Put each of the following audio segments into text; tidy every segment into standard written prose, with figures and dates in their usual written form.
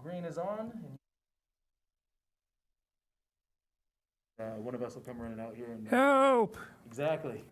green is on, and one of us will come running out here and Help! exactly.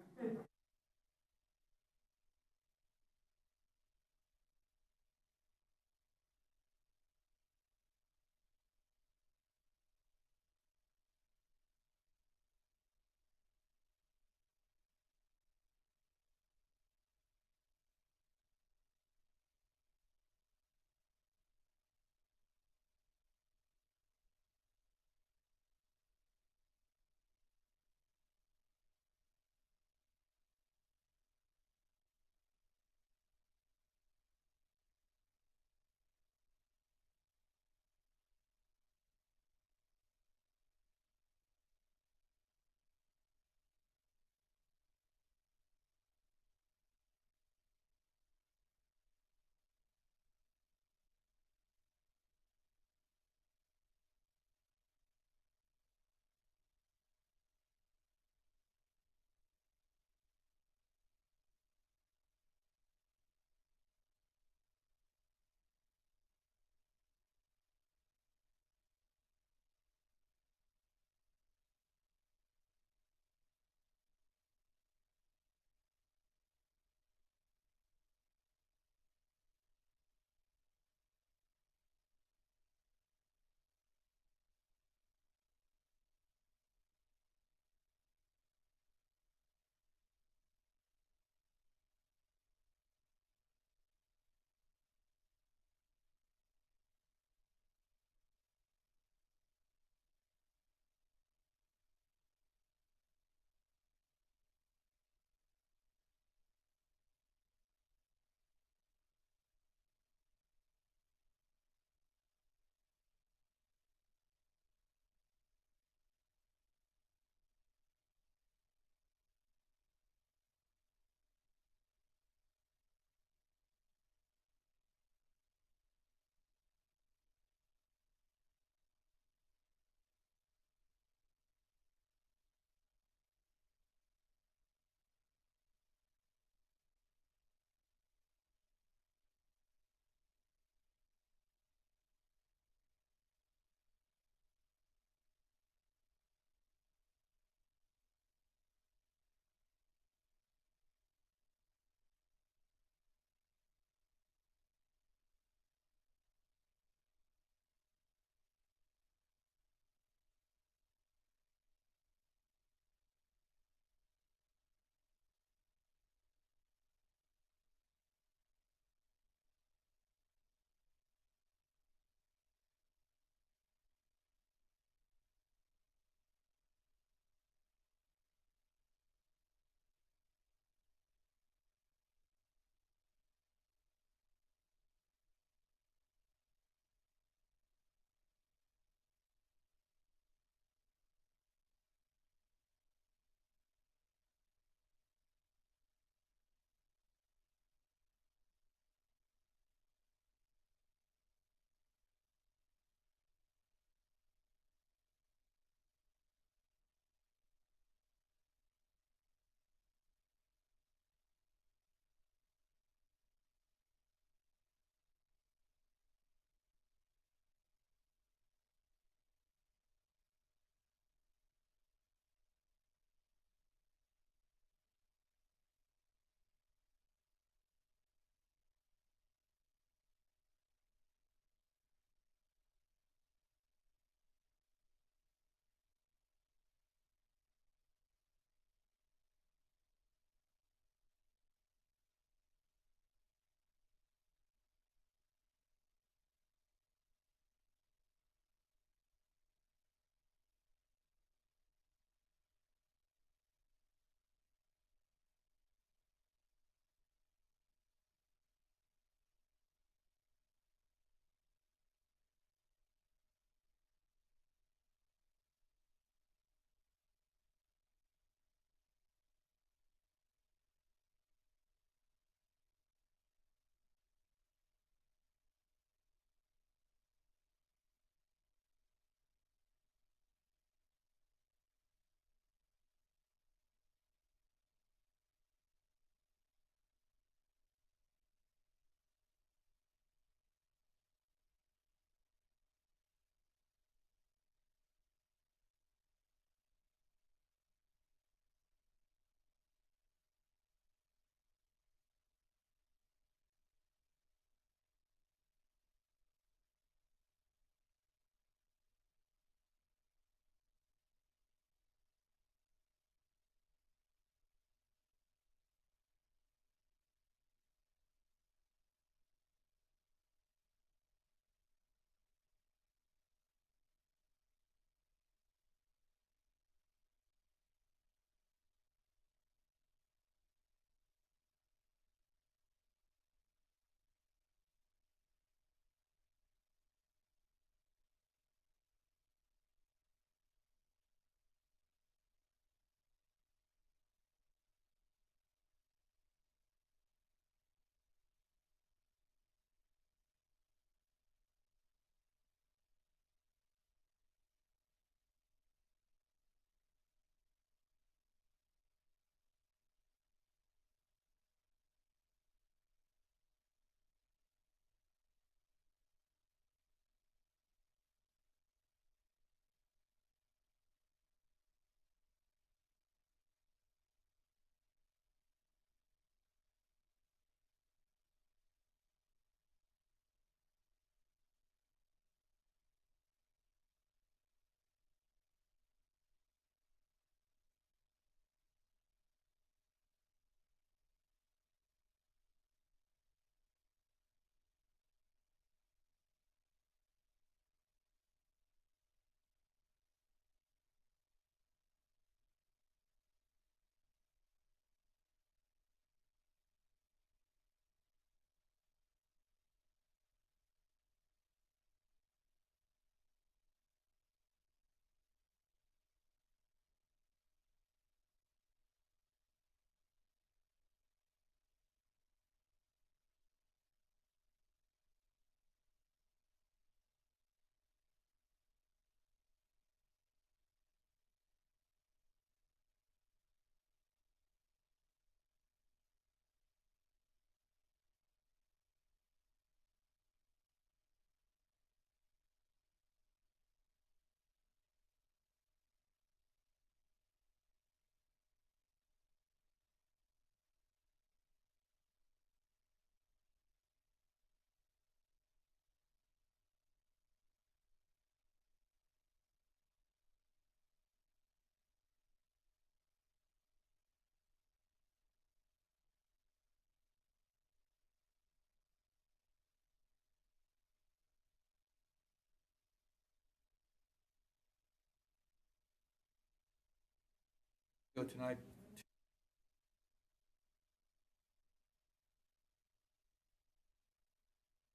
Go tonight.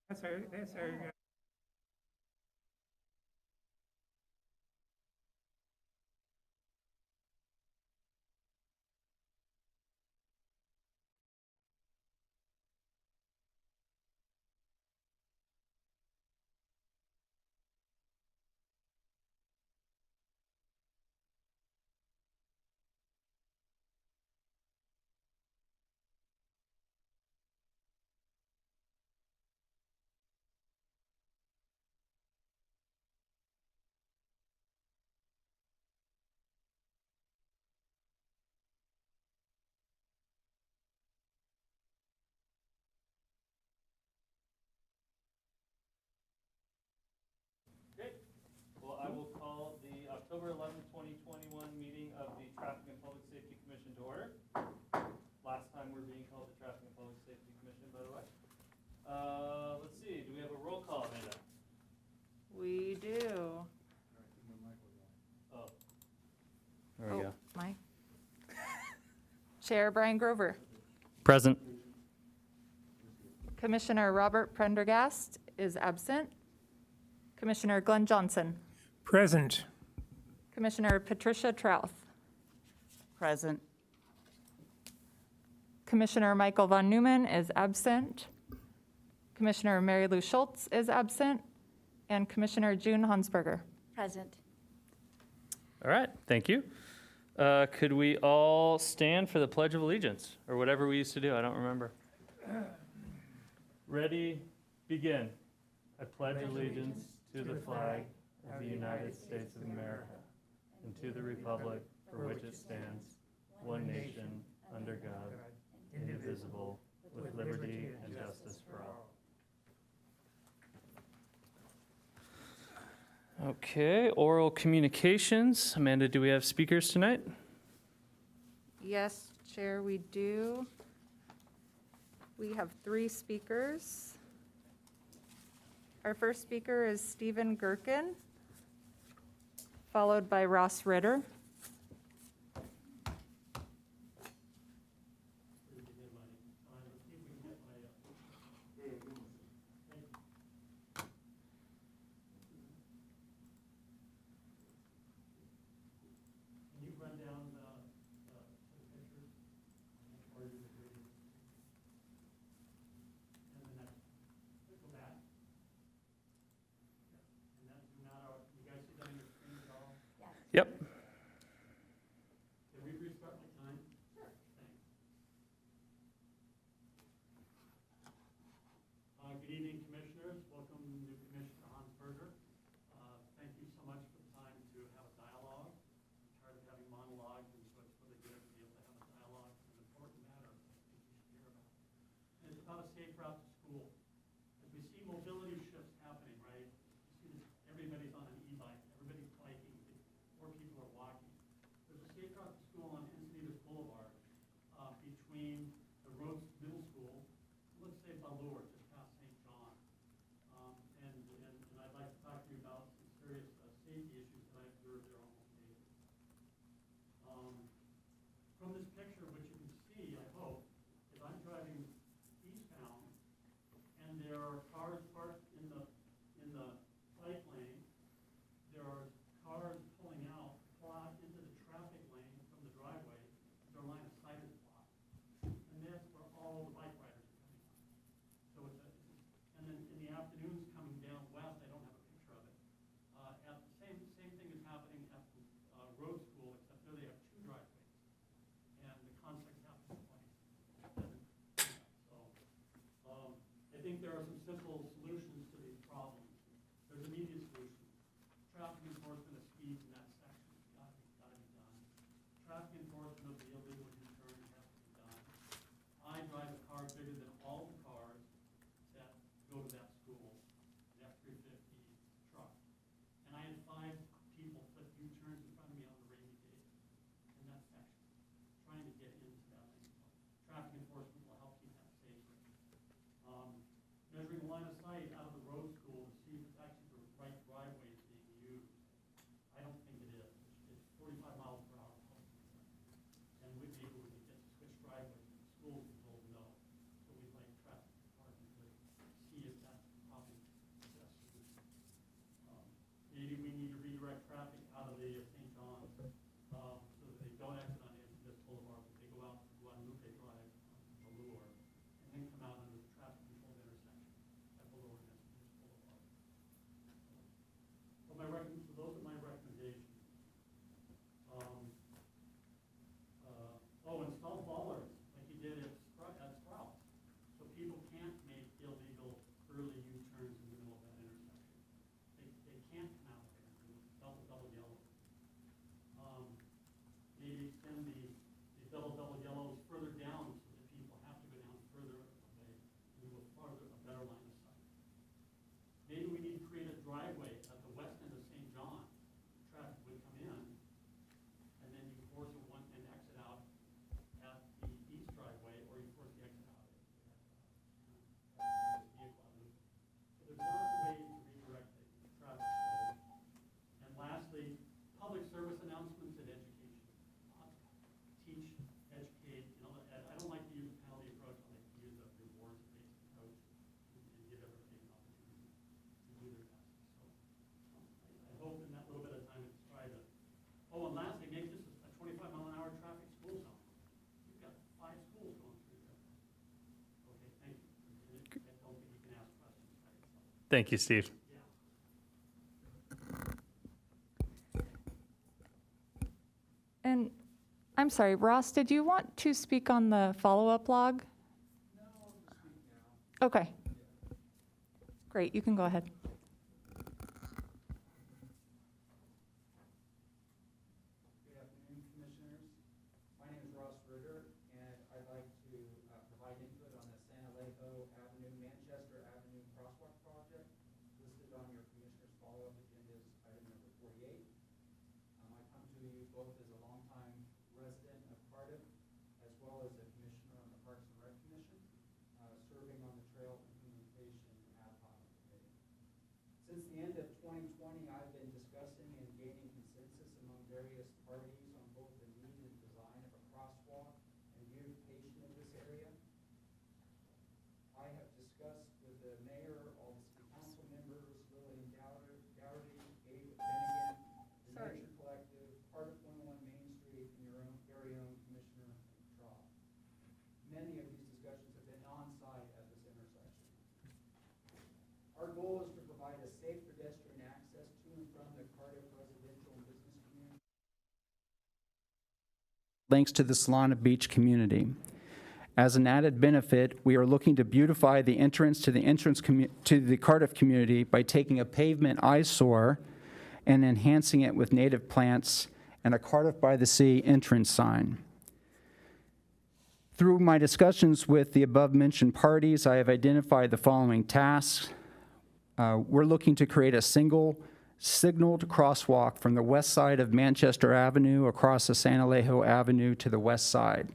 That's our Well, I will call the October 11th, 2021 meeting of the Traffic and Public Safety Commission to order. Last time we're being called the Traffic and Public Safety Commission, by the way. Let's see, do we have a roll call, Amanda? We do. Oh. There we go. Mike. Chair Brian Grover. Present. Commissioner Robert Prendergast is absent. Commissioner Glenn Johnson. present. Commissioner Patricia Trouth. Present. Commissioner Michael von Neumann is absent. Commissioner Mary Lou Schultz is absent. And Commissioner June Hansberger. Present. All right, thank you. Could we all stand for the Pledge of Allegiance, or whatever we used to do? I don't remember. Ready, begin. I pledge allegiance to the flag of the United States of America and to the republic for which it stands, one nation, under God, indivisible, with liberty and justice for all. Okay, oral communications. Amanda, do we have speakers tonight? Yes, Chair, we do. We have 3 speakers. Our first speaker is Stephen Gherkin, followed by Ross Ritter. Yep. Can we restart my time? Sure. Thanks. Good evening, Commissioners. Welcome, new Commissioner Hansberger. Thank you so much for the time to have a dialogue. I'm tired of having monologues, and so it's really good to be able to have a dialogue on an important matter that I think you should hear about. And it's about a safe route to school. As we see mobility shifts happening, right? You see this, everybody's on an e-bike, everybody's biking. More people are walking. There's a safe route to school on Encinitas Boulevard between the Rhodes Middle School, let's say Ballure, just past St. John. And I'd like to talk to you about some serious safety issues that I observed there almost daily. From this picture, what you can see, I hope, is I'm driving eastbound, and there are cars parked in the bike lane. There are cars pulling out, into the traffic lane from the driveway. Their line of sight is blocked. And that's where all the bike riders are coming from. So and then in the afternoons coming down west, I don't have a picture of it. At the same thing Thank you, Steve. And I'm sorry, Ross, did you want to speak on the follow-up log? No, I'll speak now. Okay. Great, you can go ahead. Good afternoon, Commissioners. My name is Ross Ritter, and I'd like to provide input on the San Alejo Avenue, Manchester Avenue Crosswalk project listed on your Commissioner's follow-up agenda is item number 48. I come to you both as a longtime resident of Cardiff as well as a Commissioner on the Parks and Rec Commission, serving on the Trail Implementation Ad Hoc Committee. Since the end of 2020, I've been discussing and gaining consensus among various parties on both the need and design of a crosswalk and beautification of this area. I have discussed with the mayor, all the city council members, Lillian Dougherty, Gabe Bennigan, the Nature Collective, Cardiff 101 Main Street, and your own very own Commissioner Traub. Many of these discussions have been on-site at this intersection. Our goal is to provide a safe pedestrian access to and from the Cardiff residential and business community. Links to the Solana Beach community. As an added benefit, we are looking to beautify the entrance to the Cardiff community by taking a pavement eyesore and enhancing it with native plants and a Cardiff by the Sea entrance sign. Through my discussions with the above-mentioned parties, I have identified the following tasks. We're looking to create a single signaled crosswalk from the west side of Manchester Avenue across the San Allejo Avenue to the west side.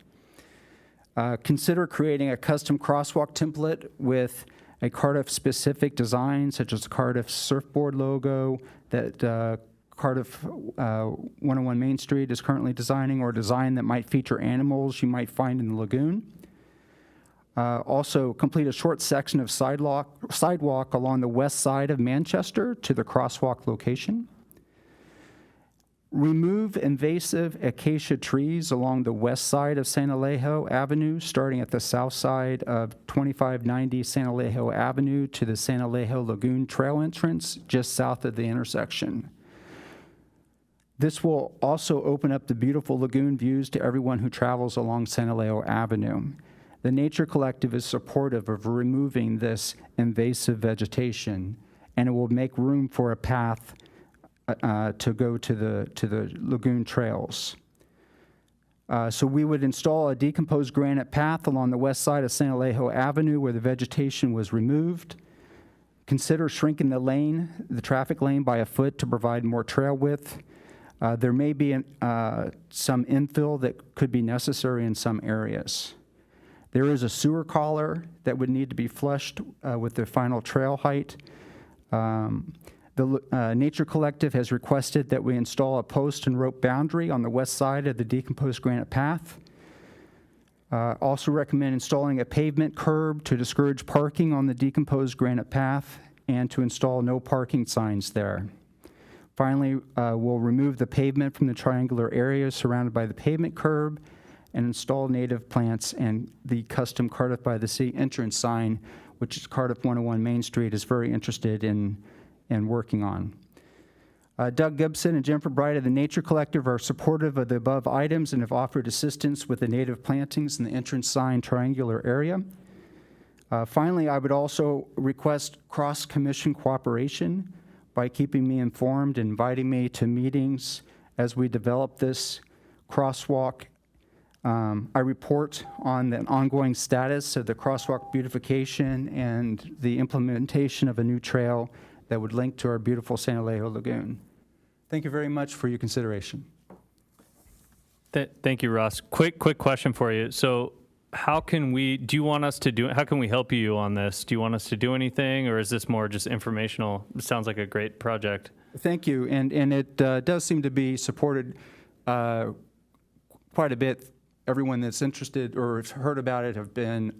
Consider creating a custom crosswalk template with a Cardiff-specific design, such as the Cardiff surfboard logo that Cardiff 101 Main Street is currently designing, or design that might feature animals you might find in the lagoon. Also, complete a short section of sidewalk along the west side of Manchester to the crosswalk location. Remove invasive acacia trees along the west side of San Allejo Avenue, starting at the south side of 2590 San Allejo Avenue to the San Allejo Lagoon Trail entrance, just south of the intersection. This will also open up the beautiful lagoon views to everyone who travels along San Allejo Avenue. The Nature Collective is supportive of removing this invasive vegetation, and it will make room for a path to go to the lagoon trails. So we would install a decomposed granite path along the west side of San Allejo Avenue where the vegetation was removed. Consider shrinking the traffic lane by a foot to provide more trail width. There may be some infill that could be necessary in some areas. There is a sewer collar that would need to be flushed with the final trail height. The Nature Collective has requested that we install a post and rope boundary on the west side of the decomposed granite path. Also recommend installing a pavement curb to discourage parking on the decomposed granite path and to install no parking signs there. Finally, we'll remove the pavement from the triangular area surrounded by the pavement curb and install native plants and the custom Cardiff by the Sea entrance sign, which is Cardiff 101 Main Street is very interested in working on. Doug Gibson and Jennifer Bright of the Nature Collective are supportive of the above items and have offered assistance with the native plantings in the entrance sign triangular area. Finally, I would also request cross-commission cooperation by keeping me informed and inviting me to meetings as we develop this crosswalk. I report on the ongoing status of the crosswalk beautification and the implementation of a new trail that would link to our beautiful San Allejo Lagoon. Thank you very much for your consideration. Thank you, Ross. Quick question for you. So how can we help you on this? Do you want us to do anything, or is this more just informational? It sounds like a great project. Thank you, and it does seem to be supported quite a bit. Everyone that's interested or has heard about it have been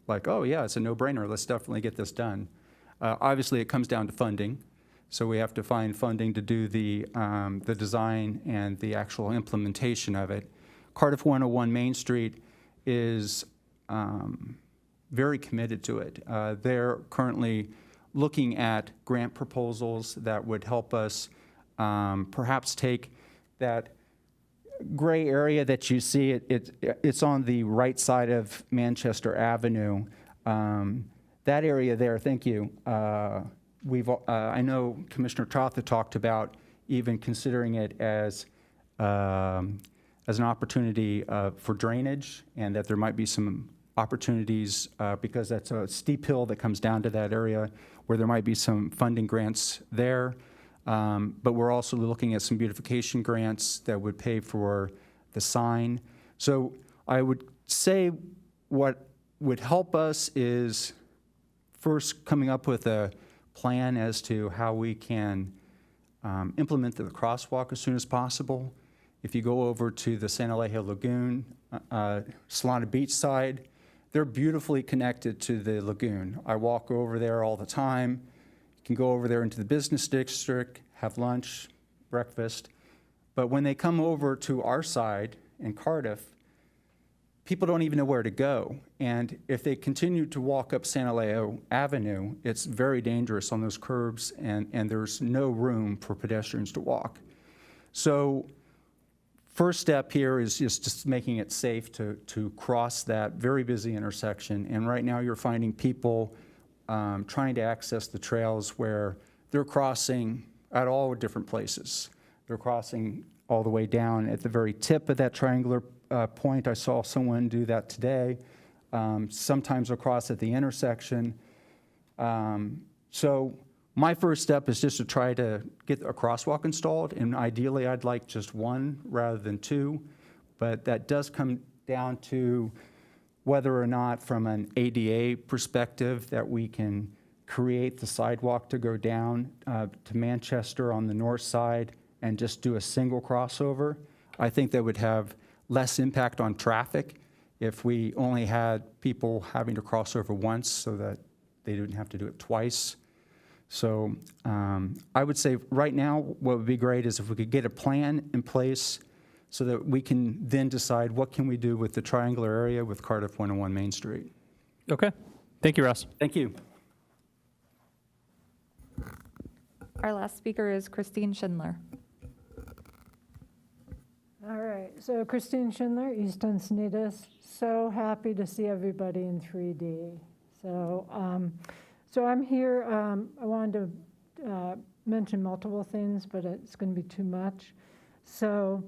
like, oh yeah, it's a no-brainer, let's definitely get this done. Obviously, it comes down to funding, so we have to find funding to do the design and the actual implementation of it. Cardiff 101 Main Street is very committed to it. They're currently looking at grant proposals that would help us perhaps take that gray area that you see. It's on the right side of Manchester Avenue. That area there, thank you. I know Commissioner Trotha talked about even considering it as an opportunity for drainage, and that there might be some opportunities because that's a steep hill that comes down to that area where there might be some funding grants there. But we're also looking at some beautification grants that would pay for the sign. So I would say what would help us is first coming up with a plan as to how we can implement the crosswalk as soon as possible. If you go over to the San Allejo Lagoon, Solana Beach side, they're beautifully connected to the lagoon. I walk over there all the time. You can go over there into the business district, have lunch, breakfast. But when they come over to our side in Cardiff, people don't even know where to go. And if they continue to walk up San Allejo Avenue, it's very dangerous on those curbs, and there's no room for pedestrians to walk. So first step here is just making it safe to cross that very busy intersection. And right now you're finding people trying to access the trails where they're crossing at all different places. They're crossing all the way down at the very tip of that triangular point. I saw someone do that today. Sometimes they'll cross at the intersection. So my first step is just to try to get a crosswalk installed, and ideally I'd like just one rather than two, but that does come down to whether or not from an ADA perspective that we can create the sidewalk to go down to Manchester on the north side and just do a single crossover. I think that would have less impact on traffic if we only had people having to cross over once so that they didn't have to do it twice. So I would say right now what would be great is if we could get a plan in place so that we can then decide what can we do with the triangular area with Cardiff 101 Main Street. Okay. Thank you, Ross. Thank you. Our last speaker is Christine Schindler. All right, so Christine Schindler, East Encinitas. So happy to see everybody in 3D. So I'm here. I wanted to mention multiple things, but it's going to be too much. So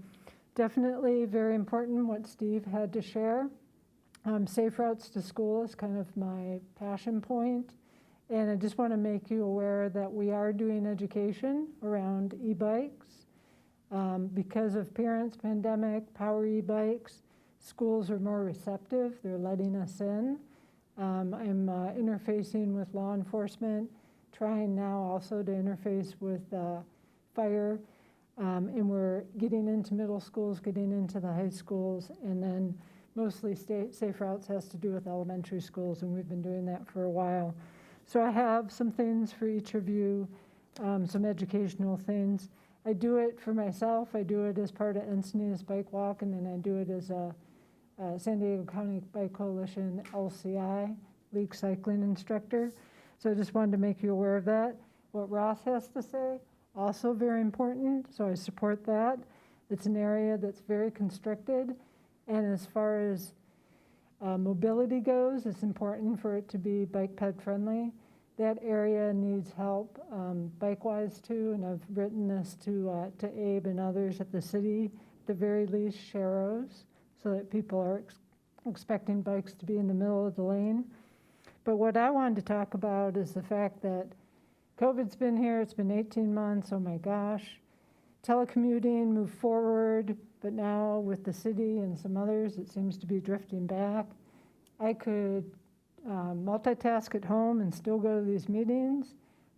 definitely very important what Steve had to share. Safe routes to school is kind of my passion point. And I just want to make you aware that we are doing education around e-bikes. Because of parents' pandemic, power e-bikes, schools are more receptive. They're letting us in. I'm interfacing with law enforcement, trying now also to interface with fire. And we're getting into middle schools, getting into the high schools, and then mostly safe routes has to do with elementary schools, and we've been doing that for a while. So I have some things for each of you, some educational things. I do it for myself. I do it as part of Encinitas Bike Walk, and then I do it as a San Diego County Bike Coalition LCI, League Cycling Instructor. So I just wanted to make you aware of that. What Ross has to say, also very important, so I support that. It's an area that's very constricted, and as far as mobility goes, it's important for it to be bike ped friendly. That area needs help bike-wise too, and I've written this to Abe and others at the city, at the very least Sharrows, so that people are expecting bikes to be in the middle of the lane. But what I wanted to talk about is the fact that COVID's been here, it's been 18 months, oh my gosh. Telecommuting moved forward, but now with the city and some others, it seems to be drifting back. I could multitask at home and still go to these meetings,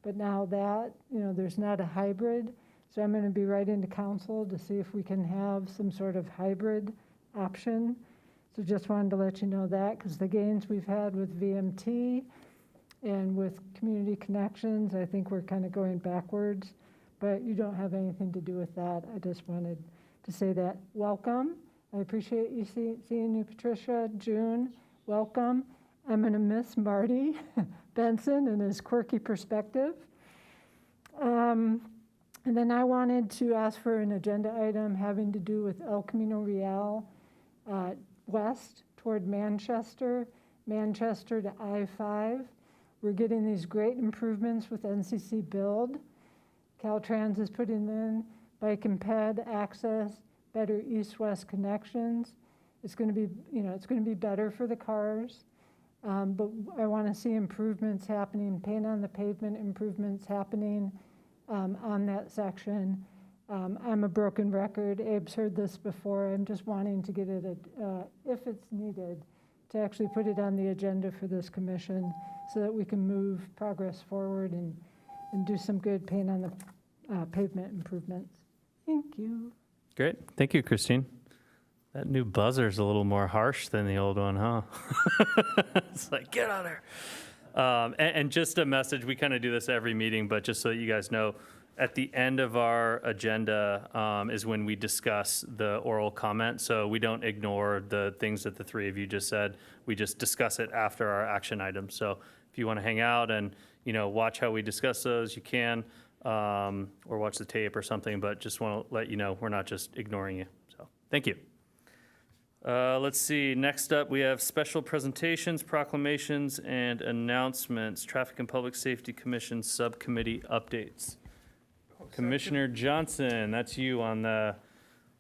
but now that, there's not a hybrid. So I'm going to be writing to council to see if we can have some sort of hybrid option. So just wanted to let you know that, because the gains we've had with VMT and with community connections, I think we're kind of going backwards, but you don't have anything to do with that. I just wanted to say that. Welcome. I appreciate you seeing you, Patricia. June, welcome. I'm going to miss Marty Benson and his quirky perspective. And then I wanted to ask for an agenda item having to do with El Camino Real west toward Manchester, Manchester to I-5. We're getting these great improvements with NCC Build. Caltrans is putting in bike and ped access, better east-west connections. It's going to be, it's going to be better for the cars. But I want to see improvements happening, paint on the pavement improvements happening on that section. I'm a broken record. Abe's heard this before. I'm just wanting to get it, if it's needed, to actually put it on the agenda for this commission so that we can move progress forward and do some good paint on the pavement improvements. Thank you. Great. Thank you, Christine. That new buzzer's a little more harsh than the old one, huh? It's like, get out of there. And just a message, we kind of do this every meeting, but just so that you guys know, at the end of our agenda is when we discuss the oral comment. So we don't ignore the things that the three of you just said. We just discuss it after our action items. So if you want to hang out and, watch how we discuss those, you can, or watch the tape or something, but just want to let you know we're not just ignoring you. So thank you. Let's see, next up we have special presentations, proclamations, and announcements. Traffic and Public Safety Commission Subcommittee updates. Commissioner Johnson, that's you on the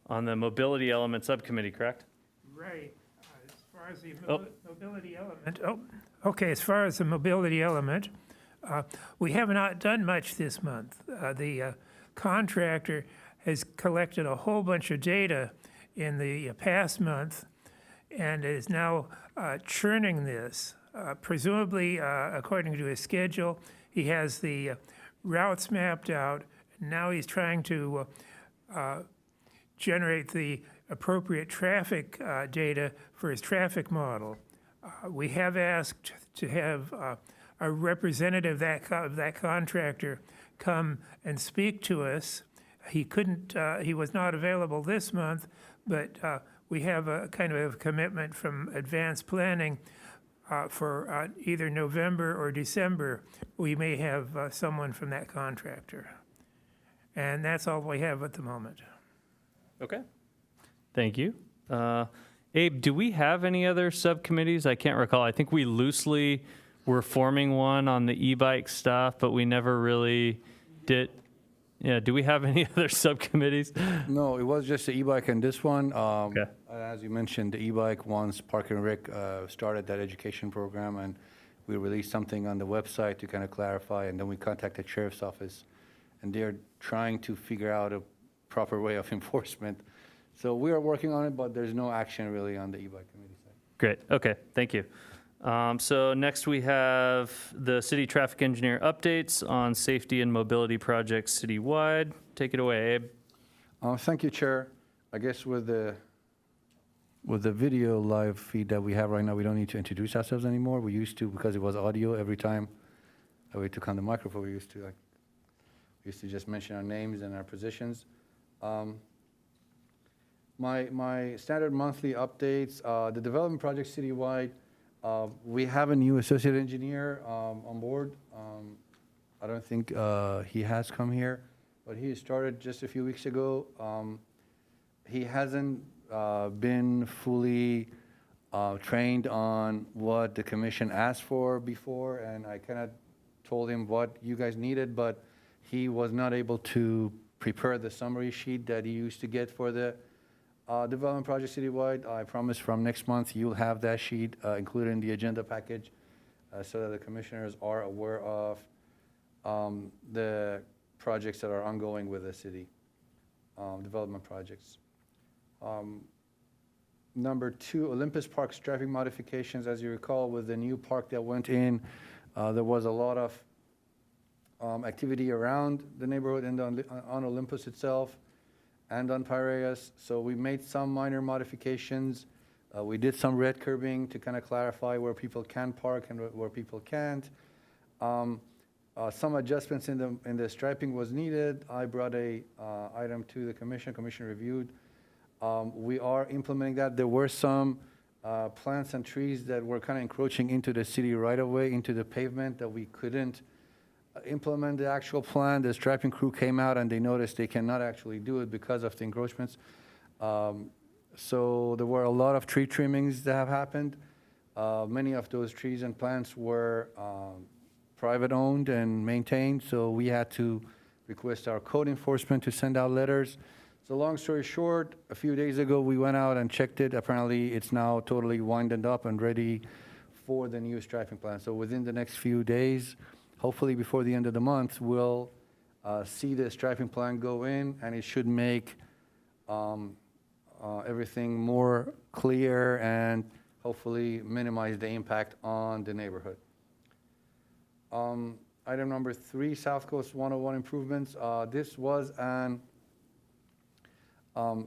Mobility Element Subcommittee, correct? Right. As far as the mobility element, okay, as far as the mobility element, we have not done much this month. The contractor has collected a whole bunch of data in the past month and is now churning this. Presumably, according to his schedule, he has the routes mapped out. Now he's trying to generate the appropriate traffic data for his traffic model. We have asked to have a representative of that contractor come and speak to us. He couldn't, he was not available this month, but we have a kind of a commitment from advanced planning for either November or December. We may have someone from that contractor. And that's all we have at the moment. Okay. Thank you. Abe, do we have any other subcommittees? I can't recall. I think we loosely were forming one on the e-bike stuff, but we never really did. Yeah, do we have any other subcommittees? No, it was just the e-bike and this one. Okay. As you mentioned, the e-bike, once Park and Rec started that education program, and we released something on the website to kind of clarify, and then we contacted Sheriff's Office, and they're trying to figure out a proper way of enforcement. So we are working on it, but there's no action really on the e-bike committee side. Great. Okay. Thank you. So next we have the city traffic engineer updates on safety and mobility projects citywide. Take it away, Abe. Thank you, Chair. I guess with the video live feed that we have right now, we don't need to introduce ourselves anymore. We used to, because it was audio every time we took on the microphone. We used to just mention our names and our positions. My standard monthly updates, the development project citywide. We have a new associate engineer on board. I don't think he has come here, but he started just a few weeks ago. He hasn't been fully trained on what the commission asked for before, and I kind of told him what you guys needed, but he was not able to prepare the summary sheet that he used to get for the development project citywide. I promise from next month you'll have that sheet included in the agenda package so that the commissioners are aware of the projects that are ongoing with the city, development projects. Number 2, Olympus Park's traffic modifications. As you recall, with the new park that went in, there was a lot of activity around the neighborhood and on Olympus itself and on Piraeus. So we made some minor modifications. We did some red curbing to kind of clarify where people can park and where people can't. Some adjustments in the striping was needed. I brought a item to the commission. Commission reviewed. We are implementing that. There were some plants and trees that were kind of encroaching into the city right away, into the pavement, that we couldn't implement the actual plan. The striping crew came out and they noticed they cannot actually do it because of the encroachments. So there were a lot of tree trimmings that have happened. Many of those trees and plants were private owned and maintained, so we had to request our code enforcement to send out letters. So long story short, a few days ago, we went out and checked it. Apparently, it's now totally winded up and ready for the new striping plan. So within the next few days, hopefully before the end of the month, we'll see the striping plan go in, and it should make everything more clear and hopefully minimize the impact on the neighborhood. Item number 3, South Coast 101 improvements. This was an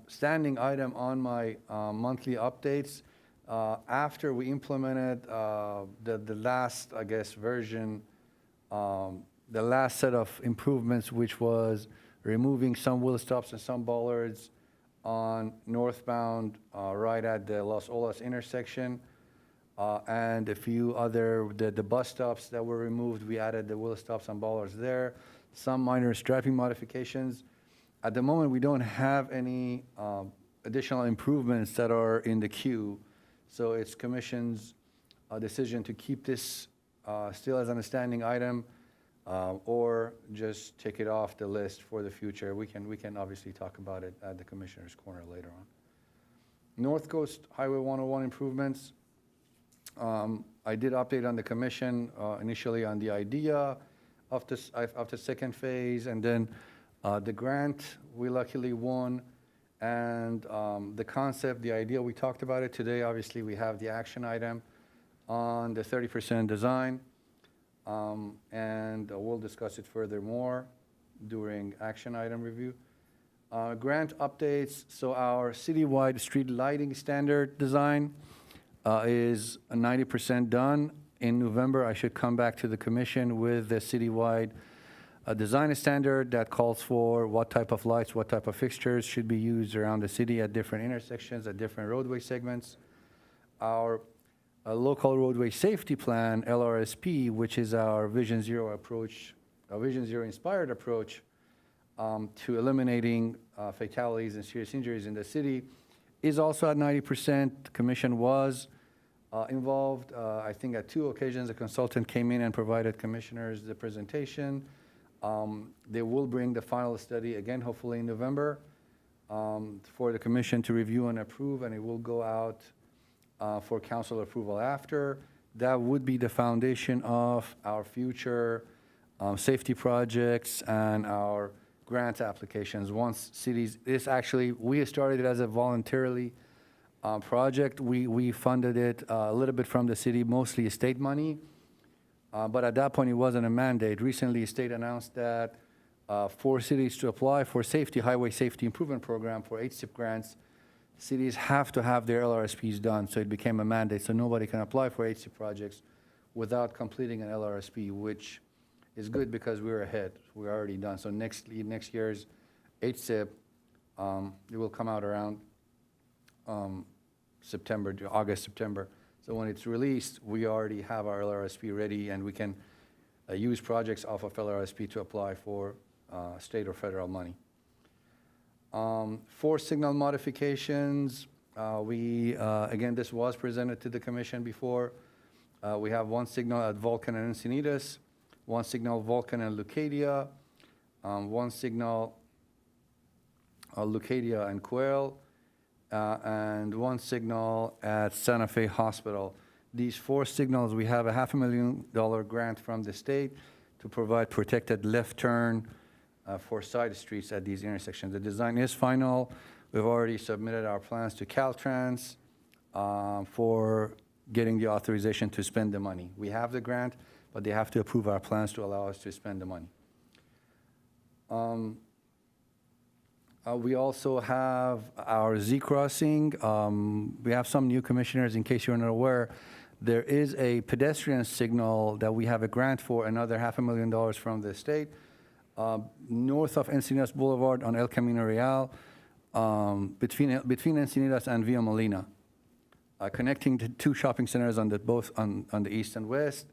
standing item on my monthly updates. After we implemented the last, I guess, version, the last set of improvements, which was removing some wheel stops and some bollards on northbound right at the Los Olas intersection, and a few other, the bus stops that were removed, we added the wheel stops and bollards there, some minor striping modifications. At the moment, we don't have any additional improvements that are in the queue, so it's Commission's decision to keep this still as an standing item, or just take it off the list for the future. We can obviously talk about it at the Commissioner's Corner later on. North Coast Highway 101 improvements. I did update on the Commission initially on the idea of the second phase, and then the grant we luckily won, and the concept, the idea, we talked about it today. Obviously, we have the action item on the 30% design, and we'll discuss it furthermore during action item review. Grant updates. So our citywide street lighting standard design is 90% done. In November, I should come back to the Commission with the citywide design standard that calls for what type of lights, what type of fixtures should be used around the city at different intersections, at different roadway segments. Our local roadway safety plan, Lrsp, which is our Vision Zero approach, a Vision Zero inspired approach to eliminating fatalities and serious injuries in the city, is also at 90%. The Commission was involved. I think at 2 occasions, a consultant came in and provided commissioners the presentation. They will bring the final study again, hopefully in November, for the Commission to review and approve, and it will go out for council approval after. That would be the foundation of our future safety projects and our grant applications. Once cities, we started it as a voluntarily project. We funded it a little bit from the city, mostly state money. But at that point, it wasn't a mandate. Recently, the state announced that for cities to apply for highway safety improvement program for HSIP grants, cities have to have their LRSPs done. So it became a mandate. So nobody can apply for HSIP projects without completing an LRSP, which is good because we're ahead. We're already done. So next year's HSIP, it will come out around August, September. So when it's released, we already have our LRSP ready, and we can use projects off of LRSP to apply for state or federal money. 4 signal modifications. Again, this was presented to the Commission before. We have 1 signal at Vulcan and Encinitas, 1 signal Vulcan and Leucadia, 1 signal Leucadia and Quail, and 1 signal at Santa Fe Hospital. These 4 signals, we have a $500,000 grant from the state to provide protected left turn for side streets at these intersections. The design is final. We've already submitted our plans to Caltrans for getting the authorization to spend the money. We have the grant, but they have to approve our plans to allow us to spend the money. We also have our Z crossing. We have some new commissioners, in case you're not aware. There is a pedestrian signal that we have a grant for, another $500,000 from the state, north of Encinitas Boulevard on El Camino Real, between Encinitas and Villa Molina. connecting to two shopping centers on both on the east and west,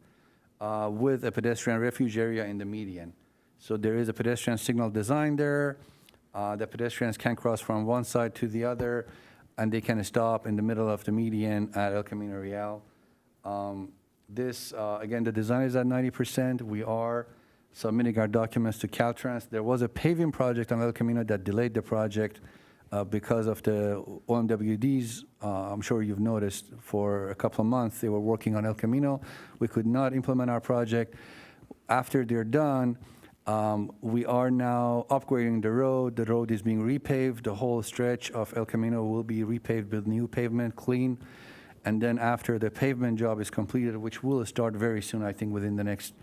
with a pedestrian refuge area in the median. So there is a pedestrian signal design there. The pedestrians can cross from one side to the other, and they can stop in the middle of the median at El Camino Real. Again, the design is at 90%. We are submitting our documents to Caltrans. There was a paving project on El Camino that delayed the project because of the OMWDs. I'm sure you've noticed for a couple of months they were working on El Camino. We could not implement our project. After they're done, we are now upgrading the road. The road is being repaved. The whole stretch of El Camino will be repaved with new pavement, clean. And then after the pavement job is completed, which will start very soon, I think within the next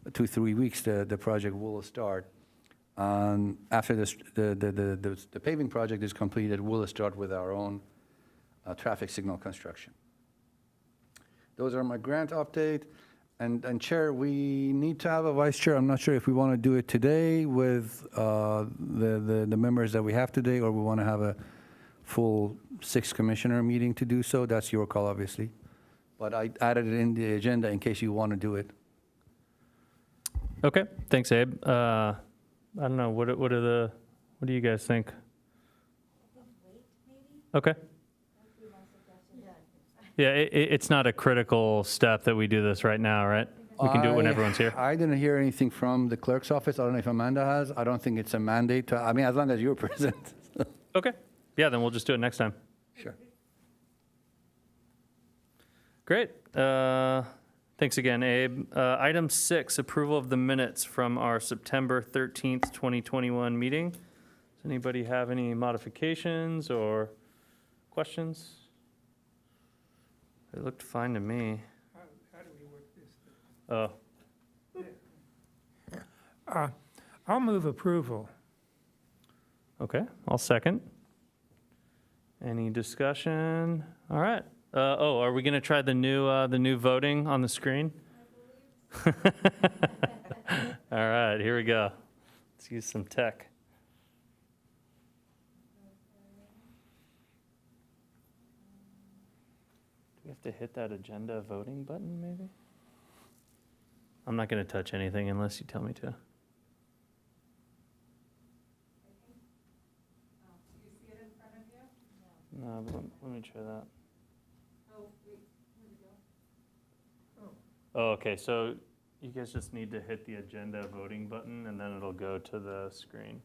2-3 weeks, the project will start. After the paving project is completed, we'll start with our own traffic signal construction. Those are my grant update. And Chair, we need to have a vice chair. I'm not sure if we want to do it today with the members that we have today, or we want to have a full 6-commissioner meeting to do so. That's your call, obviously. But I added it in the agenda in case you want to do it. Okay, thanks, Abe. I don't know, what do you guys think? Okay. Yeah, it's not a critical step that we do this right now, right? We can do it when everyone's here. I didn't hear anything from the clerk's office. I don't know if Amanda has. I don't think it's a mandate. I mean, as long as you're present. Okay. Yeah, then we'll just do it next time. Sure. Great. Thanks again, Abe. Item 6, approval of the minutes from our September 13th, 2021 meeting. Does anybody have any modifications or questions? It looked fine to me. How do we work this? Oh, I'll move approval. okay. I'll second. Any discussion? All right. Are we going to try the new voting on the screen? All right, here we go. Let's use some tech. Do we have to hit that agenda voting button, maybe? I'm not going to touch anything unless you tell me to. No, but let me try that. Oh, okay, so you guys just need to hit the agenda voting button and then it'll go to the screen.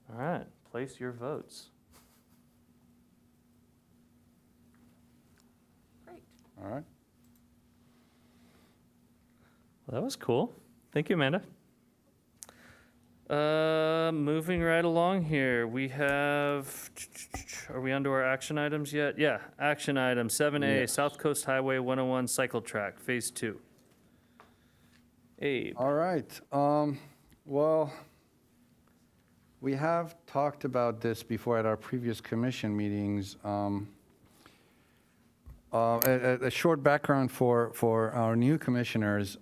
All right, place your votes. Great. All right. Well, that was cool. Thank you, Amanda. Moving right along here, we have, are we onto our action items yet? Yeah, action item 7A, Yes. South Coast Highway 101 Cycle Track, Phase 2. Abe. All right. Well, we have talked about this before at our previous commission meetings. A short background for our new commissioners.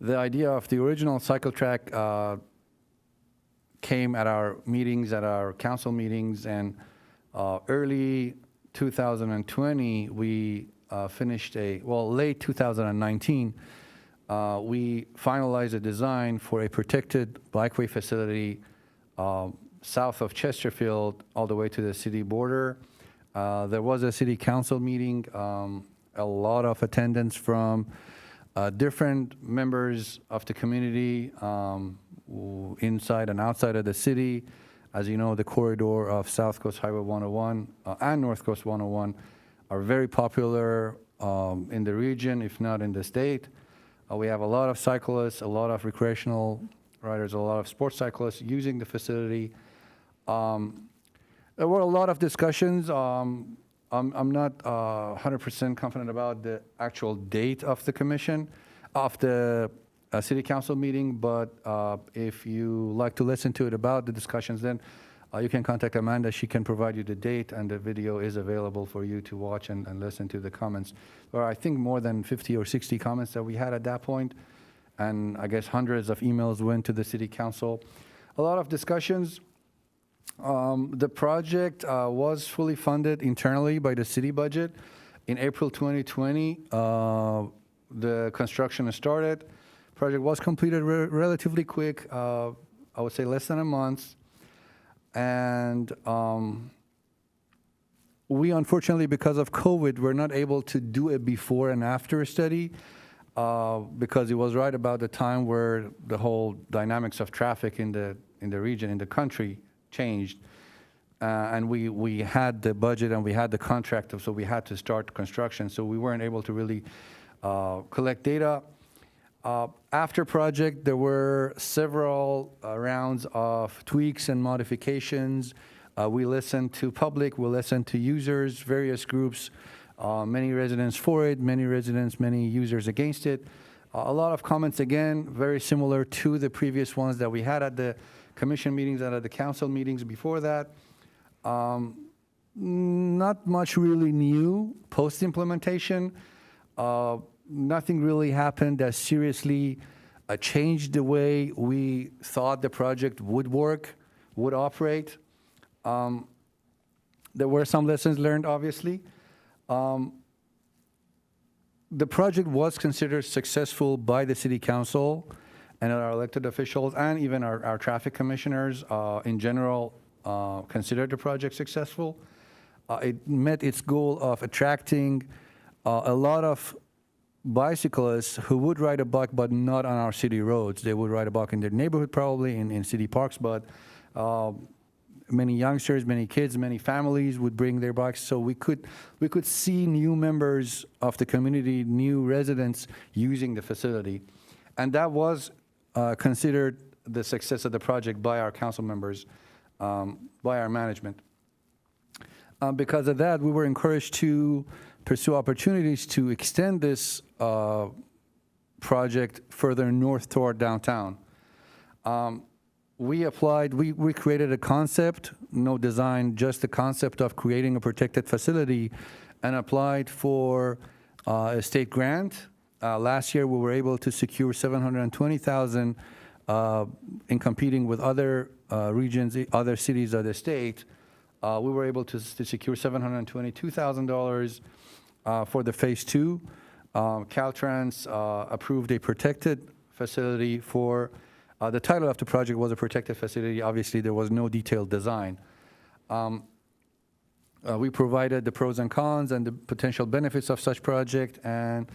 The idea of the original cycle track came at our meetings, at our council meetings, and early 2020, we finished late 2019, we finalized a design for a protected bikeway facility south of Chesterfield all the way to the city border. There was a city council meeting, a lot of attendance from different members of the community inside and outside of the city. As you know, the corridor of South Coast Highway 101 and North Coast 101 are very popular in the region, if not in the state. We have a lot of cyclists, a lot of recreational riders, a lot of sports cyclists using the facility. There were a lot of discussions. I'm not 100% confident about the actual date of the commission, of the city council meeting, but if you like to listen to it about the discussions, then you can contact Amanda. She can provide you the date, and the video is available for you to watch and listen to the comments. There are, I think, more than 50 or 60 comments that we had at that point, and I guess hundreds of emails went to the city council. A lot of discussions. The project was fully funded internally by the city budget. In April 2020, the construction started. Project was completed relatively quick, I would say less than a month. And we unfortunately, because of COVID, were not able to do a before and after study because it was right about the time where the whole dynamics of traffic in the region, in the country changed. And we had the budget and we had the contract, so we had to start construction. So we weren't able to really collect data. After project, there were several rounds of tweaks and modifications. We listened to public, we listened to users, various groups, many residents for it, many residents, many users against it. A lot of comments, again, very similar to the previous ones that we had at the commission meetings and at the council meetings before that. Not much really new post-implementation. Nothing really happened that seriously changed the way we thought the project would work, would operate. There were some lessons learned, obviously. The project was considered successful by the city council and our elected officials, and even our traffic commissioners in general considered the project successful. It met its goal of attracting a lot of bicyclists who would ride a bike, but not on our city roads. They would ride a bike in their neighborhood, probably in city parks, but many youngsters, many kids, many families would bring their bikes. So we could see new members of the community, new residents using the facility. And that was considered the success of the project by our council members, by our management. Because of that, we were encouraged to pursue opportunities to extend this project further north toward downtown. We created a concept, no design, just the concept of creating a protected facility, and applied for a state grant. Last year, we were able to secure $720,000 in competing with other regions, other cities of the state. We were able to secure $722,000 for the phase 2. Caltrans approved a protected facility for, the title of the project was a protected facility. Obviously, there was no detailed design. We provided the pros and cons and the potential benefits of such project, and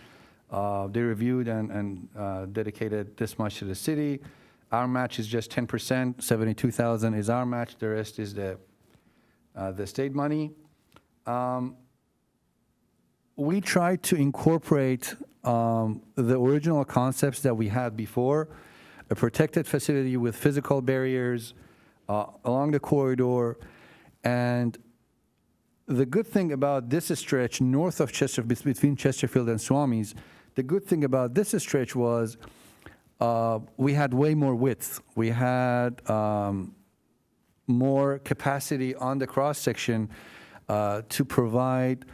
they reviewed and dedicated this much to the city. Our match is just 10%, 72,000 is our match, the rest is the state money. We tried to incorporate the original concepts that we had before, a protected facility with physical barriers along the corridor. And the good thing about this stretch north of Chesterfield, between Chesterfield and Swami's, the good thing about this stretch was we had way more width. We had more capacity on the cross section to provide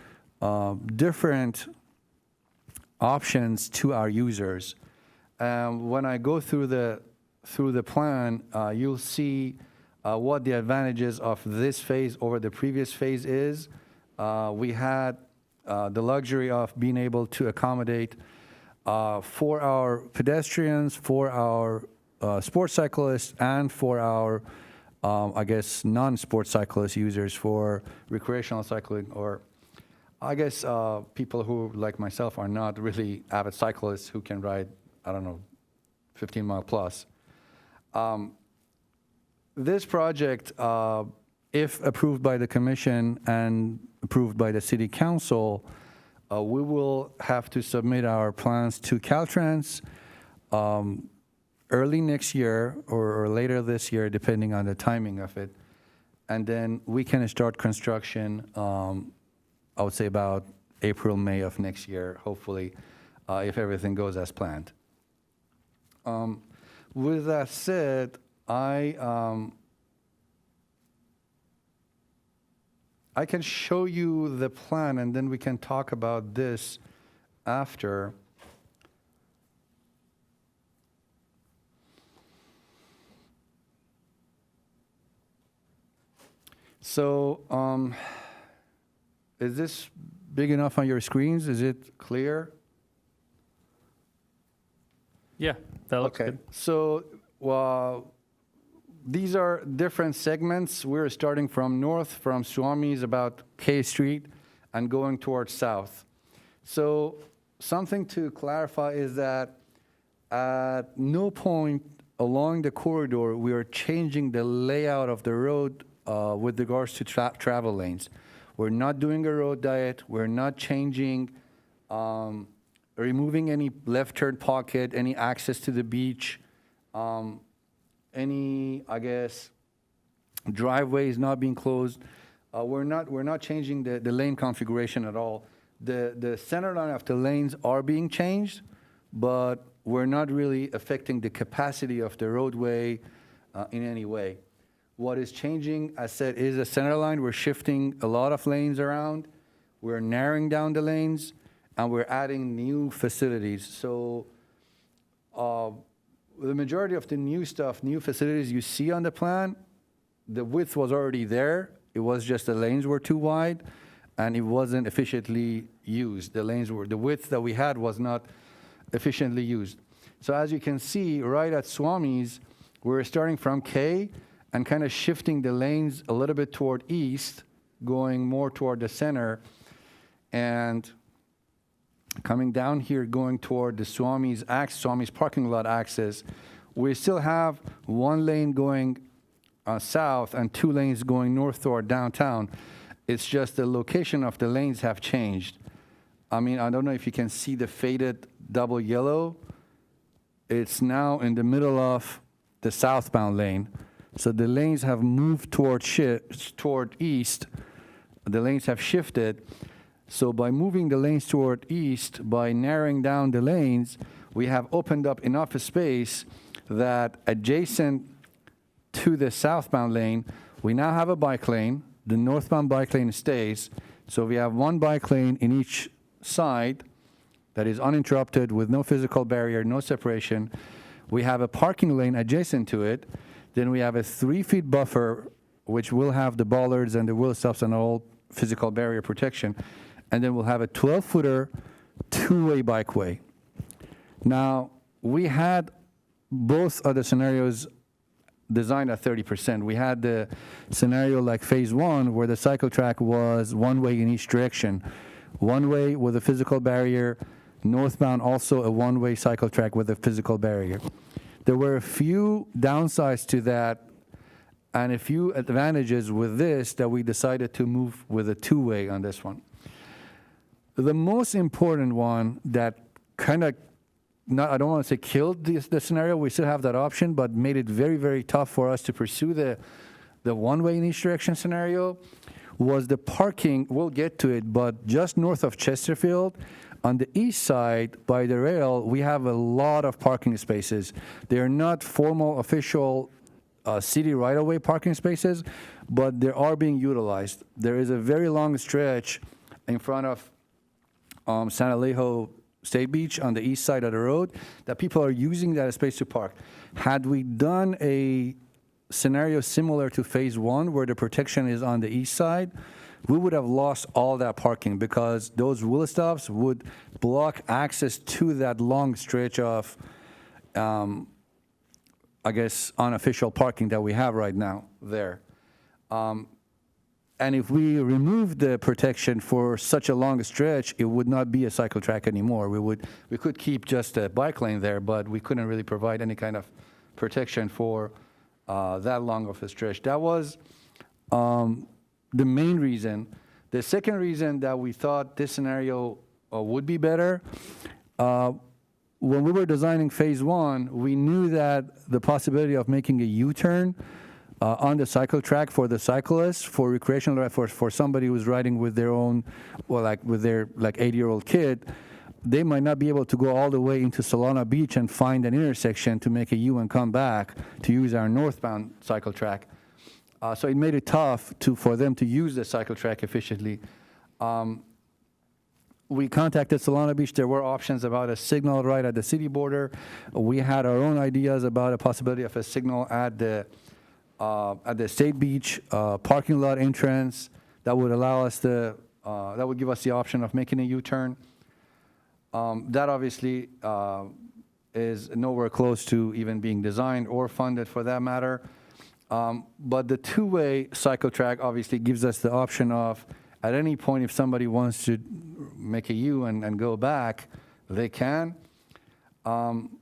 different options to our users. When I go through the plan, you'll see what the advantages of this phase over the previous phase is. We had the luxury of being able to accommodate for our pedestrians, for our sports cyclists, and for our I guess non-sports cyclist users for recreational cycling, or I guess people who, like myself, are not really avid cyclists who can ride, I don't know, 15 mile plus. This project, if approved by the commission and approved by the city council, we will have to submit our plans to Caltrans early next year or later this year, depending on the timing of it. And then we can start construction, I would say about April, May of next year, hopefully, if everything goes as planned. With that said, I can show you the plan, and then we can talk about this after. So, is this big enough on your screens? Is it clear? Yeah, that looks Okay. good. So, these are different segments. We're starting from north, from Swami's, about K Street, and going towards south. So, something to clarify is that at no point along the corridor we are changing the layout of the road with regards to travel lanes. We're not doing a road diet. We're not changing, removing any left turn pocket, any access to the beach, any, I guess, driveways not being closed. We're not changing the lane configuration at all. The center line of the lanes are being changed, but we're not really affecting the capacity of the roadway in any way. What is changing, as said, is the center line. We're shifting a lot of lanes around. We're narrowing down the lanes, and we're adding new facilities. So the majority of the new stuff, new facilities you see on the plan, the width was already there. It was just the lanes were too wide, and it wasn't efficiently used. The width that we had was not efficiently used. So as you can see, right at Swami's, we're starting from K and kind of shifting the lanes a little bit toward east, going more toward the center, and coming down here, going toward the Swami's parking lot access. We still have one lane going south and two lanes going north toward downtown. It's just the location of the lanes have changed. I mean, I don't know if you can see the faded double yellow. It's now in the middle of the southbound lane. So the lanes have moved toward east. The lanes have shifted. So by moving the lanes toward east, by narrowing down the lanes, we have opened up enough space that adjacent to the southbound lane, we now have a bike lane. The northbound bike lane stays. So we have one bike lane in each side that is uninterrupted with no physical barrier, no separation. We have a parking lane adjacent to it. Then we have a 3-foot buffer, which will have the bollards and the wheel stops and all physical barrier protection. And then we'll have a 12-footer two-way bikeway. Now, we had both of the scenarios designed at 30%. We had the scenario like phase 1, where the cycle track was one way in each direction. One way with a physical barrier, northbound also a one-way cycle track with a physical barrier. There were a few downsides to that and a few advantages with this that we decided to move with a two-way on this one. The most important one that kind of, I don't want to say killed the scenario, we still have that option, but made it very, very tough for us to pursue the one-way in each direction scenario, was the parking. We'll get to it, but just north of Chesterfield, on the east side by the rail, we have a lot of parking spaces. They are not formal, official city right-of-way parking spaces, but they are being utilized. There is a very long stretch in front of San Allejo State Beach on the east side of the road that people are using that space to park. Had we done a scenario similar to phase 1, where the protection is on the east side, we would have lost all that parking because those wheel stops would block access to that long stretch of, I guess, unofficial parking that we have right now there. And if we remove the protection for such a long stretch, it would not be a cycle track anymore. We could keep just a bike lane there, but we couldn't really provide any kind of protection for that long of a stretch. That was the main reason. The second reason that we thought this scenario would be better, when we were designing phase 1, we knew that the possibility of making a U-turn on the cycle track for the cyclists, for recreational, for somebody who's riding with their own, well, like with their 80-year-old kid, they might not be able to go all the way into Solana Beach and find an intersection to make a U and come back to use our northbound cycle track. So it made it tough for them to use the cycle track efficiently. We contacted Solana Beach. There were options about a signal right at the city border. We had our own ideas about a possibility of a signal at the at the State Beach parking lot entrance. That would allow us that would give us the option of making a U-turn. That obviously is nowhere close to even being designed or funded for that matter. But the two-way cycle track obviously gives us the option of, at any point, if somebody wants to make a U and go back, they can.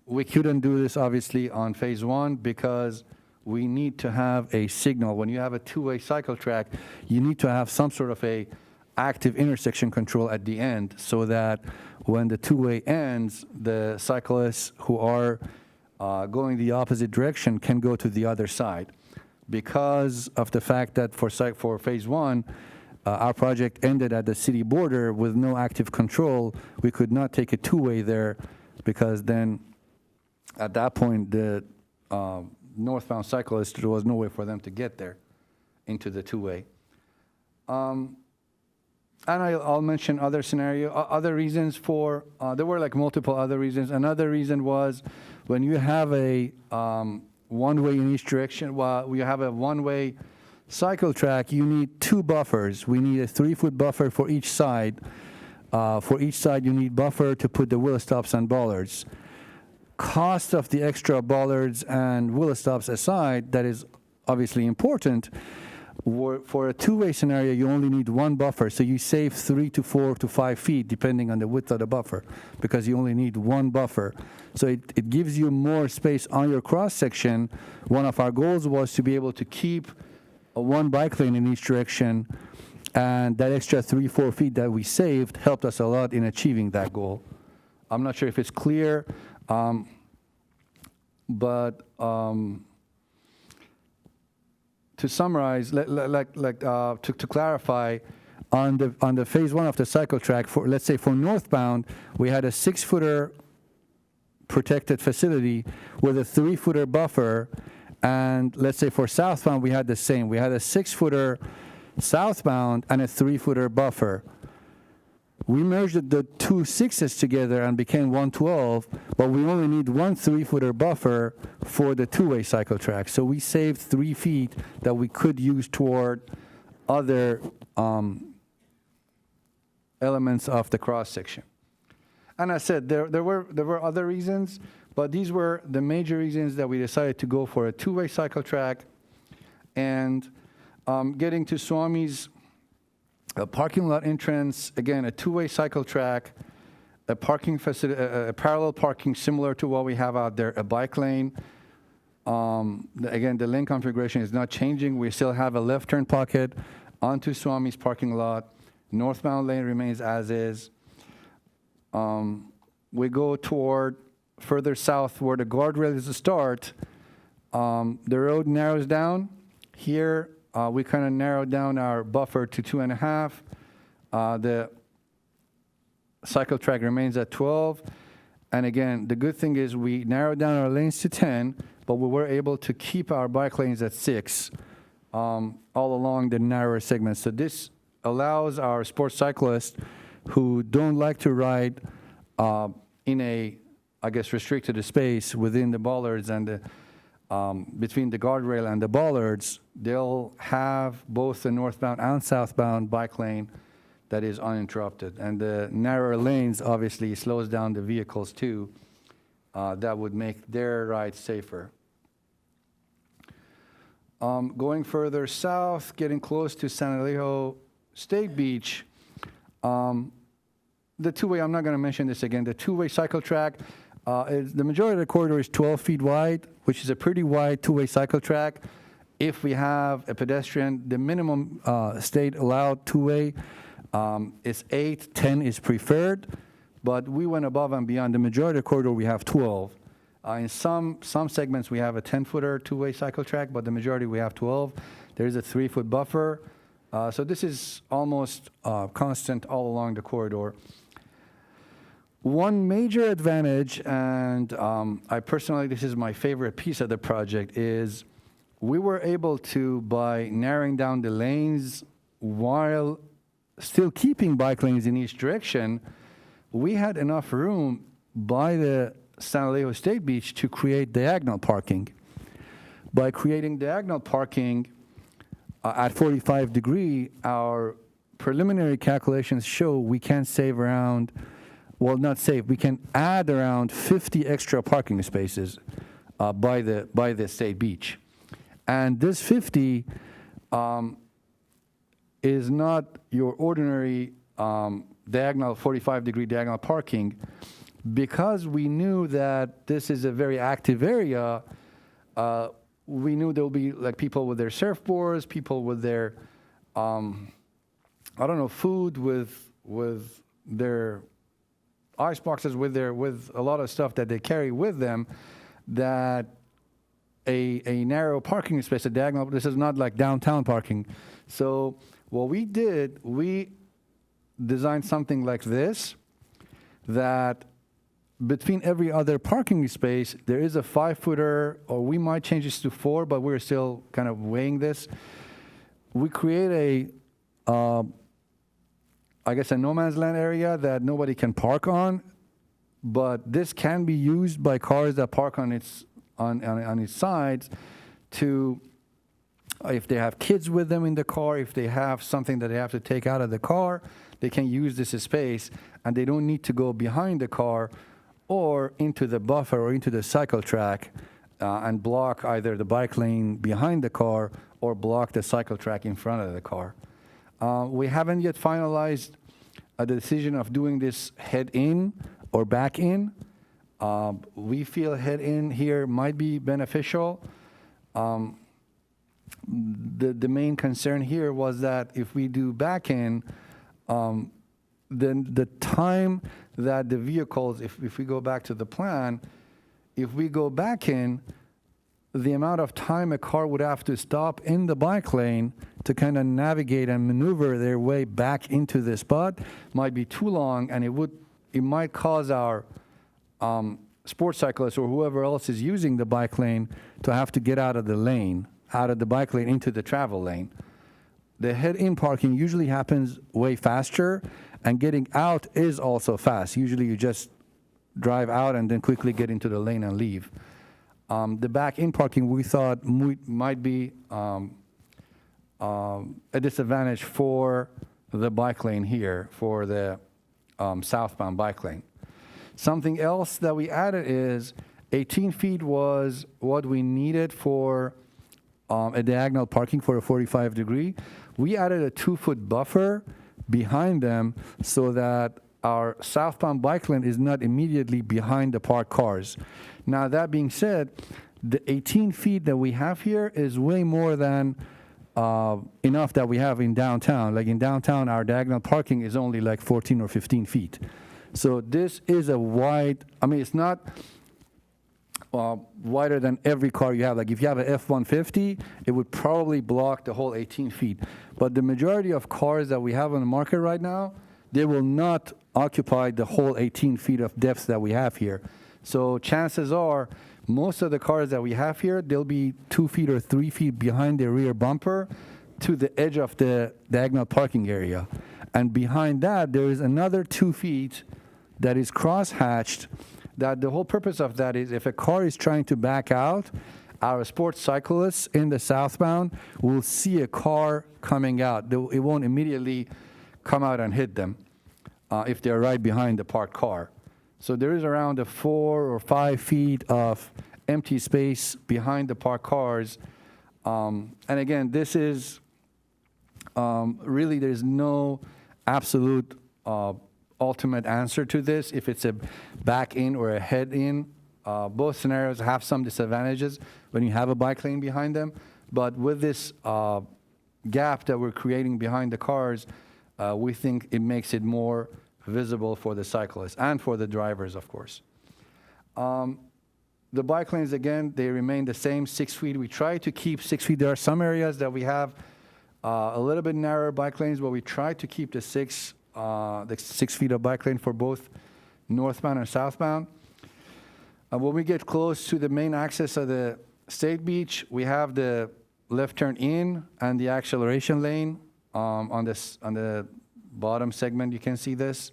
We couldn't do this obviously on phase one because we need to have a signal. When you have a two-way cycle track, you need to have some sort of a active intersection control at the end so that when the two-way ends, the cyclists who are going the opposite direction can go to the other side. Because of the fact that for phase one, our project ended at the city border with no active control, we could not take a two-way there because then at that point, the northbound cyclists, there was no way for them to get there into the two-way. And I'll mention other scenario, other reasons for, there were like multiple other reasons. Another reason was when you have a one-way in each direction, while we have a one-way cycle track, you need two buffers. We need a 3-foot buffer for each side. For each side, you need buffer to put the wheel stops and bollards. Cost of the extra bollards and wheel stops aside, that is obviously important. For a two-way scenario, you only need one buffer, so you save 3 to 4 to 5 feet, depending on the width of the buffer, because you only need one buffer. So it gives you more space on your cross-section. One of our goals was to be able to keep one bike lane in each direction, and that extra 3-4 feet that we saved helped us a lot in achieving that goal. I'm not sure if it's clear, but to summarize, to clarify, on the phase one of the cycle track, for let's say for northbound, we had a 6-footer protected facility with a 3-footer buffer, and let's say for southbound, we had the same. We had a 6-footer southbound and a 3-footer buffer. We merged the two 6s together and became 112, but we only need one 3-footer buffer for the two-way cycle track. So we saved 3 feet that we could use toward other elements of the cross section. And I said there were other reasons, but these were the major reasons that we decided to go for a two-way cycle track. And getting to Swami's parking lot entrance, again, a two-way cycle track, a parking facility, a parallel parking similar to what we have out there, a bike lane. Again, the lane configuration is not changing. We still have a left turn pocket onto Swami's parking lot. Northbound lane remains as is. We go toward further south where the guardrail is to start. The road narrows down. Here, we kind of narrowed down our buffer to 2.5. The cycle track remains at 12. And again, the good thing is we narrowed down our lanes to 10, but we were able to keep our bike lanes at 6 all along the narrower segments. So this allows our sports cyclists who don't like to ride in a, I guess, restricted space within the bollards and the between the guardrail and the bollards, they'll have both the northbound and southbound bike lane that is uninterrupted. And the narrower lanes obviously slows down the vehicles too. That would make their ride safer. Going further south, getting close to San Allejo State Beach, the two-way, I'm not going to mention this again, the two-way cycle track, the majority of the corridor is 12 feet wide, which is a pretty wide two-way cycle track. If we have a pedestrian, the minimum state allowed two-way is 8, 10 is preferred, but we went above and beyond. The majority of the corridor, we have 12. In some segments, we have a 10-footer two-way cycle track, but the majority, we have 12. There is a 3-foot buffer. So this is almost constant all along the corridor. One major advantage, and I personally, this is my favorite piece of the project, is we were able to, by narrowing down the lanes while still keeping bike lanes in each direction, we had enough room by the San Allejo State Beach to create diagonal parking. by creating diagonal parking at 45 degree, our preliminary calculations show we can save around, well, not save, we can add around 50 extra parking spaces by the state beach. And this 50 is not your ordinary diagonal, 45-degree diagonal parking. Because we knew that this is a very active area, we knew there will be like people with their surfboards, people with their, I don't know, food, with their ice boxes, with a lot of stuff that they carry with them, that a narrow parking space, a diagonal, this is not like downtown parking. So what we did, we designed something like this, that between every other parking space, there is a 5-footer, or we might change this to 4, but we're still kind of weighing this. We create I guess, a no man's land area that nobody can park on, but this can be used by cars that park on its sides to, if they have kids with them in the car, if they have something that they have to take out of the car, they can use this space, and they don't need to go behind the car or into the buffer or into the cycle track and block either the bike lane behind the car or block the cycle track in front of the car. We haven't yet finalized a decision of doing this head in or back in. We feel head in here might be beneficial. The main concern here was that if we do back in, then the time that the vehicles, if we go back to the plan, if we go back in, the amount of time a car would have to stop in the bike lane to kind of navigate and maneuver their way back into the spot might be too long, and it might cause our sports cyclists or whoever else is using the bike lane to have to get out of the lane, out of the bike lane into the travel lane. The head-in parking usually happens way faster, and getting out is also fast. Usually you just drive out and then quickly get into the lane and leave. The back-in parking we thought might be a disadvantage for the bike lane here, for the southbound bike lane. Something else that we added is 18 feet was what we needed for a diagonal parking for a 45 degree. We added a 2-foot buffer behind them so that our southbound bike lane is not immediately behind the parked cars. Now, that being said, the 18 feet that we have here is way more than enough that we have in downtown. Like in downtown, our diagonal parking is only like 14 or 15 feet. So this is a wide, I mean, it's not wider than every car you have. Like if you have an F-150, it would probably block the whole 18 feet. But the majority of cars that we have on the market right now, they will not occupy the whole 18 feet of depth that we have here. So chances are, most of the cars that we have here, they'll be 2 feet or 3 feet behind the rear bumper to the edge of the diagonal parking area. And behind that, there is another 2 feet that is cross-hatched, that the whole purpose of that is if a car is trying to back out, our sports cyclists in the southbound will see a car coming out. It won't immediately come out and hit them if they're right behind the parked car. So there is around a 4 or 5 feet of empty space behind the parked cars. And again, this is really, there's no absolute ultimate answer to this. If it's a back in or a head in, both scenarios have some disadvantages when you have a bike lane behind them. But with this gap that we're creating behind the cars, we think it makes it more visible for the cyclists and for the drivers, of course. The bike lanes, again, they remain the same, 6 feet. We try to keep 6 feet. There are some areas that we have a little bit narrower bike lanes, but we try to keep the 6 feet of bike lane for both northbound and southbound. When we get close to the main access of the state beach, we have the left turn in and the acceleration lane on the bottom segment. You can see this.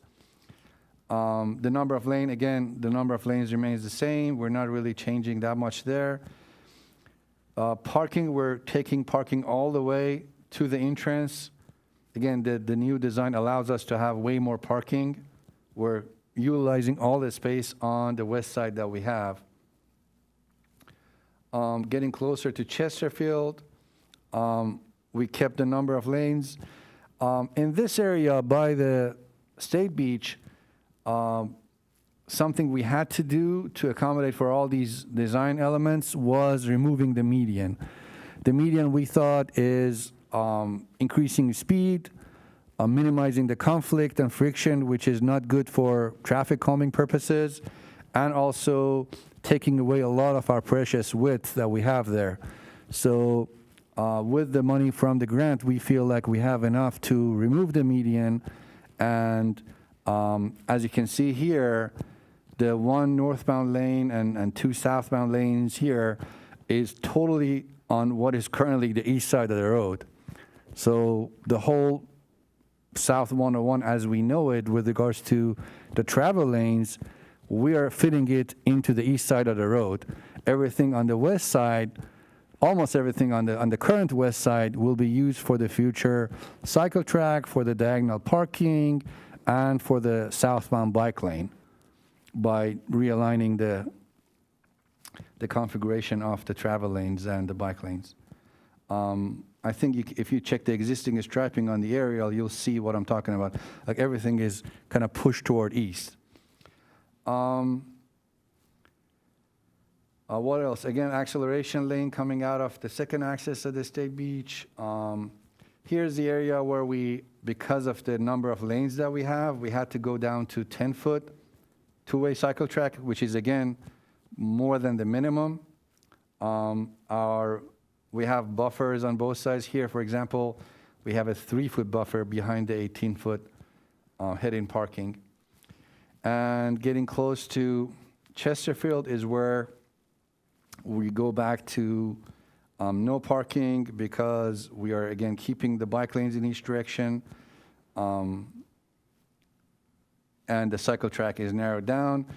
The number of lane, again, the number of lanes remains the same. We're not really changing that much there. Parking, we're taking parking all the way to the entrance. Again, the new design allows us to have way more parking. We're utilizing all the space on the west side that we have. Getting closer to Chesterfield, we kept the number of lanes. In this area by the State Beach, something we had to do to accommodate for all these design elements was removing the median. The median, we thought, is increasing speed, minimizing the conflict and friction, which is not good for traffic calming purposes, and also taking away a lot of our precious width that we have there. So with the money from the grant, we feel like we have enough to remove the median. And as you can see here, the one northbound lane and two southbound lanes here is totally on what is currently the east side of the road. So the whole South 101 as we know it with regards to the travel lanes, we are fitting it into the east side of the road. Everything on the west side, almost everything on the current west side will be used for the future cycle track, for the diagonal parking, and for the southbound bike lane by realigning the configuration of the travel lanes and the bike lanes. I think if you check the existing striping on the aerial, you'll see what I'm talking about. Like everything is kind of pushed toward east. What else? Again, acceleration lane coming out of the second axis of the State Beach. Here's the area where we, because of the number of lanes that we have, we had to go down to 10-foot two-way cycle track, which is, again, more than the minimum. We have buffers on both sides here. For example, we have a 3-foot buffer behind the 18-foot head-in parking. And getting close to Chesterfield is where we go back to no parking because we are, again, keeping the bike lanes in each direction. And the cycle track is narrowed down.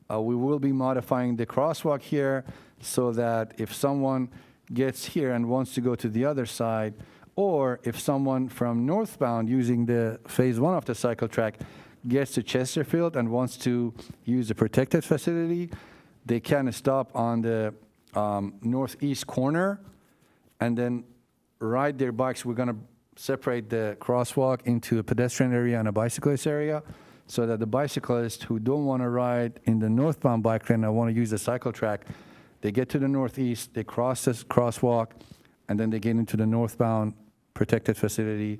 We will be modifying the crosswalk here so that if someone gets here and wants to go to the other side, or if someone from northbound using the phase 1 of the cycle track gets to Chesterfield and wants to use the protected facility, they can stop on the northeast corner and then ride their bikes. We're going to separate the crosswalk into a pedestrian area and a bicyclist area so that the bicyclists who don't want to ride in the northbound bike lane and want to use the cycle track, they get to the northeast, they cross this crosswalk, and then they get into the northbound protected facility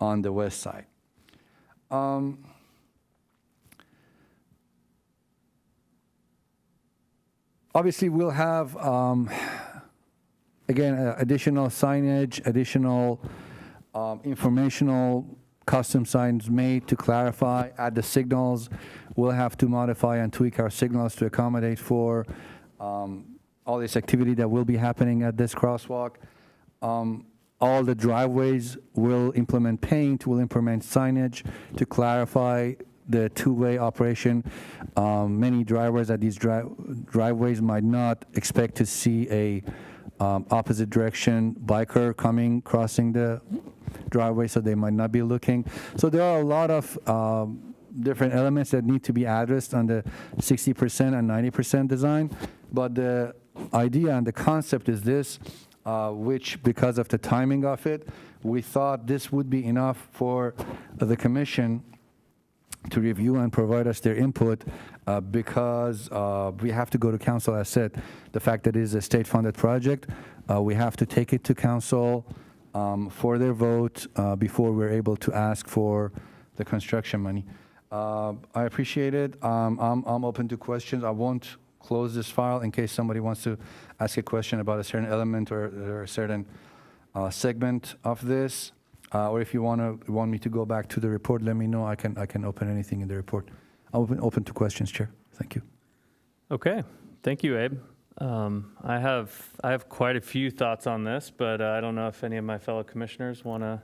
on the west side. Obviously, we'll have, again, additional signage, additional informational custom signs made to clarify, add the signals. We'll have to modify and tweak our signals to accommodate for all this activity that will be happening at this crosswalk. All the driveways will implement paint, will implement signage to clarify the two-way operation. Many drivers at these driveways might not expect to see a opposite direction biker crossing the driveway, so they might not be looking. So there are a lot of different elements that need to be addressed on the 60% and 90% design. But the idea and the concept is this, which because of the timing of it, we thought this would be enough for the commission to review and provide us their input because we have to go to council. As said, the fact that it is a state-funded project, we have to take it to council for their vote before we're able to ask for the construction money. I appreciate it. I'm open to questions. I won't close this file in case somebody wants to ask a question about a certain element or a certain segment of this. Or if you want me to go back to the report, let me know. I can open anything in the report. I'm open to questions, Chair. Thank you. Okay, thank you, Abe. I have quite a few thoughts on this, but I don't know if any of my fellow commissioners want to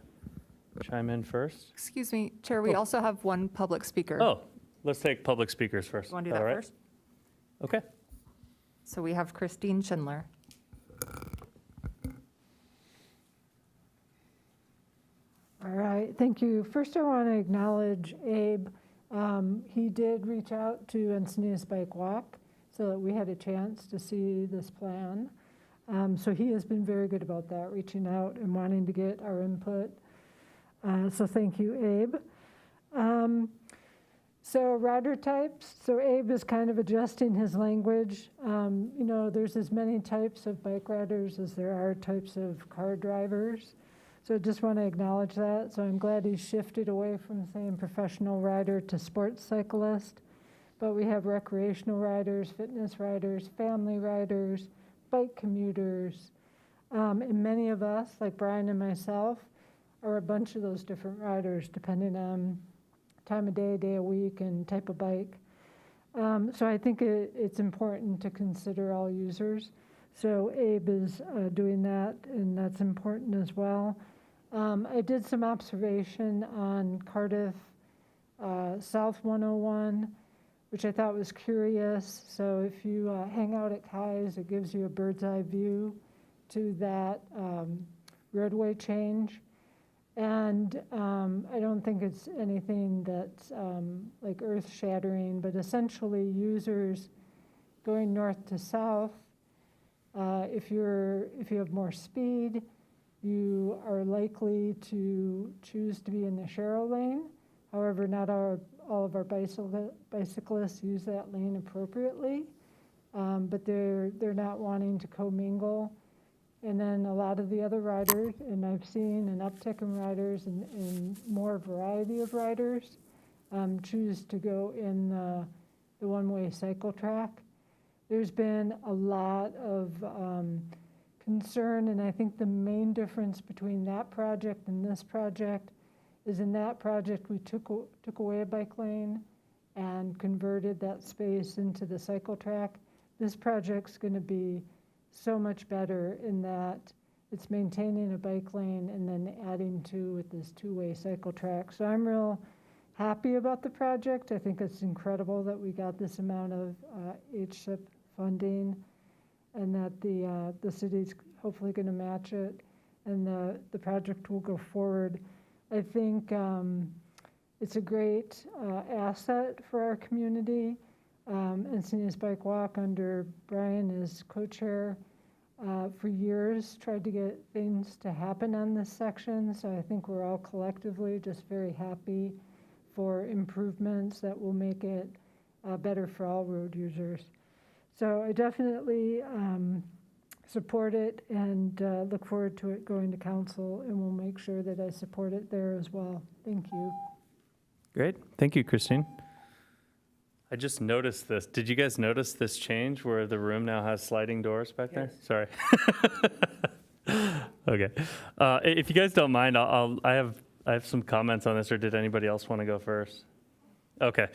chime in first. Excuse me, Chair, we also have one public speaker. Oh, let's take public speakers first. You want to do All that right? first? Okay. So we have Christine Schindler. Thank you. First, I want to acknowledge Abe. He did reach out to Encinitas Bike Walk so that we had a chance to see this plan. So he has been very good about that, reaching out and wanting to get our input. So thank you, Abe. So rider types. So Abe is kind of adjusting his language. You know, there's as many types of bike riders as there are types of car drivers. So I just want to acknowledge that. So I'm glad he shifted away from saying professional rider to sports cyclist. But we have recreational riders, fitness riders, family riders, bike commuters. And many of us, like Brian and myself, are a bunch of those different riders depending on time of day, day of week, and type of bike. So I think it's important to consider all users. So Abe is doing that, and that's important as well. I did some observation on Cardiff South 101, which I thought was curious. So if you hang out at Kai's, it gives you a bird's eye view to that roadway change. And I don't think it's anything that's like earth-shattering, but essentially users going north to south, if you have more speed, you are likely to choose to be in the Cheryl lane. However, not all of our bicyclists use that lane appropriately, but they're not wanting to commingle. And then a lot of the other riders, and I've seen an uptick in riders and more variety of riders, choose to go in the one-way cycle track. There's been a lot of concern, and I think the main difference between that project and this project is in that project we took away a bike lane and converted that space into the cycle track. This project's going to be so much better in that it's maintaining a bike lane and then adding to with this two-way cycle track. So I'm real happy about the project. I think it's incredible that we got this amount of HSIP funding, and that the city's hopefully going to match it, and the project will go forward. I think it's a great asset for our community. Encinitas Bike Walk under Brian as co-chair for years tried to get things to happen on this section, so I think we're all collectively just very happy for improvements that will make it better for all road users. So I definitely support it and look forward to it going to council, and we'll make sure that I support it there as well. Thank you. Great. Thank you, Christine. I just noticed this. Did you guys notice this change where the room now has sliding doors back there? Sorry. Okay. If you guys don't mind, I have some comments on this, or did anybody else want to go first? Okay.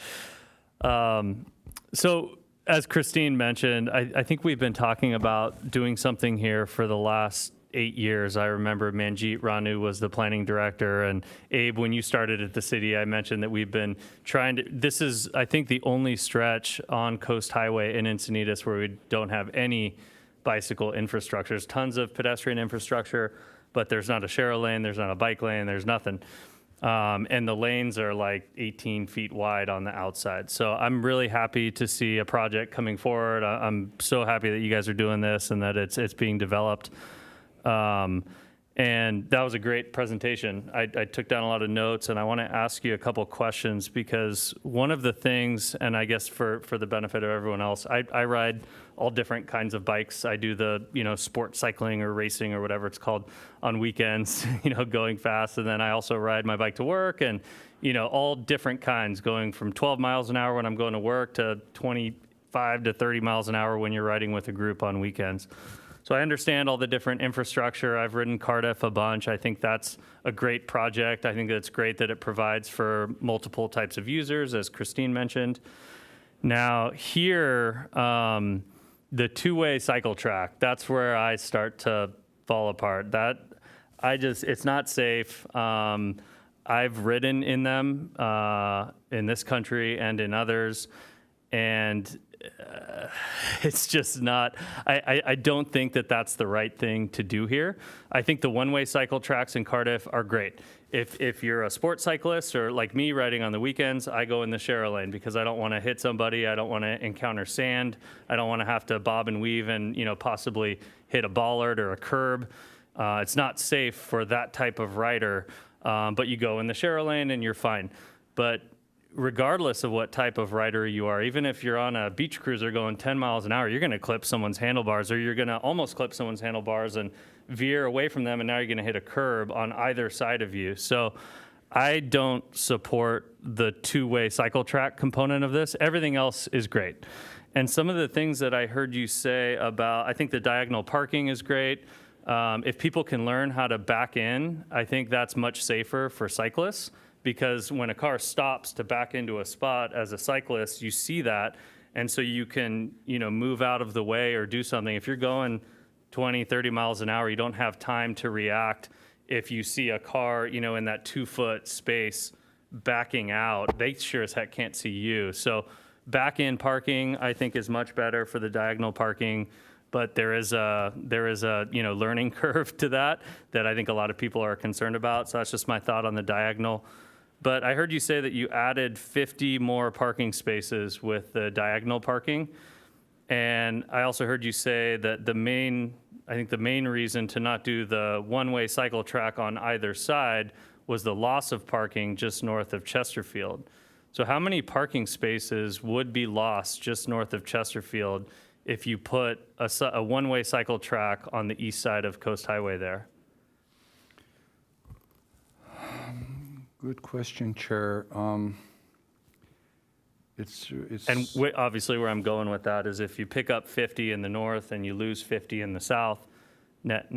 So as Christine mentioned, I think we've been talking about doing something here for the last 8 years. I remember Manjeet Ranu was the planning director, and Abe, when you started at the city, I mentioned that we've been trying to, this is, I think, the only stretch on Coast Highway in Encinitas where we don't have any bicycle infrastructure. There's tons of pedestrian infrastructure, but there's not a share lane, there's not a bike lane, there's nothing. And the lanes are like 18 feet wide on the outside. So I'm really happy to see a project coming forward. I'm so happy that you guys are doing this and that it's being developed. And that was a great presentation. I took down a lot of notes, and I want to ask you a couple questions, because one of the things, and I guess for the benefit of everyone else, I ride all different kinds of bikes. I do the, sport cycling or racing or whatever it's called on weekends, going fast. And then I also ride my bike to work, and, all different kinds, going from 12 miles an hour when I'm going to work to 25 to 30 miles an hour when you're riding with a group on weekends. So I understand all the different infrastructure. I've ridden Cardiff a bunch. I think that's a great project. I think it's great that it provides for multiple types of users, as Christine mentioned. Now here, the two-way cycle track, that's where I start to fall apart. It's not safe. I've ridden in them in this country and in others, and it's just not, I don't think that that's the right thing to do here. I think the one-way cycle tracks in Cardiff are great. If you're a sports cyclist or like me riding on the weekends, I go in the share lane because I don't want to hit somebody. I don't want to encounter sand. I don't want to have to bob and weave and, possibly hit a bollard or a curb. It's not safe for that type of rider, but you go in the share lane and you're fine. But regardless of what type of rider you are, even if you're on a beach cruiser going 10 miles an hour, you're going to clip someone's handlebars, or you're going to almost clip someone's handlebars and veer away from them, and now you're going to hit a curb on either side of you. So I don't support the two-way cycle track component of this. Everything else is great. And some of the things that I heard you say about, I think the diagonal parking is great. If people can learn how to back in, I think that's much safer for cyclists, because when a car stops to back into a spot as a cyclist, you see that, and so you can, move out of the way or do something. If you're going 20, 30 miles an hour, you don't have time to react. If you see a car, in that 2-foot space backing out, they sure as heck can't see you. So back in parking, I think, is much better for the diagonal parking. But there is a learning curve to that I think a lot of people are concerned about. So that's just my thought on the diagonal. But I heard you say that you added 50 more parking spaces with the diagonal parking. And I also heard you say that the main reason to not do the one-way cycle track on either side was the loss of parking just north of Chesterfield. So how many parking spaces would be lost just north of Chesterfield if you put a one-way cycle track on the east side of Coast Highway there? Good question, Chair. It's And obviously where I'm going with that is if you pick up 50 in the north and you lose 50 in the south, net,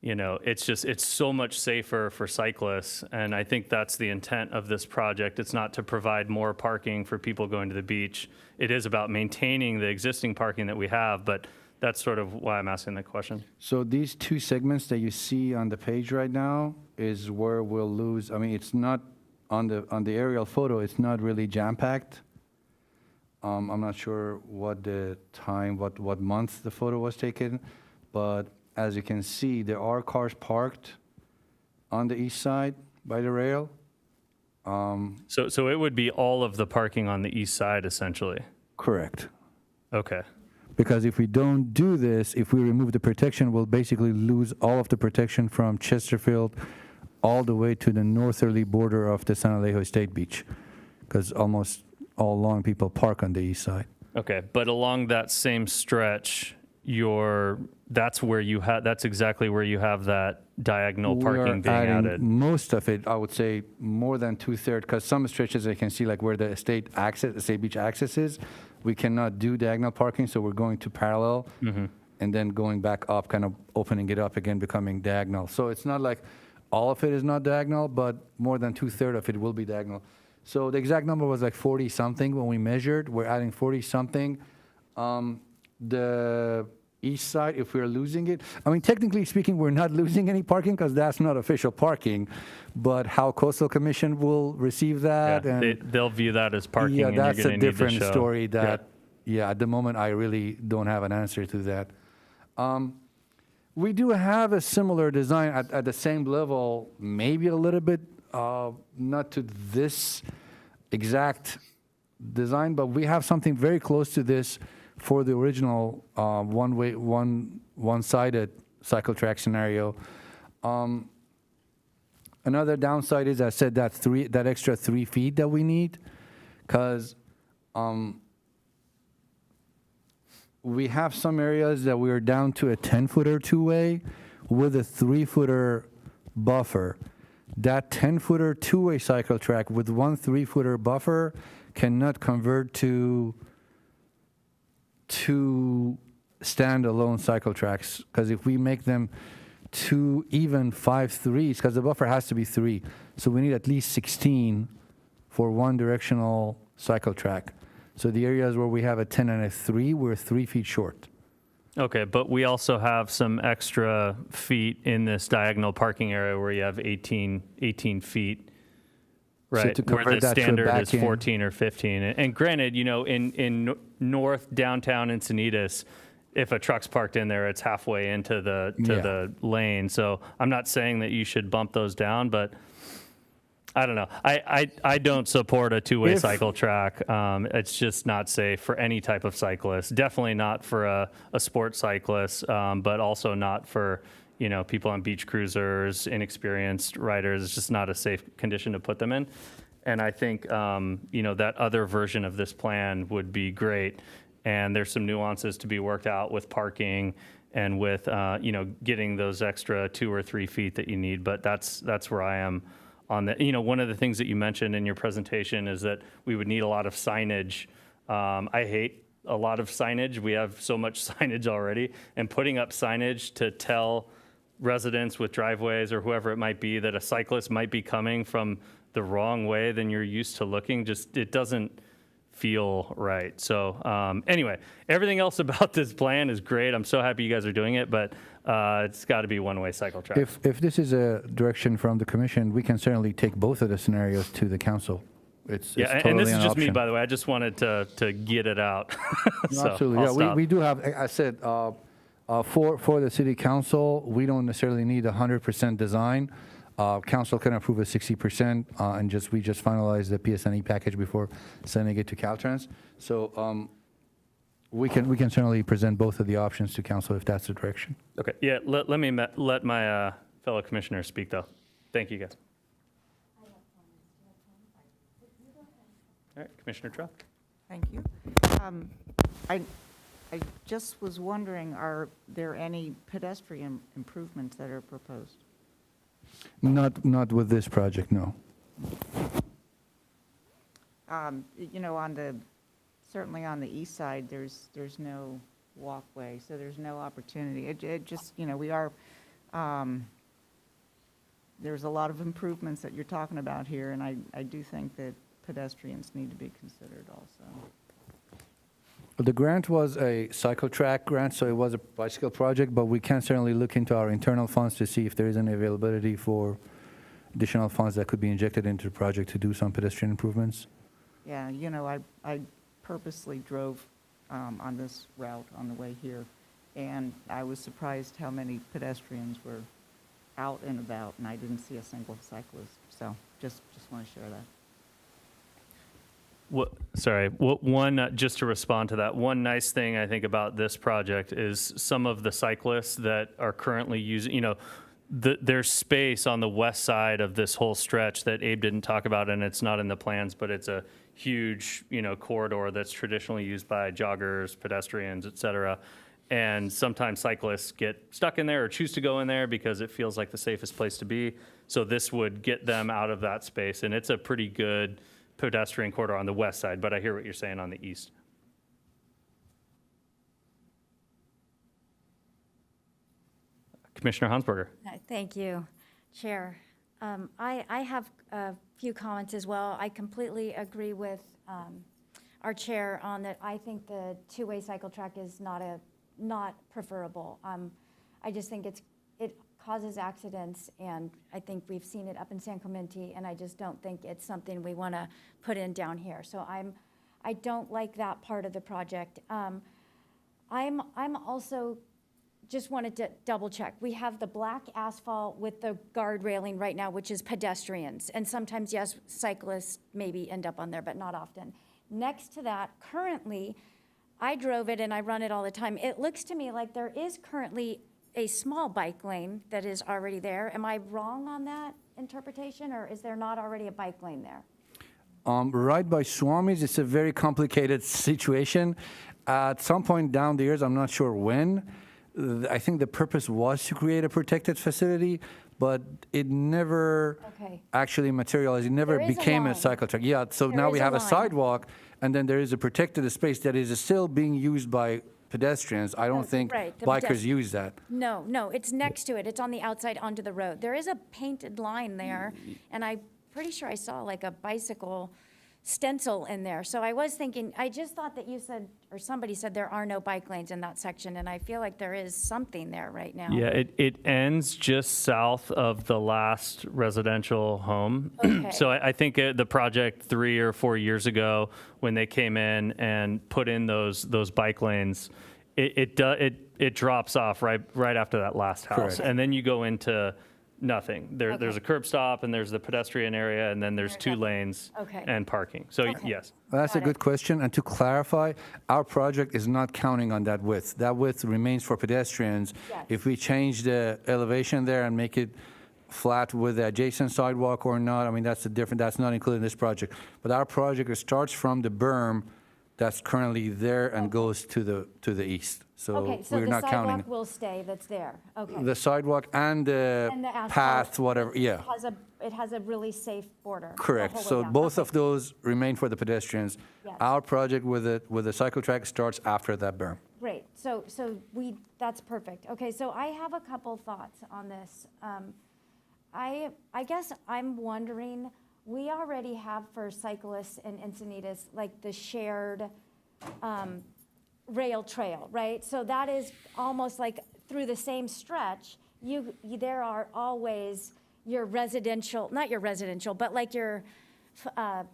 it's so much safer for cyclists. And I think that's the intent of this project. It's not to provide more parking for people going to the beach. It is about maintaining the existing parking that we have, but that's sort of why I'm asking the question. So these two segments that you see on the page right now is where we'll lose. I mean, it's not on the aerial photo. It's not really jam-packed. I'm not sure what the time, what month the photo was taken, but as you can see, there are cars parked on the east side by the rail. So it would be all of the parking on the east side, essentially. Correct. Okay. Because if we don't do this, if we remove the protection, we'll basically lose all of the protection from Chesterfield all the way to the northerly border of the San Alejo State Beach, because almost all along people park on the east side. Okay, but along that same stretch, that's exactly where you have that diagonal parking being added. Most of it, I would say more than 2/3, because some stretches I can see, like where the state beach access is, we cannot do diagonal parking, so we're going to parallel and then going back up, kind of opening it up again, becoming diagonal. So it's not like all of it is not diagonal, but more than 2/3 of it will be diagonal. So the exact number was like 40-something when we measured. We're adding 40-something. The east side, if we're losing it, I mean, technically speaking, we're not losing any parking because that's not official parking, but how Coastal Commission will receive that. Yeah, and they'll view that as parking. Yeah, and that's you're a gonna need to different show. story that, yeah, at the moment, I really don't have an answer to that. We do have a similar design at the same level, maybe a little bit, not to this exact design, but we have something very close to this for the original one-way, one-sided cycle track scenario. Another downside is, I said, that extra 3 feet that we need, because we have some areas that we are down to a 10-footer two-way with a 3-footer buffer. That 10-footer two-way cycle track with one 3-footer buffer cannot convert to two standalone cycle tracks, because if we make them two even 5/3s, because the buffer has to be 3, so we need at least 16 for one directional cycle track. So the areas where we have a 10 and a 3, we're 3 feet short. Okay, but we also have some extra feet in this diagonal parking area where you have 18 feet Right, to where convert the that to a standard back is end- 14 or 15. And granted, in north downtown Encinitas, if a truck's parked in there, it's halfway into the lane. So I'm not saying that you should bump those down, but I don't know. I don't support a two-way If- cycle track. It's just not safe for any type of cyclist. Definitely not for a sports cyclist, but also not for people on beach cruisers, inexperienced riders. It's just not a safe condition to put them in. And I think that other version of this plan would be great. And there's some nuances to be worked out with parking and with getting those extra 2 or 3 feet that you need. But that's where I am on the. One of the things that you mentioned in your presentation is that we would need a lot of signage. I hate a lot of signage. We have so much signage already, and putting up signage to tell residents with driveways or whoever it might be that a cyclist might be coming from the wrong way than you're used to looking, it doesn't feel right. So anyway, everything else about this plan is great. I'm so happy you guys are doing it, but it's got to be one-way cycle track. If this is a direction from the commission, we can certainly take both of the scenarios to the council. It's totally and this is an just me, option. by the way. I just wanted to get it out. No, So absolutely. I'll stop. We do have, I said, for the city council, we don't necessarily need 100% design. Council can approve a 60%, and we just finalize the PSNE package before sending it to Caltrans. So we can certainly present both of the options to council if that's the direction. Okay, yeah, let me let my fellow commissioners speak, though. Thank you, guys. All right, Commissioner Truck. Thank you. I just was wondering, are there any pedestrian improvements that are proposed? Not with this project, no. Certainly on the east side, there's no walkway, so there's no opportunity. It just, we are, there's a lot of improvements that you're talking about here, and I do think that pedestrians need to be considered also. The grant was a cycle track grant, so it was a bicycle project, but we can certainly look into our internal funds to see if there is any availability for additional funds that could be injected into the project to do some pedestrian improvements. Yeah, I purposely drove on this route on the way here, and I was surprised how many pedestrians were out and about, and I didn't see a single cyclist. So just want to share that. Just to respond to that, one nice thing I think about this project is some of the cyclists that are currently using, there's space on the west side of this whole stretch that Abe didn't talk about, and it's not in the plans, but it's a huge, corridor that's traditionally used by joggers, pedestrians, et cetera. And sometimes cyclists get stuck in there or choose to go in there because it feels like the safest place to be. So this would get them out of that space, and it's a pretty good pedestrian corridor on the west side, but I hear what you're saying on the east. Commissioner Hansberger. Thank you, Chair. I have a few comments as well. I completely agree with our chair on that. I think the two-way cycle track is not preferable. I just think it causes accidents, and I think we've seen it up in San Clemente, and I just don't think it's something we want to put in down here. So I don't like that part of the project. I'm also just wanted to double check. We have the black asphalt with the guard railing right now, which is pedestrians, and sometimes, yes, cyclists maybe end up on there, but not often. Next to that, currently, I drove it and I run it all the time. It looks to me like there is currently a small bike lane that is already there. Am I wrong on that interpretation, or is there not already a bike lane there? Right by Swami's, it's a very complicated situation. At some point down the years, I'm not sure when, I think the purpose was to create a protected facility, but it never actually materialized. It never There is a became a line. cycle track. Yeah, so There now is we a have a line. sidewalk, and then there is a protected space that is still being used by pedestrians. I don't think right, the bikers use that. No, it's next to it. It's on the outside onto the road. There is a painted line there, and I'm pretty sure I saw like a bicycle stencil in there. So I was thinking, I just thought that you said, or somebody said there are no bike lanes in that section, and I feel like there is something there right now. Yeah, it ends just south of the last residential home. Okay. So I think the project 3 or 4 years ago, when they came in and put in those bike lanes, it drops off right after that last house. Correct. And then you go into nothing. There's a curb stop, and there's the pedestrian area, and then there's 2 lanes Okay. and parking. So Okay. yes. Well, that's a Got it. good question, and to clarify, our project is not counting on that width. That width remains for pedestrians. Yes. If we change the elevation there and make it flat with the adjacent sidewalk or not, I mean, that's not included in this project. But our project starts from the berm that's currently there and goes to the east. So Okay, so we're the not counting. sidewalk will stay that's there, okay. The sidewalk and the And the asphalt path, whatever, yeah. It has a really safe border. the Correct. whole way So down. both Okay. of those remain for the pedestrians. Yes. Our project with the cycle track starts after that berm. Great, so that's perfect. Okay, so I have a couple thoughts on this. I guess I'm wondering, we already have for cyclists and Encinitas, like the shared rail trail, right? So that is almost like through the same stretch, there are always your residential, not your residential, but like your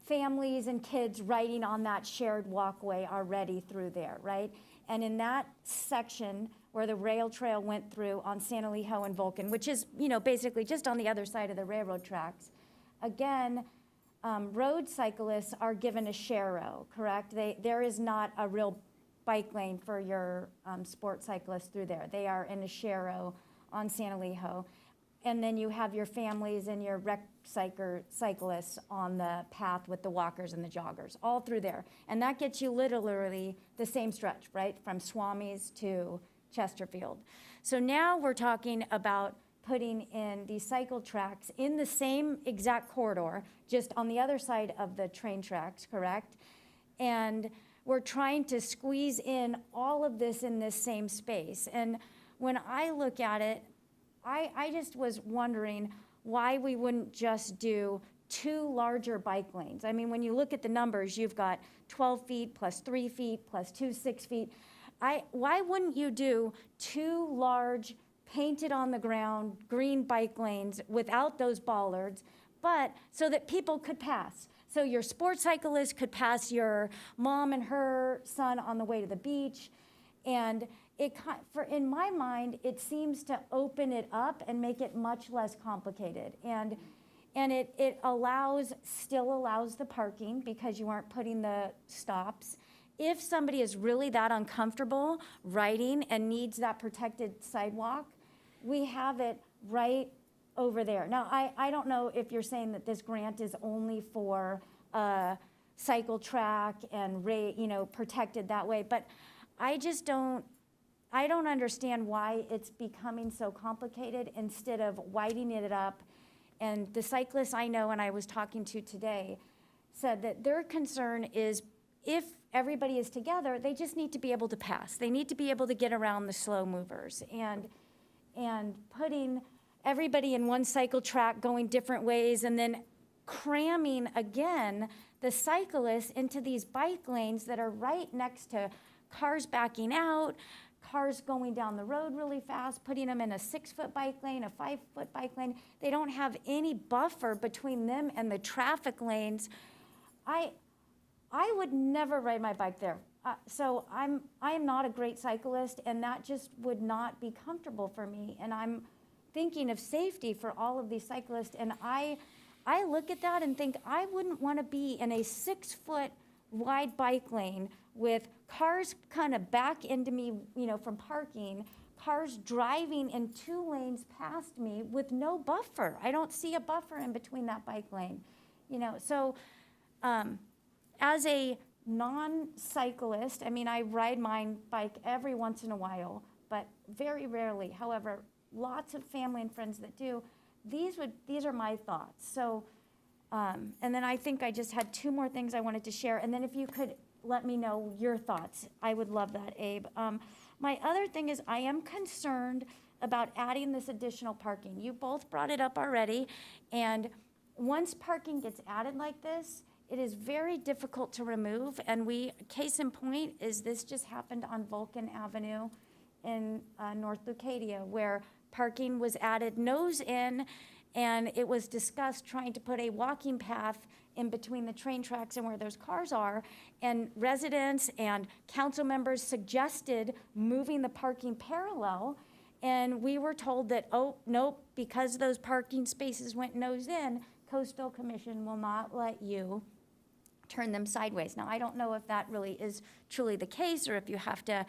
families and kids riding on that shared walkway already through there, right? And in that section where the rail trail went through on San Allejo and Vulcan, which is, basically just on the other side of the railroad tracks, again, road cyclists are given a share-o, correct? There is not a real bike lane for your sport cyclists through there. They are in a share-o on San Allejo. And then you have your families and your rec cyclists on the path with the walkers and the joggers, all through there. And that gets you literally the same stretch, right? From Swami's to Chesterfield. So now we're talking about putting in these cycle tracks in the same exact corridor, just on the other side of the train tracks, correct? And we're trying to squeeze in all of this in this same space. And when I look at it, I just was wondering why we wouldn't just do 2 larger bike lanes. I mean, when you look at the numbers, you've got 12 feet plus 3 feet plus 2 6 feet. Why wouldn't you do 2 large, painted on the ground, green bike lanes without those bollards, but so that people could pass? So your sports cyclist could pass your mom and her son on the way to the beach. And in my mind, it seems to open it up and make it much less complicated. And it still allows the parking because you aren't putting the stops. If somebody is really that uncomfortable riding and needs that protected sidewalk, we have it right over there. Now, I don't know if you're saying that this grant is only for cycle track and protected that way, but I don't understand why it's becoming so complicated instead of widening it up. And the cyclists I know and I was talking to today said that their concern is if everybody is together, they just need to be able to pass. They need to be able to get around the slow movers. And putting everybody in one cycle track going different ways and then cramming again the cyclists into these bike lanes that are right next to cars backing out, cars going down the road really fast, putting them in a 6-foot bike lane, a 5-foot bike lane. They don't have any buffer between them and the traffic lanes. I would never ride my bike there. So I am not a great cyclist, and that just would not be comfortable for me. And I'm thinking of safety for all of these cyclists, and I look at that and think I wouldn't want to be in a 6-foot wide bike lane with cars kind of back into me, from parking, cars driving in 2 lanes past me with no buffer. I don't see a buffer in between that bike lane, So as a non-cyclist, I mean, I ride my bike every once in a while, but very rarely. However, lots of family and friends that do. These are my thoughts. So, and then I think I just had 2 more things I wanted to share. And then if you could let me know your thoughts, I would love that, Abe. My other thing is I am concerned about adding this additional parking. You both brought it up already. And once parking gets added like this, it is very difficult to remove, and case in point is this just happened on Vulcan Avenue in North Lucadia, where parking was added nose in, and it was discussed trying to put a walking path in between the train tracks and where those cars are, and residents and council members suggested moving the parking parallel, and we were told that, oh, nope, because those parking spaces went nose in, Coastal Commission will not let you turn them sideways. Now, I don't know if that really is truly the case, or if you have to,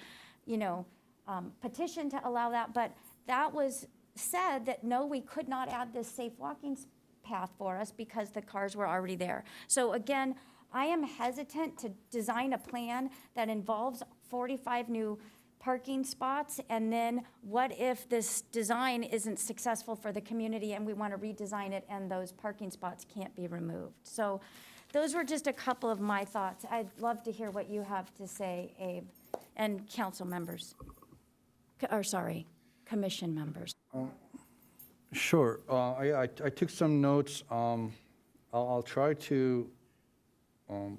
petition to allow that, but that was said that no, we could not add this safe walking path for us because the cars were already there. So again, I am hesitant to design a plan that involves 45 new parking spots, and then what if this design isn't successful for the community and we want to redesign it and those parking spots can't be removed? So those were just a couple of my thoughts. I'd love to hear what you have to say, Abe, and council members, commission members. Sure. I took some notes. I'll try to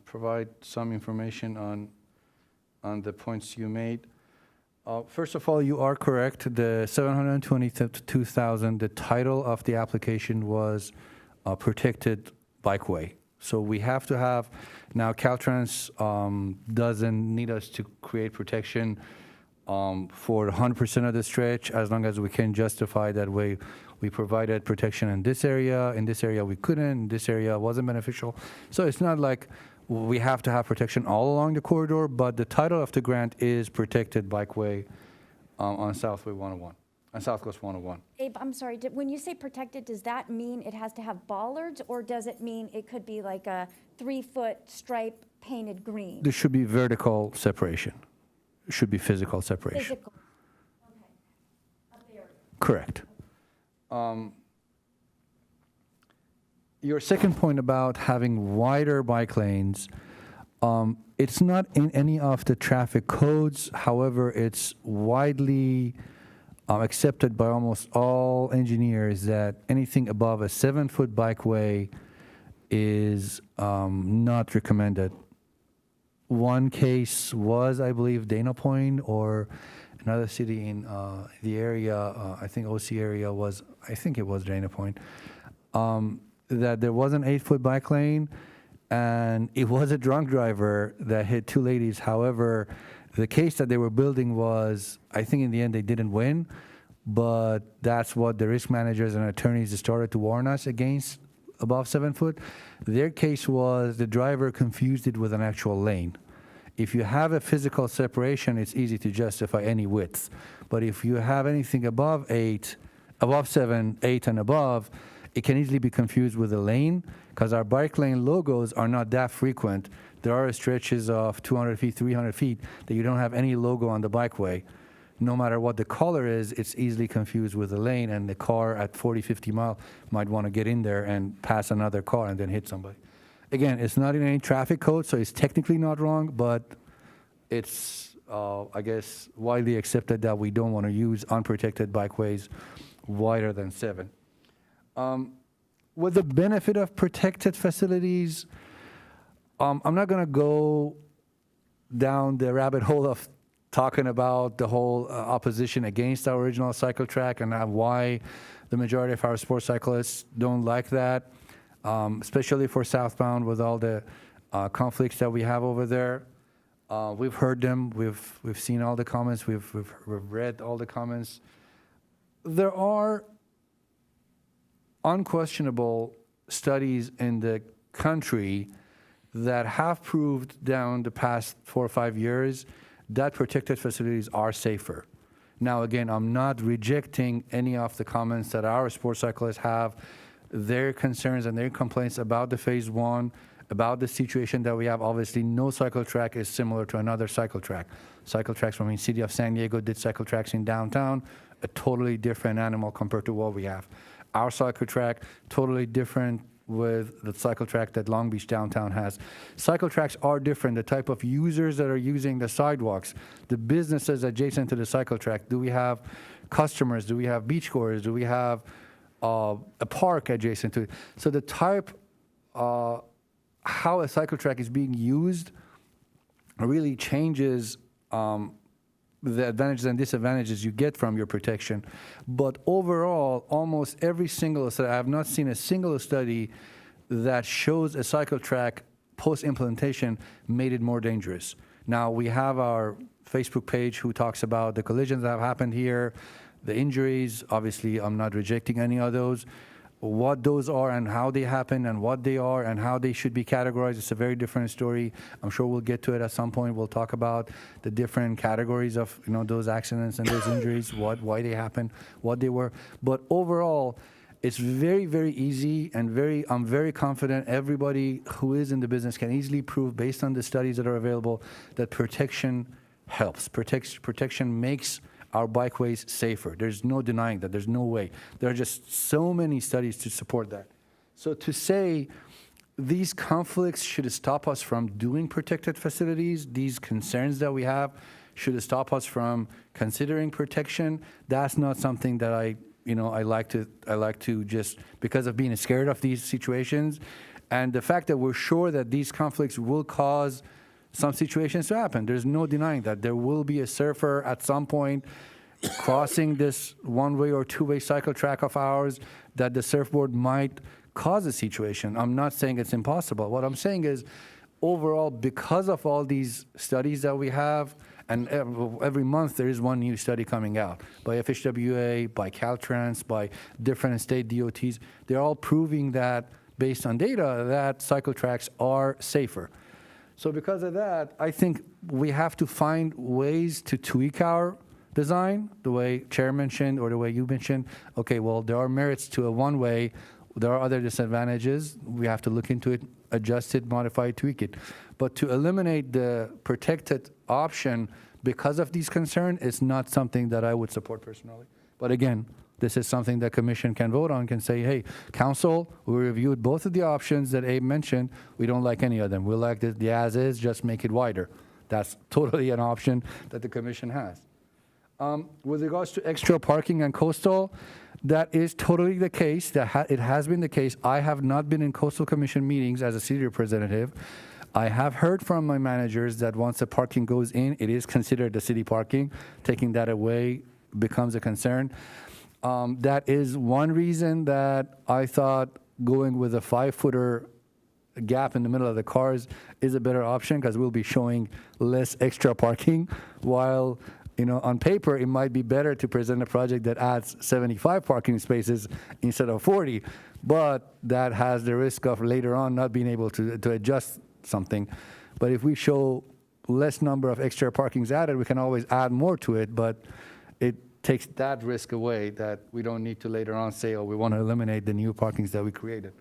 provide some information on the points you made. First of all, you are correct. The 722,000, the title of the application was protected bikeway. So we have to have, now Caltrans doesn't need us to create protection for 100% of the stretch, as long as we can justify that way. We provided protection in this area we couldn't, in this area wasn't beneficial. So it's not like we have to have protection all along the corridor, but the title of the grant is protected bikeway on Southway 101, on South Coast 101. Abe, I'm sorry, when you say protected, does that mean it has to have bollards, or does it mean it could be like a 3-foot stripe painted green? There should be vertical separation. It should be physical separation. Physical, okay, a barrier. Correct. Your second point about having wider bike lanes, it's not in any of the traffic codes. However, it's widely accepted by almost all engineers that anything above a 7-foot bikeway is not recommended. One case was, I believe, Dana Point, or another city in the area, I think OC area was, I think it was Dana Point, that there was an 8-foot bike lane, and it was a drunk driver that hit 2 ladies. However, the case that they were building was, I think in the end they didn't win, but that's what the risk managers and attorneys started to warn us against above 7 foot. Their case was the driver confused it with an actual lane. If you have a physical separation, it's easy to justify any width. But if you have anything above 7, 8 and above, it can easily be confused with a lane, because our bike lane logos are not that frequent. There are stretches of 200 feet, 300 feet that you don't have any logo on the bikeway. No matter what the color is, it's easily confused with a lane, and the car at 40, 50 mile might want to get in there and pass another car and then hit somebody. Again, it's not in any traffic code, so it's technically not wrong, but it's, I guess, widely accepted that we don't want to use unprotected bikeways wider than 7. With the benefit of protected facilities, I'm not going to go down the rabbit hole of talking about the whole opposition against our original cycle track and why the majority of our sports cyclists don't like that, especially for southbound with all the conflicts that we have over there. We've heard them. We've seen all the comments. We've read all the comments. There are unquestionable studies in the country that have proved down the past 4 or 5 years that protected facilities are safer. Now, again, I'm not rejecting any of the comments that our sports cyclists have, their concerns and their complaints about the phase 1, about the situation that we have. Obviously, no cycle track is similar to another cycle track. Cycle tracks from the city of San Diego did cycle tracks in downtown, a totally different animal compared to what we have. Our cycle track, totally different with the cycle track that Long Beach downtown has. Cycle tracks are different. The type of users that are using the sidewalks, the businesses adjacent to the cycle track. Do we have customers? Do we have beachgoers? Do we have a park adjacent to it? So the type, how a cycle track is being used really changes the advantages and disadvantages you get from your protection. But overall, almost every single study, I have not seen a single study that shows a cycle track post-implementation made it more dangerous. Now, we have our Facebook page who talks about the collisions that have happened here, the injuries. Obviously, I'm not rejecting any of those. What those are and how they happen and what they are and how they should be categorized, it's a very different story. I'm sure we'll get to it at some point. We'll talk about the different categories of those accidents and those injuries, why they happen, what they were. But overall, it's very, very easy and I'm very confident everybody who is in the business can easily prove, based on the studies that are available, that protection helps. Protection makes our bikeways safer. There's no denying that. There's no way. There are just so many studies to support that. So to say these conflicts should stop us from doing protected facilities, these concerns that we have should stop us from considering protection, that's not something that I like to just, because of being scared of these situations, and the fact that we're sure that these conflicts will cause some situations to happen. There's no denying that. There will be a surfer at some point crossing this one-way or two-way cycle track of ours that the surfboard might cause a situation. I'm not saying it's impossible. What I'm saying is, overall, because of all these studies that we have, and every month there is one new study coming out by FHWA, by Caltrans, by different state DOTs, they're all proving that, based on data, that cycle tracks are safer. So because of that, I think we have to find ways to tweak our design, the way Chair mentioned or the way you mentioned. Okay, well, there are merits to a one-way. There are other disadvantages. We have to look into it, adjust it, modify it, tweak it. But to eliminate the protected option because of these concerns is not something that I would support personally. But again, this is something the commission can vote on, can say, hey, council, we reviewed both of the options that Abe mentioned. We don't like any of them. We like the as is, just make it wider. That's totally an option that the commission has. With regards to extra parking and coastal, that is totally the case. It has been the case. I have not been in coastal commission meetings as a city representative. I have heard from my managers that once the parking goes in, it is considered the city parking. Taking that away becomes a concern. That is one reason that I thought going with a 5-footer gap in the middle of the cars is a better option, because we'll be showing less extra parking, while on paper, it might be better to present a project that adds 75 parking spaces instead of 40, but that has the risk of later on not being able to adjust something. But if we show less number of extra parkings added, we can always add more to it, but it takes that risk away, that we don't need to later on say, oh, we want to eliminate the new parkings that we created.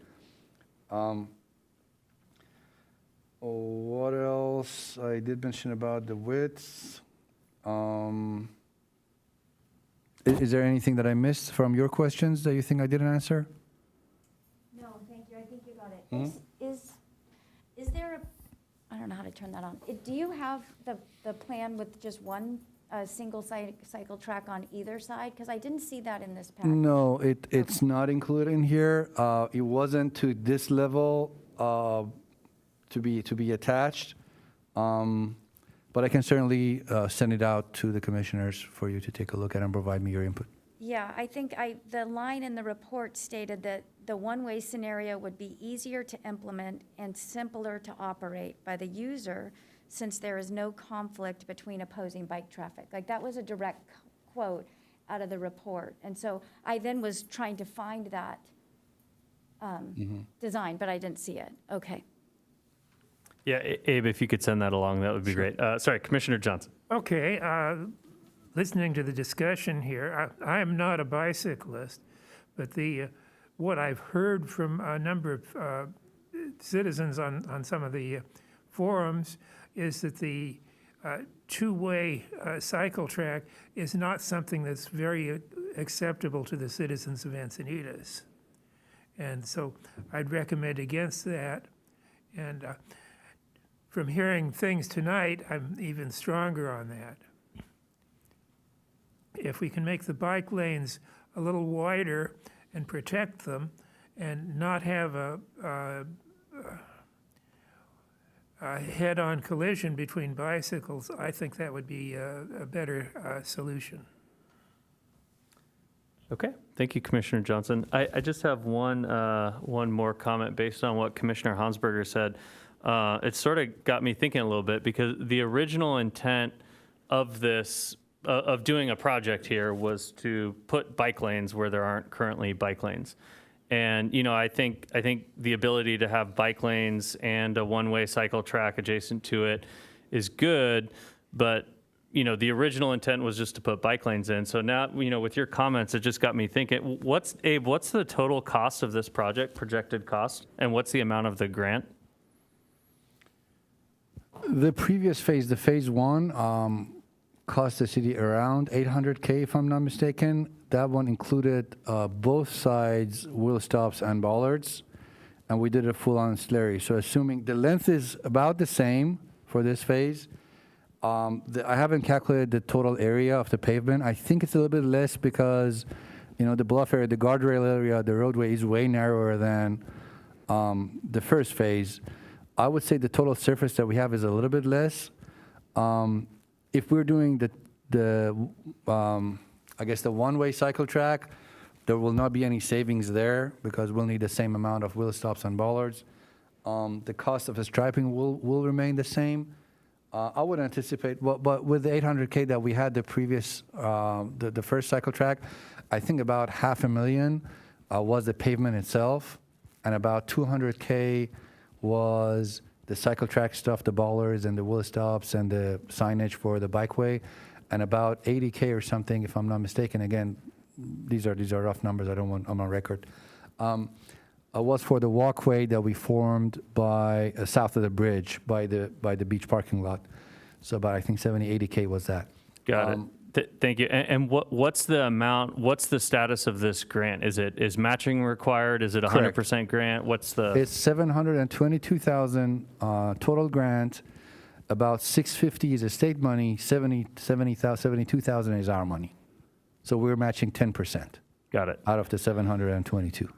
What else? I did mention about the widths. Is there anything that I missed from your questions that you think I didn't answer? No, thank you. I think you got it. Is there I don't know how to turn that on. Do you have the plan with just one single cycle track on either side? Because I didn't see that in this package. No, it's not included in here. It wasn't to this level to be attached. But I can certainly send it out to the commissioners for you to take a look at and provide me your input. Yeah, I think the line in the report stated that the one-way scenario would be easier to implement and simpler to operate by the user, since there is no conflict between opposing bike traffic. Like, that was a direct quote out of the report. And so I then was trying to find that design, but I didn't see it. Okay. Yeah, Abe, if you could send that along, that would be great. Sorry, Commissioner Johnson. Okay, listening to the discussion here, I am not a bicyclist, but what I've heard from a number of citizens on some of the forums is that the two-way cycle track is not something that's very acceptable to the citizens of Encinitas. And so I'd recommend against that. And from hearing things tonight, I'm even stronger on that. If we can make the bike lanes a little wider and protect them, and not have head-on collision between bicycles, I think that would be a better solution. Okay, thank you, Commissioner Johnson. I just have one more comment based on what Commissioner Hansberger said. It sort of got me thinking a little bit, because the original intent of this, of doing a project here, was to put bike lanes where there aren't currently bike lanes. And, you know, I think the ability to have bike lanes and a one-way cycle track adjacent to it is good, but you know, the original intent was just to put bike lanes in. So now, you know, with your comments, it just got me thinking, what's the total cost of this project, projected cost, and what's the amount of the grant? The previous phase, the phase one, cost the city around $800K, if I'm not mistaken. That one included both sides, wheel stops and bollards, and we did a full-on slurry. So assuming the length is about the same for this phase, I haven't calculated the total area of the pavement. I think it's a little bit less because, you know, the bluff area, the guardrail area, the roadway is way narrower than the first phase. I would say the total surface that we have is a little bit less. If we're doing I guess the one-way cycle track, there will not be any savings there because we'll need the same amount of wheel stops and bollards. The cost of the striping will remain the same. I would anticipate, but with the $800K that we had the previous, the first cycle track, I think about $500,000 was the pavement itself, and about $200K was the cycle track stuff, the bollards and the wheel stops and the signage for the bikeway, and about $80K or something, if I'm not mistaken. Again, these are rough numbers. I don't want on my record. Was for the walkway that we formed by south of the bridge by the beach parking lot. So about, I think, 80K was that. Got it. Thank you. And what's the amount? What's the status of this grant? Is matching required? Is it 100% grant? What's the? It's $722,000 total grant. About $650 is state money. $72,000 is our money. So we're matching 10%. Got it. Out of the 722.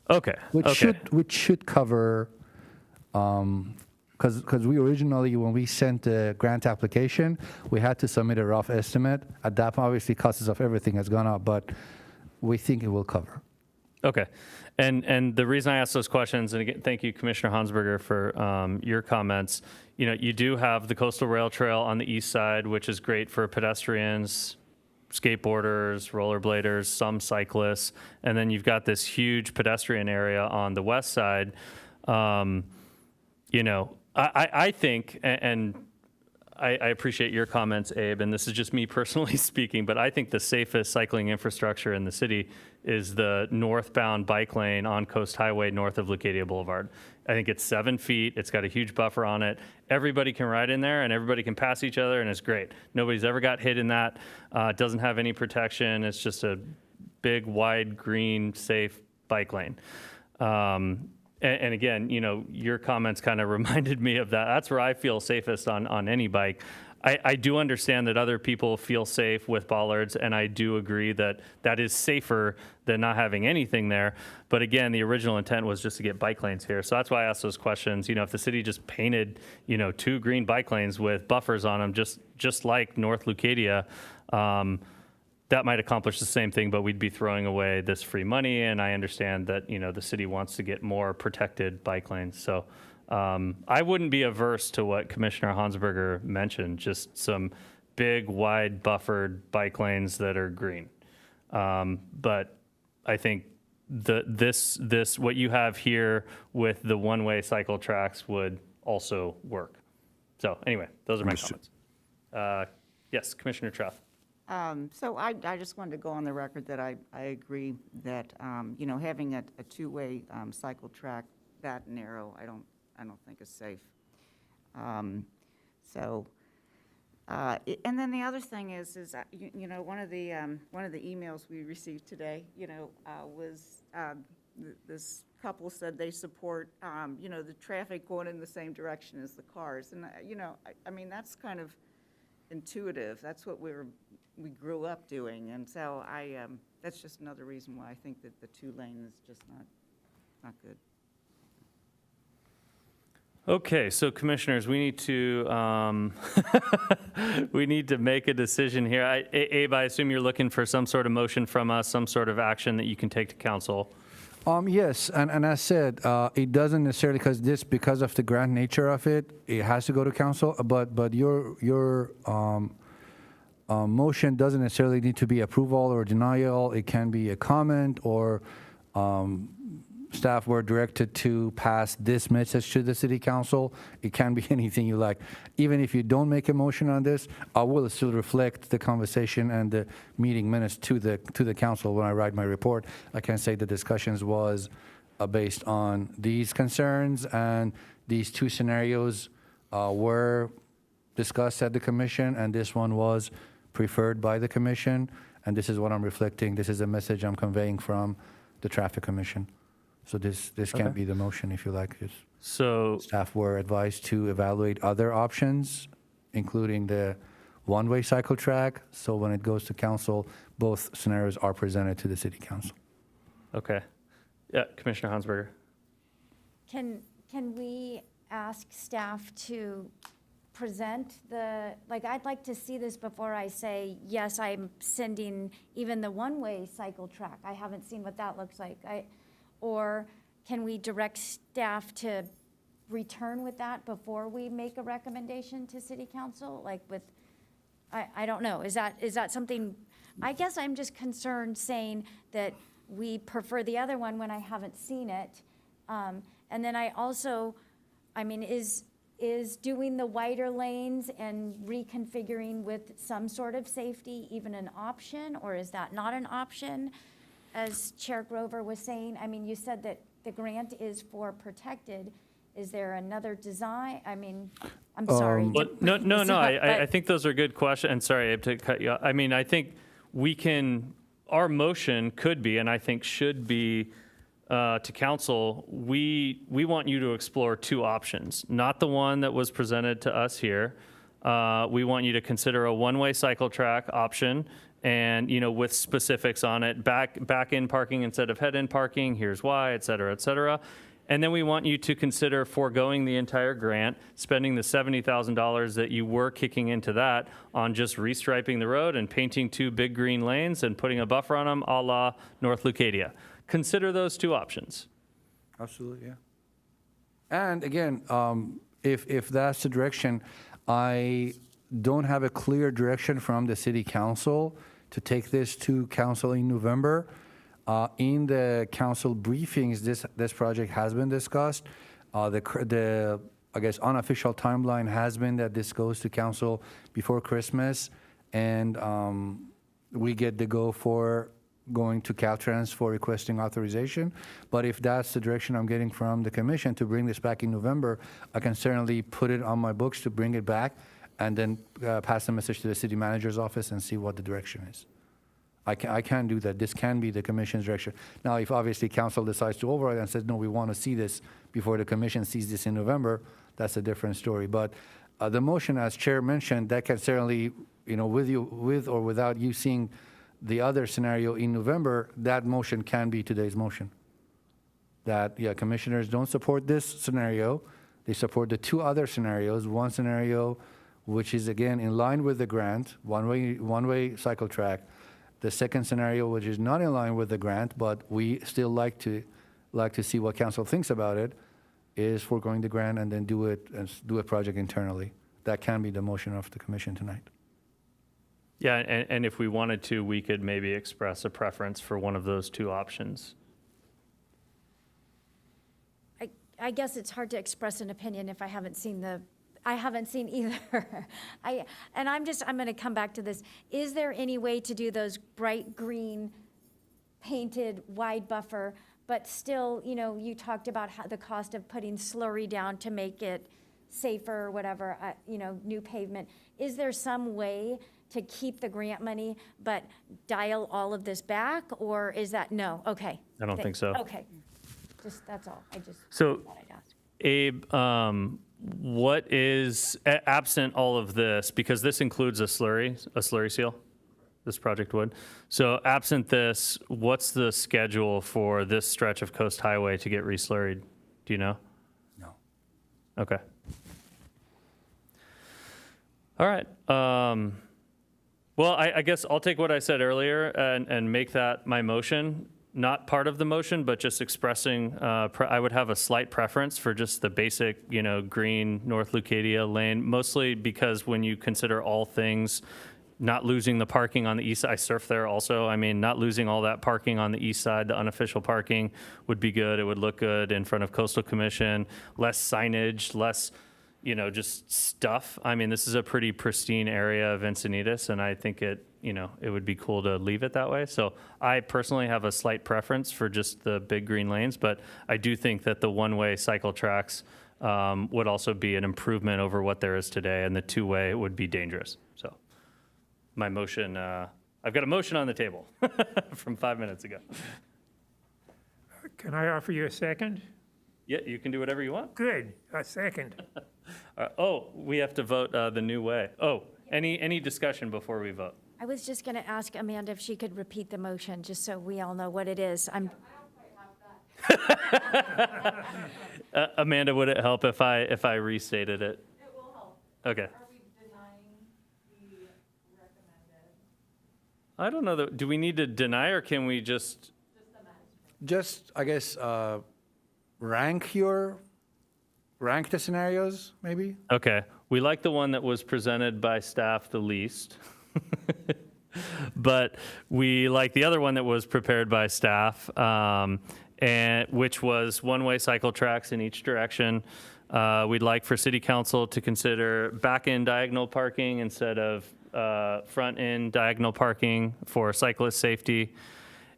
Okay. Which should cover, because we originally, when we sent the grant application, we had to submit a rough estimate. At that point, obviously, costs of everything has gone up, but we think it will cover. Okay. And the reason I asked those questions, and again, thank you, Commissioner Hansberger, for your comments. You know, you do have the coastal rail trail on the east side, which is great for pedestrians, skateboarders, rollerbladers, some cyclists, and then you've got this huge pedestrian area on the west side. You know, I think, and I appreciate your comments, Abe, and this is just me personally speaking, but I think the safest cycling infrastructure in the city is the northbound bike lane on Coast Highway north of Leucadia Boulevard. I think it's 7 feet. It's got a huge buffer on it. Everybody can ride in there and everybody can pass each other, and it's great. Nobody's ever got hit in that. It doesn't have any protection. It's just a big, wide, green, safe bike lane. And again, you know, your comments kind of reminded me of that. That's where I feel safest on any bike. I do understand that other people feel safe with bollards, and I do agree that that is safer than not having anything there. But again, the original intent was just to get bike lanes here. So that's why I asked those questions. You know, if the city just painted, you know, 2 green bike lanes with buffers on them, just like North Leucadia, that might accomplish the same thing, but we'd be throwing away this free money. And I understand that, you know, the city wants to get more protected bike lanes. So I wouldn't be averse to what Commissioner Hansberger mentioned, just some big, wide, buffered bike lanes that are green. But I think this what you have here with the one-way cycle tracks would also work. So anyway, those are my comments. Yes, Commissioner Trout. So I just wanted to go on the record that I agree that, you know, having a two-way cycle track that narrow, I don't think is safe. And then the other thing is you know, one of the emails we received today, you know, was this couple said they support, you know, the traffic going in the same direction as the cars, and you know, I mean, that's kind of intuitive. That's what we grew up doing, and so that's just another reason why I think that the 2-lane is just not good. Okay, so commissioners, we need to, we need to make a decision here. Abe, I assume you're looking for some sort of motion from us, some sort of action that you can take to council. Yes, and as said, it doesn't necessarily, because of the grant nature of it, it has to go to council, but your motion doesn't necessarily need to be approval or denial. It can be a comment, or staff were directed to pass this message to the city council. It can be anything you like. Even if you don't make a motion on this, I will still reflect the conversation and the meeting minutes to the council when I write my report. I can say the discussions was based on these concerns, and these two scenarios were discussed at the commission, and this one was preferred by the commission, and this is what I'm reflecting. This is a message I'm conveying from the traffic commission. So this can't be the motion, if you like. So Staff were advised to evaluate other options, including the one-way cycle track. So when it goes to council, both scenarios are presented to the city council. okay. Yeah, Commissioner Hansberger. Can we ask staff to present I'd like to see this before I say, yes, I'm sending even the one-way cycle track. I haven't seen what that looks like. Or can we direct staff to return with that before we make a recommendation to city council? I don't know, is that something, I guess I'm just concerned saying that we prefer the other one when I haven't seen it. And then I also, is doing the wider lanes and reconfiguring with some sort of safety even an option, or is that not an option? As Chair Grover was saying, you said that the grant is for protected. Is there another design? I'm sorry. No, I think those are good questions. And sorry, I have to cut you off. I think our motion could be, and I think should be, to council, we want you to explore two options, not the one that was presented to us here. We want you to consider a one-way cycle track option, and with specifics on it, back in parking instead of head in parking, here's why, et cetera. And then we want you to consider foregoing the entire grant, spending the $70,000 that you were kicking into that on just restriping the road and painting 2 big green lanes and putting a buffer on them, a la North Leucadia. Consider those two options. Absolutely, yeah. And again, if that's the direction, I don't have a clear direction from the city council to take this to council in November. In the council briefings, this project has been discussed. The I guess unofficial timeline has been that this goes to council before Christmas, and we get the go for going to Caltrans for requesting authorization. But if that's the direction I'm getting from the commission to bring this back in November, I can certainly put it on my books to bring it back, and then pass the message to the city manager's office and see what the direction is. I can do that. This can be the commission's direction. Now, if obviously council decides to override and says, no, we want to see this before the commission sees this in November, that's a different story. But the motion, as Chair mentioned, that can certainly, with or without you seeing the other scenario in November, that motion can be today's motion. That, commissioners don't support this scenario. They support the two other scenarios. One scenario, which is again in line with the grant, one-way cycle track. The second scenario, which is not in line with the grant, but we still like to see what council thinks about it, is foregoing the grant and then do a project internally. That can be the motion of the commission tonight. Yeah, and if we wanted to, we could maybe express a preference for one of those two options. I guess it's hard to express an opinion if I haven't seen either. I'm going to come back to this. Is there any way to do those bright green painted wide buffer, but still, you talked about the cost of putting slurry down to make it safer or whatever, new pavement. Is there some way to keep the grant money but dial all of this back, or is that no? Okay. I don't think so. Okay. That's all. So, thought I'd ask. Abe, what is, absent all of this, because this includes a slurry seal, this project would. So absent this, what's the schedule for this stretch of Coast Highway to get reslurried? Do you know? No. Okay. All right. Well, I guess I'll take what I said earlier and make that my motion. Not part of the motion, but just expressing, I would have a slight preference for just the basic, green North Leucadia lane, mostly because when you consider all things, not losing the parking on the east side, I surf there also. I mean, not losing all that parking on the east side, the unofficial parking would be good. It would look good in front of Coastal Commission, less signage, less, just stuff. I mean, this is a pretty pristine area of Encinitas, and I think it would be cool to leave it that way. So I personally have a slight preference for just the big green lanes, but I do think that the one-way cycle tracks would also be an improvement over what there is today, and the two-way would be dangerous. So my motion, I've got a motion on the table from 5 minutes ago. Can I offer you a second? Yeah, you can do whatever you want. Good, a second. We have to vote the new way. Any discussion before we vote? I was just going to ask Amanda if she could repeat the motion, just so we all know what it is. Amanda, would it help if I restated it? It will help. Okay. Are we denying the recommended? I don't know. Do we need to deny, or can we just? Just, I guess, rank the scenarios, maybe? Okay. We like the one that was presented by staff the least. But we like the other one that was prepared by staff, and which was one-way cycle tracks in each direction. We'd like for City Council to consider back-end diagonal parking instead of front-end diagonal parking for cyclist safety.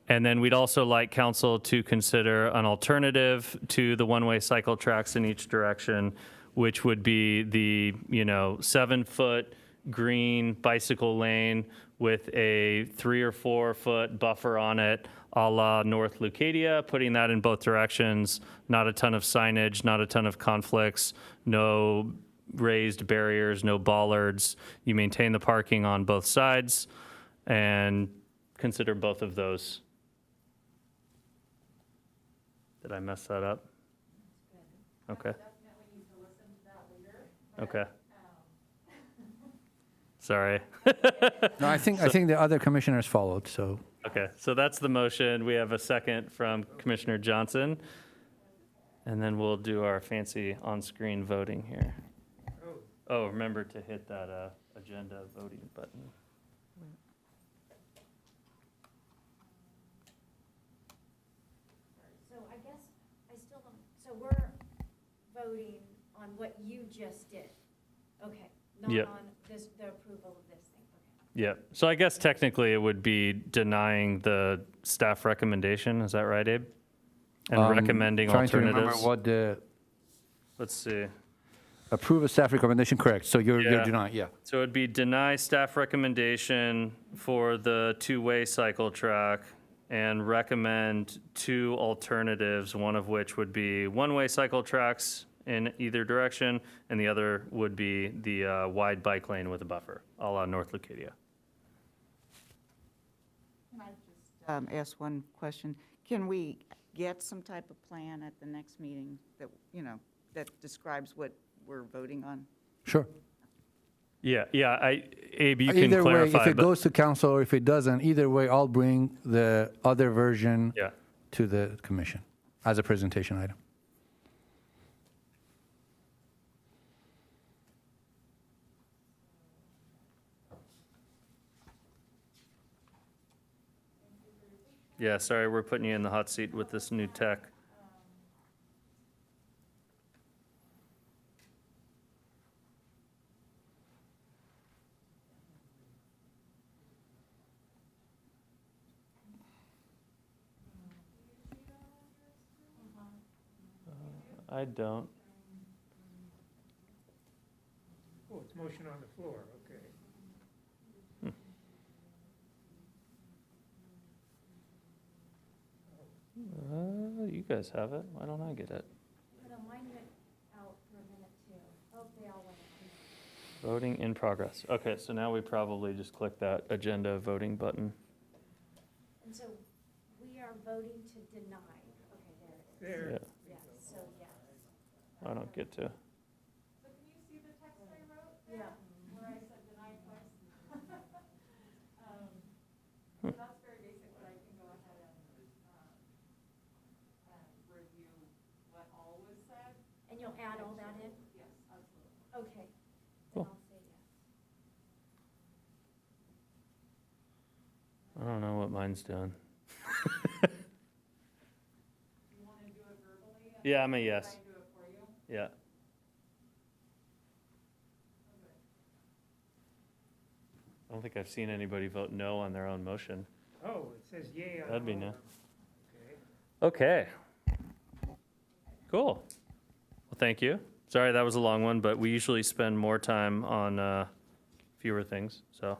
And then we'd also like council to consider an alternative to the one-way cycle tracks in each direction, which would be the 7-foot green bicycle lane with a 3 or 4 foot buffer on it, a la North Leucadia, putting that in both directions. Not a ton of signage, not a ton of conflicts, no raised barriers, no bollards. You maintain the parking on both sides, and consider both of those. Did I mess that up? Okay. Okay. Sorry. No, I think the other commissioners followed, so. Okay, so that's the motion. We have a second from Commissioner Johnson. And then we'll do our fancy on-screen voting here. Oh, remember to hit that agenda voting button. So I guess I still don't, so we're voting on what you just did? Okay, not Yep. on this, the approval of this thing, okay. Yeah, so I guess technically it would be denying the staff recommendation. Is that right, Abe? And recommending Trying to remember alternatives. what the, Let's see. approve a staff recommendation, correct, so you're Yeah. denying, yeah. So it'd be deny staff recommendation for the two-way cycle track and recommend 2 alternatives, one of which would be one-way cycle tracks in either direction, and the other would be the wide bike lane with a buffer, a la North Leucadia. Can I just ask one question? Can we get some type of plan at the next meeting that, that describes what we're voting on? Sure. Yeah, Abe, you can Either way, clarify. if it but- goes to council or if it doesn't, either way, I'll bring the other version Yeah, to the commission as a presentation item. yeah, sorry, we're putting you in the hot seat with this new tech. I don't. Oh, it's motion on the floor, okay. You guys have it. Why don't I get it? No, mine went out for a minute too. Oh, they all went out. Voting in progress. Okay, so now we probably just click that agenda voting button. And so we are voting to deny. Okay, there it is. There. Yeah, Yes, so yes. I don't get to. And you'll add all that in? Yes, absolutely. Okay. Then Cool. I'll say yes. I don't know what mine's doing. Yeah, I'm a yes. Yeah. I don't think I've seen anybody vote no on their own motion. Oh, it says yay on That'd be all nice. of them. Okay. Cool. Well, thank you. Sorry, that was a long one, but we usually spend more time on fewer things, so.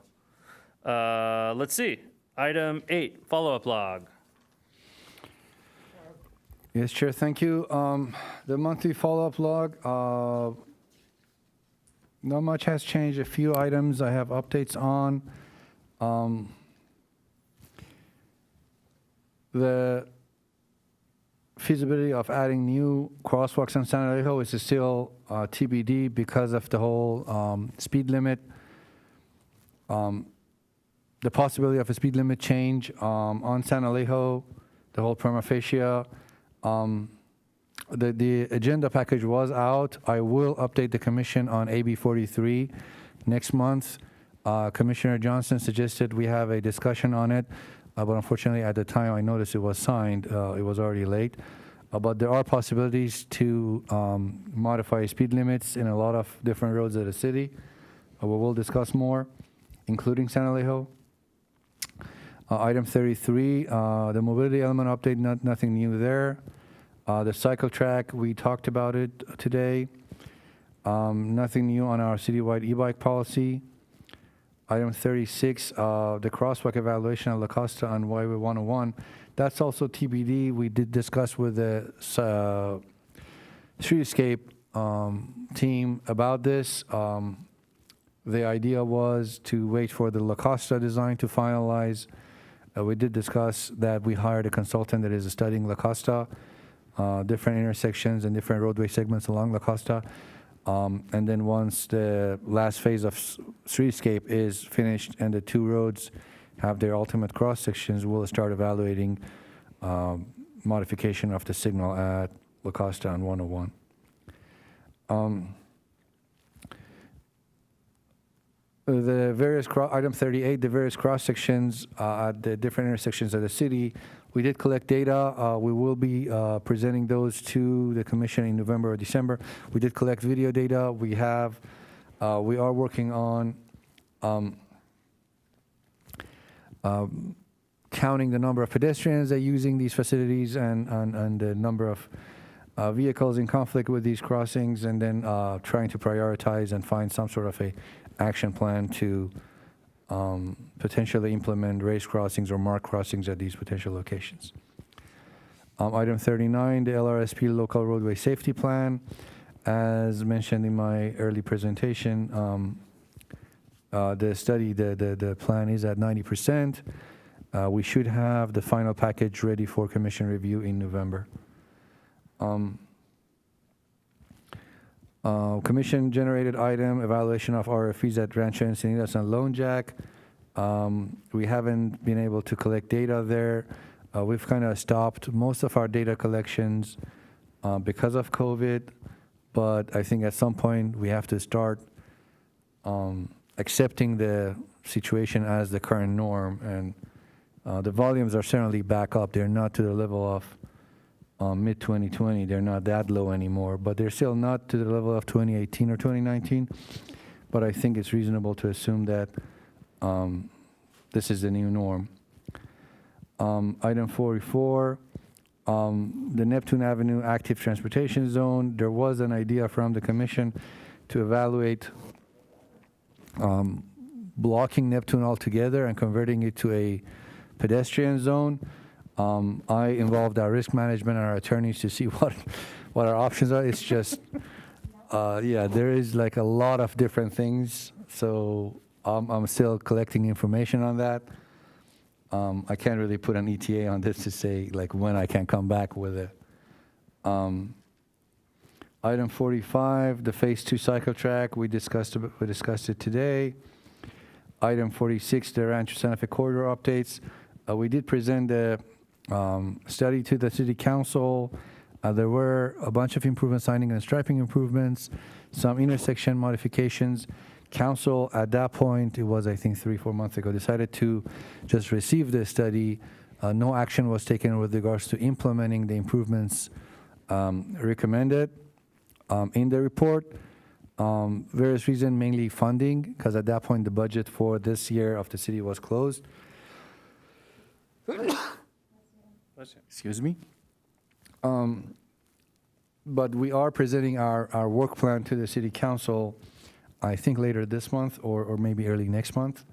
Let's see. Item 8, follow-up log. Yes, Chair, thank you. The monthly follow-up log, not much has changed. A few items I have updates on. The feasibility of adding new crosswalks in San Alejo is still TBD because of the whole speed limit. The possibility of a speed limit change on San Alejo, the whole prima facie. The agenda package was out. I will update the commission on AB 43 next month. Commissioner Johnson suggested we have a discussion on it, but unfortunately at the time I noticed it was signed, it was already late. But there are possibilities to modify speed limits in a lot of different roads of the city. We will discuss more, including San Alejo. Item 33, the mobility element update, nothing new there. The cycle track, we talked about it today. Nothing new on our citywide e-bike policy. Item 36, the crosswalk evaluation at La Costa on Highway 101. That's also TBD. We did discuss with the streetscape team about this. The idea was to wait for the La Costa design to finalize. We did discuss that we hired a consultant that is studying La Costa, different intersections and different roadway segments along La Costa. And then once the last phase of streetscape is finished and the two roads have their ultimate cross sections, we'll start evaluating modification of the signal at La Costa and 101. The various item 38, the various cross sections at the different intersections of the city. We did collect data. We will be presenting those to the commission in November or December. We did collect video data. We are working on counting the number of pedestrians that are using these facilities and the number of vehicles in conflict with these crossings, and then trying to prioritize and find some sort of a action plan to potentially implement raised crossings or marked crossings at these potential locations. Item 39, the Lrsp Local Roadway Safety Plan. As mentioned in my early presentation, the plan is at 90%. We should have the final package ready for commission review in November. Commission generated item evaluation of RFPs at Rancho Encinitas and Lone Jack. We haven't been able to collect data there. We've kind of stopped most of our data collections because of COVID, but I think at some point we have to start accepting the situation as the current norm, and the volumes are certainly back up. They're not to the level of mid-2020, they're not that low anymore, but they're still not to the level of 2018 or 2019. But I think it's reasonable to assume that this is the new norm. Item 44, the Neptune Avenue active transportation zone. There was an idea from the commission to evaluate blocking Neptune altogether and converting it to a pedestrian zone. I involved our risk management and our attorneys to see what our options are. It's just, yeah, there is like a lot of different things. So I'm still collecting information on that. I can't really put an ETA on this to say like when I can come back with it. Item 45, the Phase 2 cycle track, we discussed it today. Item 46, the Rancho Santa Fe corridor updates. We did present the study to the city council. There were a bunch of improvements, signing and striping improvements, some intersection modifications. Council, at that point, it was, I think, 3-4 months ago, decided to just receive the study. No action was taken with regards to implementing the improvements recommended in the report. Various reasons, mainly funding, because at that point, the budget for this year of the city was closed. Excuse me. But we are presenting our work plan to the city council, I think later this month or maybe early next month.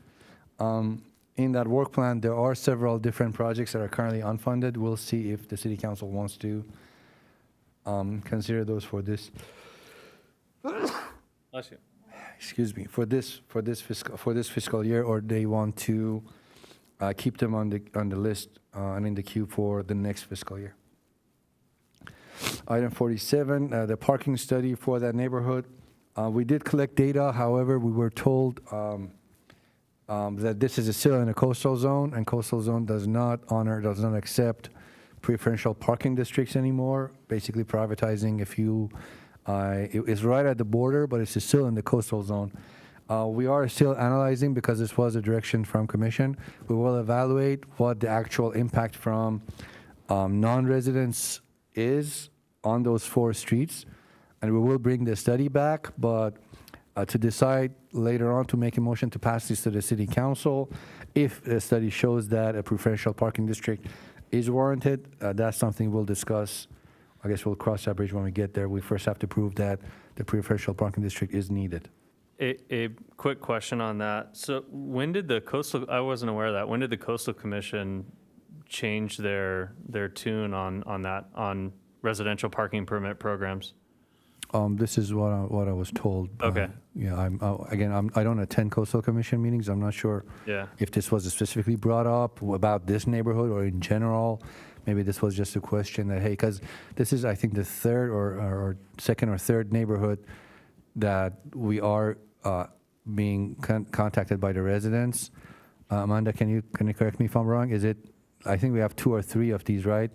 In that work plan, there are several different projects that are currently unfunded. We'll see if the city council wants to consider those for this. Bless you. Excuse me, for this fiscal year, or they want to keep them on the list and in the queue for the next fiscal year. Item 47, the parking study for that neighborhood. We did collect data, however, we were told that this is still in a coastal zone, and coastal zone does not accept preferential parking districts anymore, basically privatizing it's right at the border, but it's still in the coastal zone. We are still analyzing, because this was a direction from commission. We will evaluate what the actual impact from non-residents is on those 4 streets, and we will bring the study back, but to decide later on to make a motion to pass this to the city council, if the study shows that a preferential parking district is warranted, that's something we'll discuss. I guess we'll cross that bridge when we get there. We first have to prove that the preferential parking district is needed. A quick question on that. So when did I wasn't aware of that. When did the Coastal Commission change their tune on residential parking permit programs? This is what I was told. Okay. Yeah, I don't attend Coastal Commission meetings. I'm not sure if this was specifically brought up about this neighborhood or in general. Maybe this was just a question that, hey, because this is, I think, the third or second or third neighborhood that we are being contacted by the residents. Amanda, can you correct me if I'm wrong? I think we have 2 or 3 of these, right?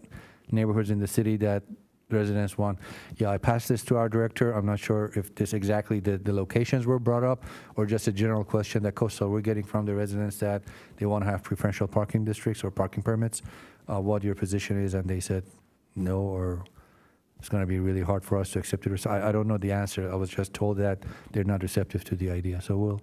Neighborhoods in the city that residents want. Yeah, I passed this to our director. I'm not sure if this exactly the locations were brought up or just a general question that Coastal we're getting from the residents that they want to have preferential parking districts or parking permits. What your position is, and they said no, or it's going to be really hard for us to accept it. I don't know the answer. I was just told that they're not receptive to the idea. So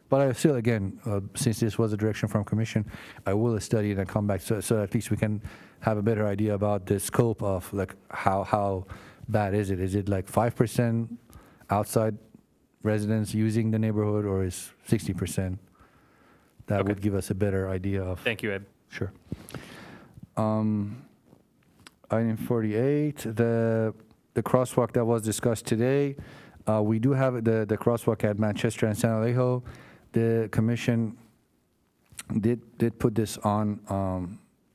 but I still, again, since this was a direction from commission, I will study it and come back so at least we can have a better idea about the scope of like how bad is it? Is it like 5% outside residents using the neighborhood, or is 60%? That would give us a better idea of. Thank you, Abe. Sure. Item 48, the crosswalk that was discussed today. We do have the crosswalk at Manchester and San Allejo. The commission did put this on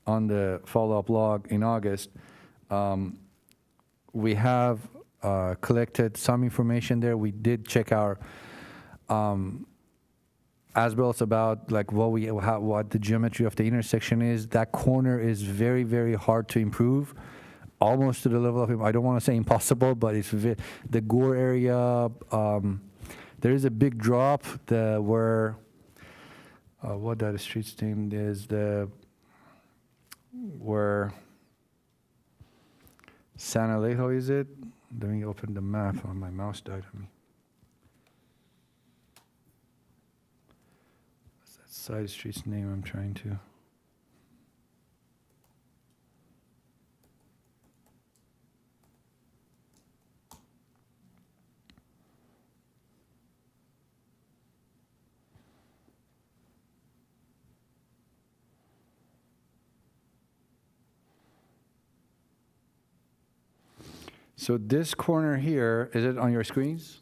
the follow-up log in August. We have collected some information there. We did check our as-built about like what the geometry of the intersection is. That corner is very, very hard to improve, almost to the level of, I don't want to say impossible, but it's the Gore area. There is a big drop where what that street's name is, where San Allejo is it? Let me open the map. My mouse died on me. Side street's name I'm trying to. So this corner here, is it on your screens?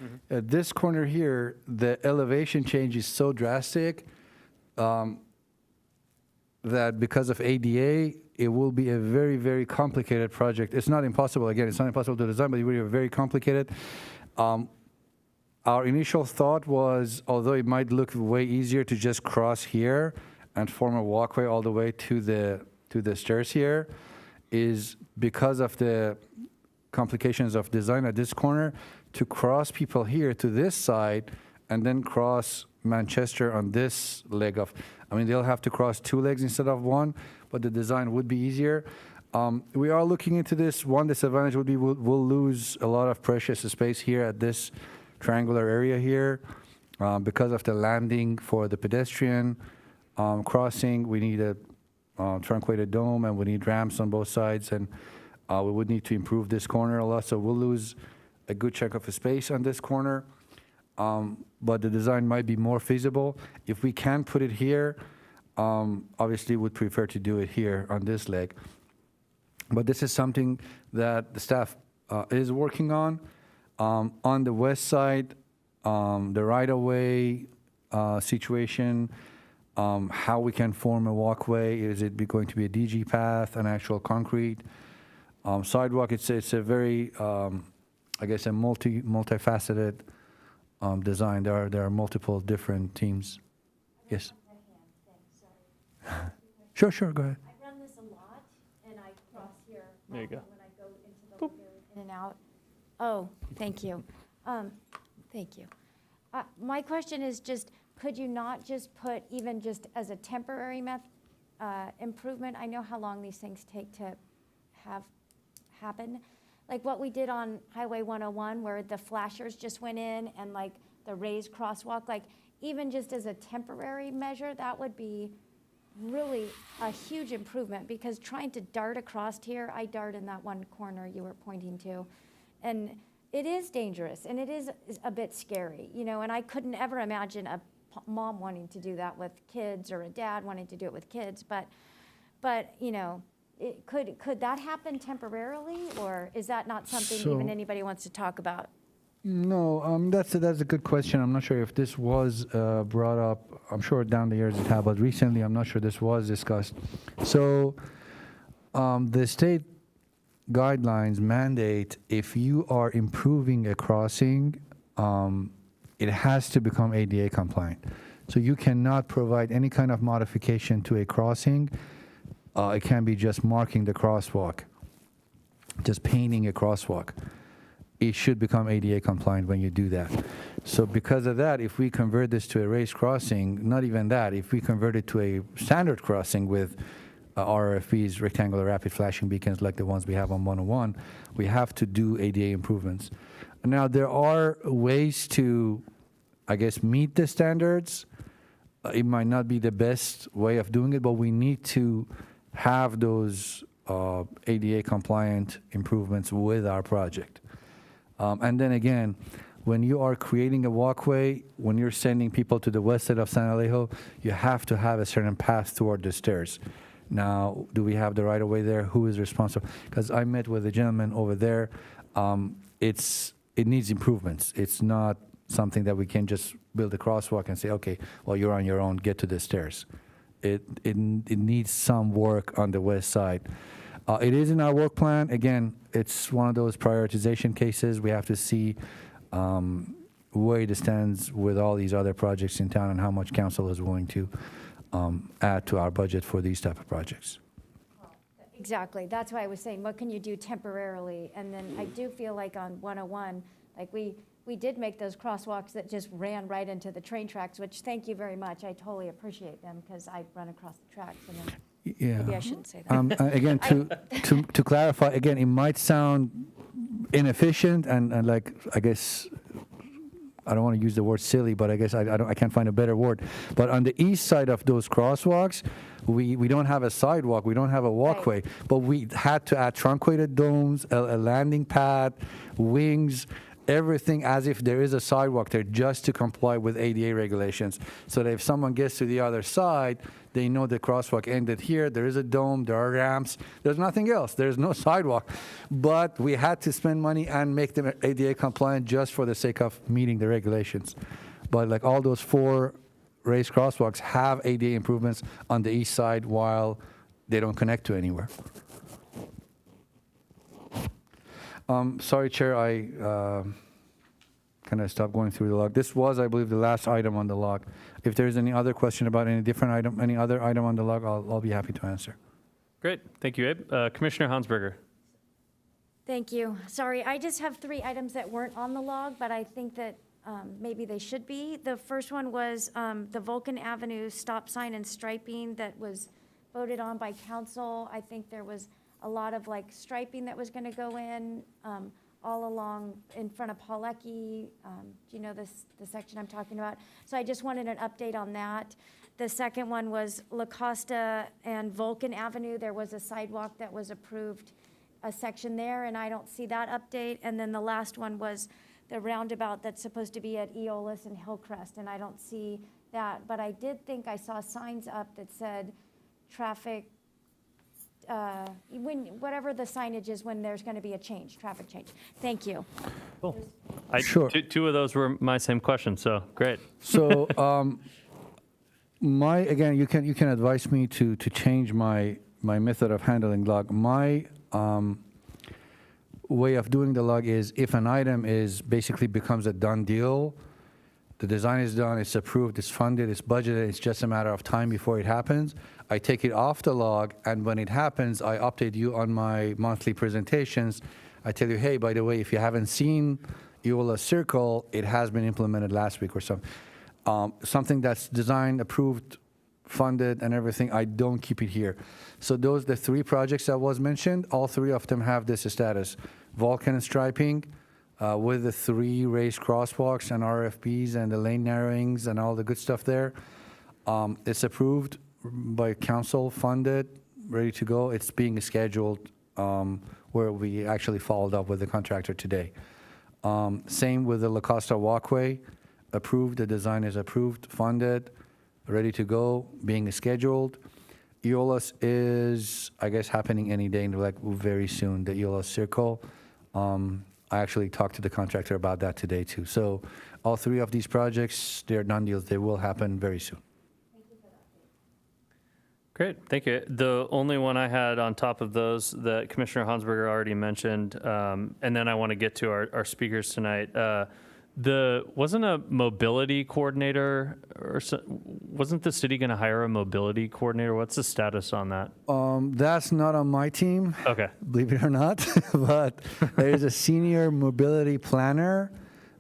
Mm-hmm. At this corner here, the elevation change is so drastic. that because of ADA, it will be a very, very complicated project. It's not impossible, again, it's not impossible to design, but it will be very complicated. Our initial thought was, although it might look way easier to just cross here and form a walkway all the way to the stairs here, is because of the complications of design at this corner, to cross people here to this side and then cross Manchester on this leg of, I mean, they'll have to cross 2 legs instead of 1, but the design would be easier. We are looking into this. One disadvantage would be we'll lose a lot of precious space here at this triangular area here because of the landing for the pedestrian crossing. We need a truncated dome, and we need ramps on both sides, and we would need to improve this corner a lot, so we'll lose a good chunk of space on this corner. But the design might be more feasible. If we can put it here, obviously would prefer to do it here on this leg. But this is something that the staff is working on. On the west side, the right-of-way situation, how we can form a walkway. Is it going to be a DG path, an actual concrete sidewalk? It's a very, I guess, a multifaceted design. There are multiple different teams. Yes. Sure, go ahead. I run this a lot, and I cross here There you go. when I go into the lagoon, in and out. Oh, thank you. Thank you. My question is just, could you not just put, even just as a temporary improvement? I know how long these things take to have happen. Like what we did on Highway 101, where the flashers just went in, and like the raised crosswalk, like even just as a temporary measure, that would be really a huge improvement, because trying to dart across here, I dart in that one corner you were pointing to, and it is dangerous, and it is a bit scary, you know, and I couldn't ever imagine a mom wanting to do that with kids, or a dad wanting to do it with kids, but you know, could that happen temporarily, or is that not something even anybody wants to talk about? No, that's a good question. I'm not sure if this was brought up. I'm sure down the years it has, but recently I'm not sure this was discussed. So the state guidelines mandate if you are improving a crossing, it has to become ADA compliant. So you cannot provide any kind of modification to a crossing. It can be just marking the crosswalk, just painting a crosswalk. It should become ADA compliant when you do that. So because of that, if we convert this to a raised crossing, not even that, if we convert it to a standard crossing with RFBs, rectangular rapid flashing beacons like the ones we have on 101, we have to do ADA improvements. Now, there are ways to, I guess, meet the standards. It might not be the best way of doing it, but we need to have those ADA compliant improvements with our project. And then again, when you are creating a walkway, when you're sending people to the west side of San Allejo, you have to have a certain path toward the stairs. Now, do we have the right of way there? Who is responsible? Because I met with a gentleman over there. It needs improvements. It's not something that we can just build a crosswalk and say, okay, well, you're on your own, get to the stairs. It needs some work on the west side. It is in our work plan. Again, it's one of those prioritization cases. We have to see where it stands with all these other projects in town and how much council is willing to add to our budget for these type of projects. Exactly. That's why I was saying, what can you do temporarily? And then I do feel like on 101, like we did make those crosswalks that just ran right into the train tracks, which thank you very much. I totally appreciate them, because I run across the tracks, and then maybe I shouldn't say that. Again, to clarify, again, it might sound inefficient and like, I guess, I don't want to use the word silly, but I guess I can't find a better word. But on the east side of those crosswalks, we don't have a sidewalk, we don't have a walkway, but we had to add truncated domes, a landing pad, wings, everything as if there is a sidewalk there, just to comply with ADA regulations. So that if someone gets to the other side, they know the crosswalk ended here, there is a dome, there are ramps, there's nothing else, there's no sidewalk. But we had to spend money and make them ADA compliant just for the sake of meeting the regulations. But like all those 4 raised crosswalks have ADA improvements on the east side while they don't connect to anywhere. Sorry, Chair, I kind of stopped going through the log. This was, I believe, the last item on the log. If there's any other question about any different item, any other item on the log, I'll be happy to answer. Great, thank you, Abe. Commissioner Hansberger. Thank you. Sorry, I just have 3 items that weren't on the log, but I think that maybe they should be. The first one was the Vulcan Avenue stop sign and striping that was voted on by council. I think there was a lot of like striping that was going to go in all along in front of Paulecki. Do you know the section I'm talking about? So I just wanted an update on that. The second one was La Costa and Vulcan Avenue. There was a sidewalk that was approved, a section there, and I don't see that update. And then the last one was the roundabout that's supposed to be at Eolis and Hillcrest, and I don't see that. But I did think I saw signs up that said traffic, whatever the signage is when there's going to be a change, traffic change. Thank you. Cool. Sure. Two of those were my same question, so great. So, again, you can advise me to change my method of handling log. My way of doing the log is if an item is basically becomes a done deal, the design is done, it's approved, it's funded, it's budgeted, it's just a matter of time before it happens, I take it off the log, and when it happens, I update you on my monthly presentations. I tell you, hey, by the way, if you haven't seen Eola Circle, it has been implemented last week or something. Something that's designed, approved, funded, and everything, I don't keep it here. So those, the 3 projects that was mentioned, all 3 of them have this status. Vulcan striping with the 3 raised crosswalks and RFPs and the lane narrowings and all the good stuff there. It's approved by council, funded, ready to go. It's being scheduled where we actually followed up with the contractor today. Same with the La Costa walkway, approved, the design is approved, funded, ready to go, being scheduled. Eolas is, I guess, happening any day, like very soon, the Eolas Circle. I actually talked to the contractor about that today too. So all 3 of these projects, they're done deals. They will happen very soon. Great, thank you. The only one I had on top of those that Commissioner Hansberger already mentioned, and then I want to get to our speakers tonight. Wasn't a mobility coordinator, or wasn't the city going to hire a mobility coordinator? What's the status on that? That's not on my team, Okay, believe it or not, but there's a senior mobility planner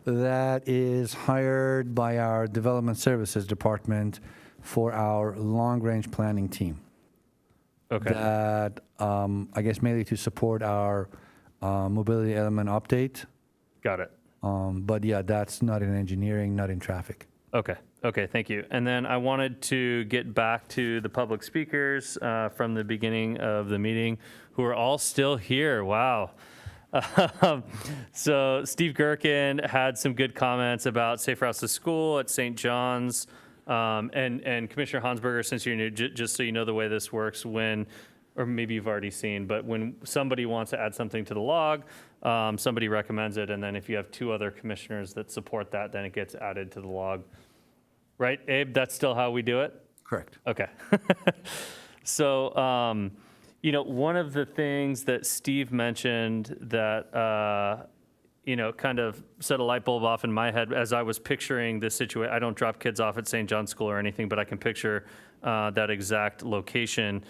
that is hired by our development services department for our long-range planning team. okay, That, I guess, mainly to support our mobility element update. got it. But yeah, that's not in engineering, not in traffic. Okay, thank you. And then I wanted to get back to the public speakers from the beginning of the meeting, who are all still here. Wow. So Steve Gherkin had some good comments about Safe Routes to School at St. John's. And Commissioner Hansberger, since you're new, just so you know the way this works, or maybe you've already seen, but when somebody wants to add something to the log, somebody recommends it, and then if you have 2 other commissioners that support that, then it gets added to the log. Right, Abe? That's still how we do it? Correct. Okay. So, one of the things that Steve mentioned that, kind of set a light bulb off in my head as I was picturing this situation. I don't drop kids off at St. John's School or anything, but I can picture that exact location.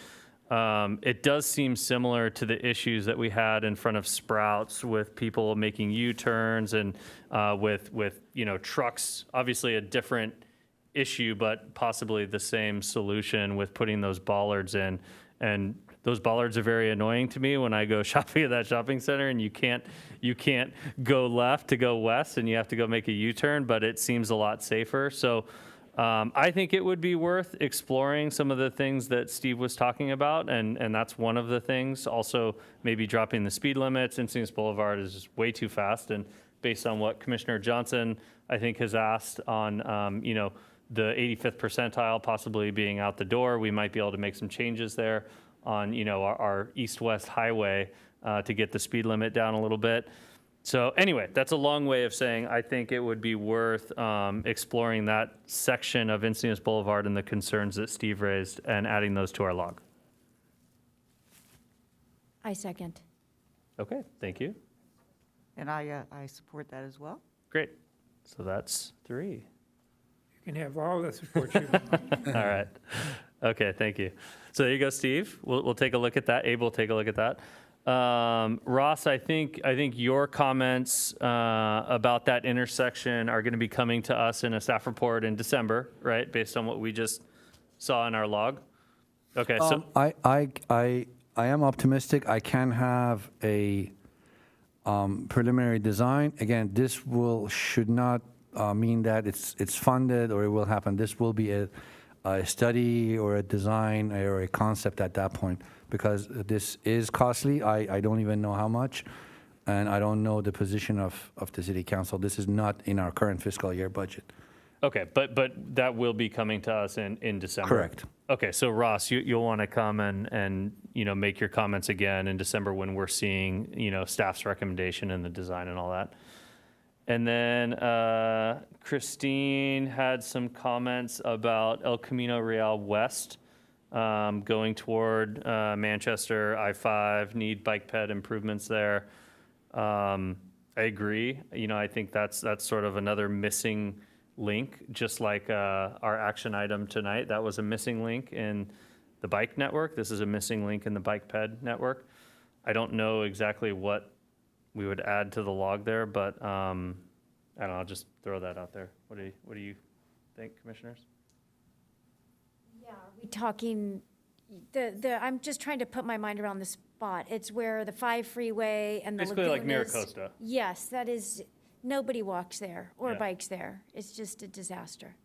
It does seem similar to the issues that we had in front of Sprouts with people making U-turns and with trucks. Obviously a different issue, but possibly the same solution with putting those bollards in. And those bollards are very annoying to me when I go shopping at that shopping center, and you can't go left to go west, and you have to go make a U-turn, but it seems a lot safer. So I think it would be worth exploring some of the things that Steve was talking about, and that's one of the things. Also, maybe dropping the speed limits. Encinitas Boulevard is just way too fast, and based on what Commissioner Johnson, I think, has asked on, the 85th percentile possibly being out the door, we might be able to make some changes there on, our east-west highway to get the speed limit down a little bit. So anyway, that's a long way of saying I think it would be worth exploring that section of Encinitas Boulevard and the concerns that Steve raised and adding those to our log. I second. Okay, thank you. And I support that as well. Great. So that's 3. You can have all the support you want. All right. Okay, thank you. So there you go, Steve. We'll take a look at that. Abe will take a look at that. Ross, I think your comments about that intersection are going to be coming to us in a staff report in December, right? Based on what we just saw in our log. Okay, so I am optimistic. I can have a preliminary design. Again, this should not mean that it's funded or it will happen. This will be a study or a design or a concept at that point, because this is costly. I don't even know how much, and I don't know the position of the city council. This is not in our current fiscal year budget. okay, but that will be coming to us in December. Correct. Okay, so Ross, you'll want to come and make your comments again in December when we're seeing staff's recommendation and the design and all that. And then Christine had some comments about El Camino Real West going toward Manchester, I-5, need bike ped improvements there. I agree. I think that's sort of another missing link, just like our action item tonight. That was a missing link in the bike network. This is a missing link in the bike ped network. I don't know exactly what we would add to the log there, but I don't know, I'll just throw that out there. What do you think, commissioners? Yeah, are we talking, I'm just trying to put my mind around the spot. It's where the 5 freeway and the Basically like lagoon is. Miracosta. Yes, that is, nobody walks there or Yeah. bikes there. It's just a disaster.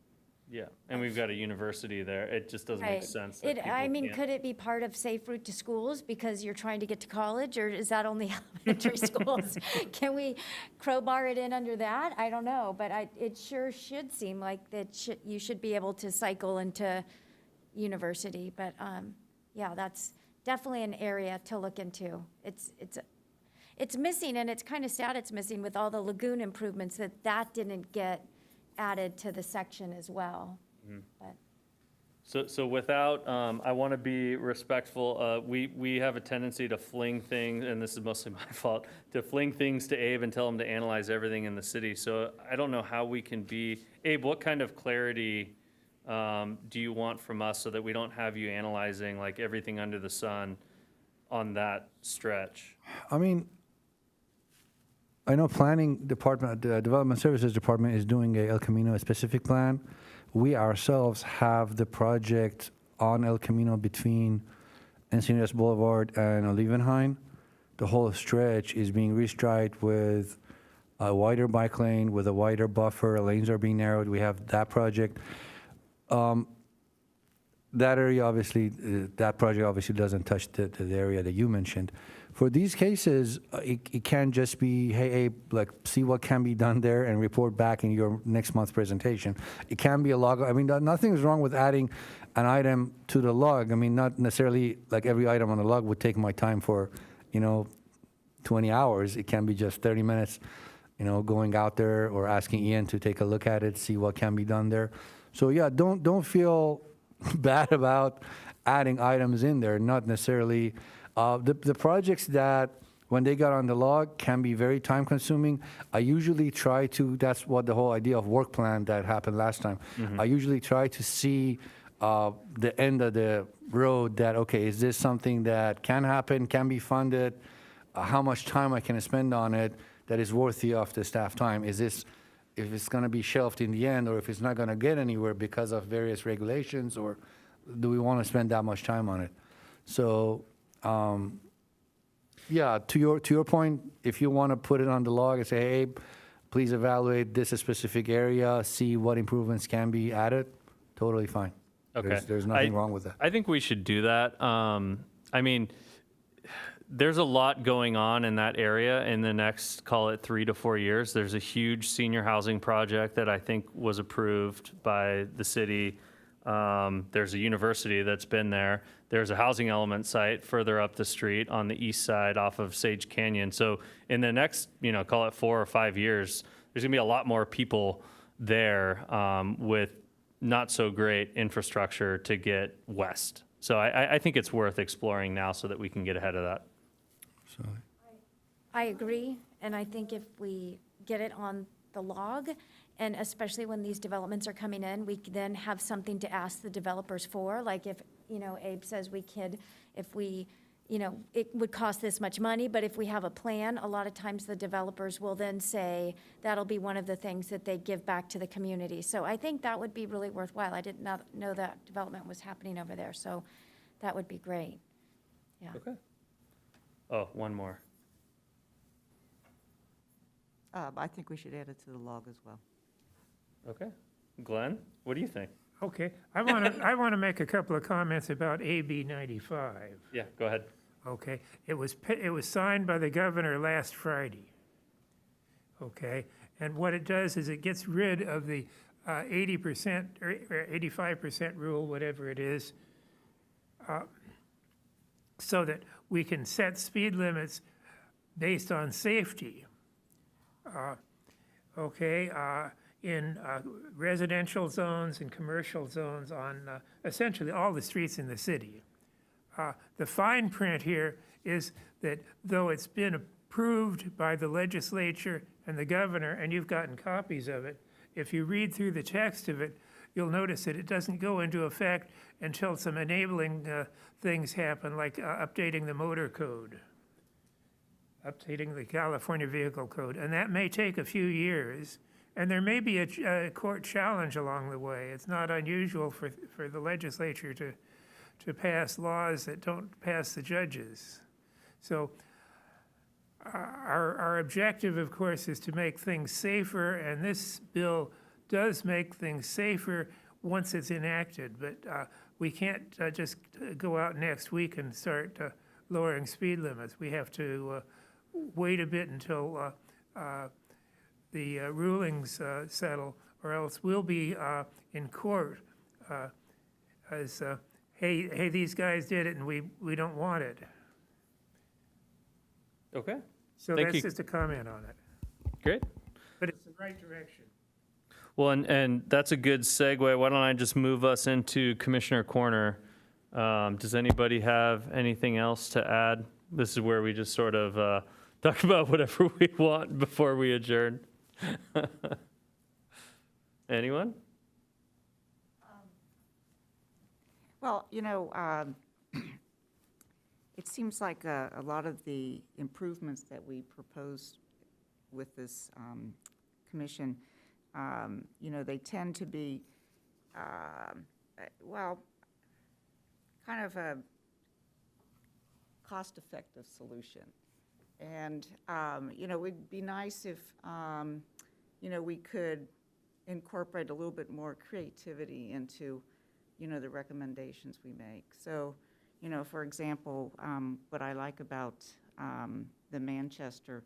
Yeah, and we've got a university there. It just doesn't make Right. sense. that I people mean, can't- could it be part of Safe Route to Schools because you're trying to get to college, or is that only elementary schools? Can we crowbar it in under that? I don't know, but it sure should seem like that you should be able to cycle into university. But yeah, that's definitely an area to look into. It's missing, and it's kind of sad it's missing with all the lagoon improvements that didn't get added to the section as well. But So without, I want to be respectful. We have a tendency to fling things, and this is mostly my fault, to fling things to Abe and tell him to analyze everything in the city. So I don't know how we can be, Abe, what kind of clarity do you want from us so that we don't have you analyzing like everything under the sun on that stretch? I mean, I know planning department, the development services department is doing a El Camino specific plan. We ourselves have the project on El Camino between Encinitas Boulevard and Olivenhain. The whole stretch is being restriped with a wider bike lane, with a wider buffer. Lanes are being narrowed. We have that project. That area, obviously, that project obviously doesn't touch the area that you mentioned. For these cases, it can't just be, hey, Abe, like, see what can be done there and report back in your next month's presentation. It can be a log. I mean, nothing is wrong with adding an item to the log. I mean, not necessarily like every item on the log would take my time for, 20 hours. It can be just 30 minutes, going out there or asking Ian to take a look at it, see what can be done there. So yeah, don't feel bad about adding items in there, not necessarily. The projects that, when they got on the log, can be very time consuming. I usually try to, that's what the whole idea of work plan that happened last time. I usually try to see the end of the road that, okay, is this something that can happen, can be funded, how much time I can spend on it that is worthy of the staff time? Is this, if it's gonna be shelved in the end, or if it's not gonna get anywhere because of various regulations, or do we wanna spend that much time on it? So, yeah, to your point, if you want to put it on the log and say, hey, please evaluate this specific area, see what improvements can be added, totally fine. Okay. There's nothing wrong with that. I think we should do that. I mean, there's a lot going on in that area in the next, call it 3 to 4 years. There's a huge senior housing project that I think was approved by the city. There's a university that's been there. there's a housing element site further up the street on the east side off of Sage Canyon. So in the next, call it 4 or 5 years, there's gonna be a lot more people there with not so great infrastructure to get west. So I think it's worth exploring now so that we can get ahead of that. I agree, and I think if we get it on the log, and especially when these developments are coming in, we then have something to ask the developers for, like if, Abe says it would cost this much money, but if we have a plan, a lot of times the developers will then say, that'll be one of the things that they give back to the community. So I think that would be really worthwhile. I did not know that development was happening over there, so that would be great. Yeah. Okay. Oh, one more. I think we should add it to the log as well. Okay. Glenn, what do you think? Okay, I want to make a couple of comments about AB 95. Yeah, go ahead. Okay, it was signed by the governor last Friday. Okay, and what it does is it gets rid of the 80% or 85% rule, whatever it is, so that we can set speed limits based on safety. In residential zones and commercial zones on essentially all the streets in the city. The fine print here is that though it's been approved by the legislature and the governor, and you've gotten copies of it, if you read through the text of it, you'll notice that it doesn't go into effect until some enabling things happen, like updating the motor code, updating the California Vehicle Code, and that may take a few years. And there may be a court challenge along the way. It's not unusual for the legislature to pass laws that don't pass the judges. So our objective, of course, is to make things safer, and this bill does make things safer once it's enacted. But we can't just go out next week and start lowering speed limits. We have to wait a bit until the rulings settle, or else we'll be in court as, hey, these guys did it and we don't want it. Okay, So Thank that's you. just a comment on it. great. But it's the right direction. Well, and that's a good segue. Why don't I just move us into Commissioner Corner? Does anybody have anything else to add? This is where we just sort of talk about whatever we want before we adjourn. Anyone? Well, it seems like a lot of the improvements that we proposed with this commission, they tend to be, kind of a cost-effective solution. And, it'd be nice if, we could incorporate a little bit more creativity into, the recommendations we make. So, for example, what I like about the Manchester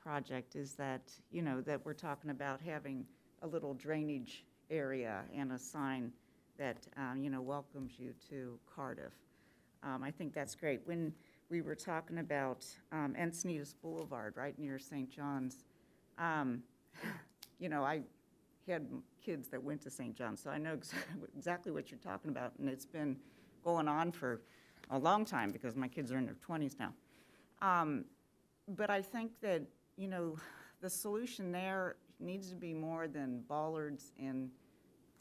project is that, that we're talking about having a little drainage area and a sign that, welcomes you to Cardiff. I think that's great. When we were talking about Encinitas Boulevard, right near St. John's, I had kids that went to St. John's, so I know exactly what you're talking about, and it's been going on for a long time because my kids are in their 20s now. But I think that, the solution there needs to be more than bollards and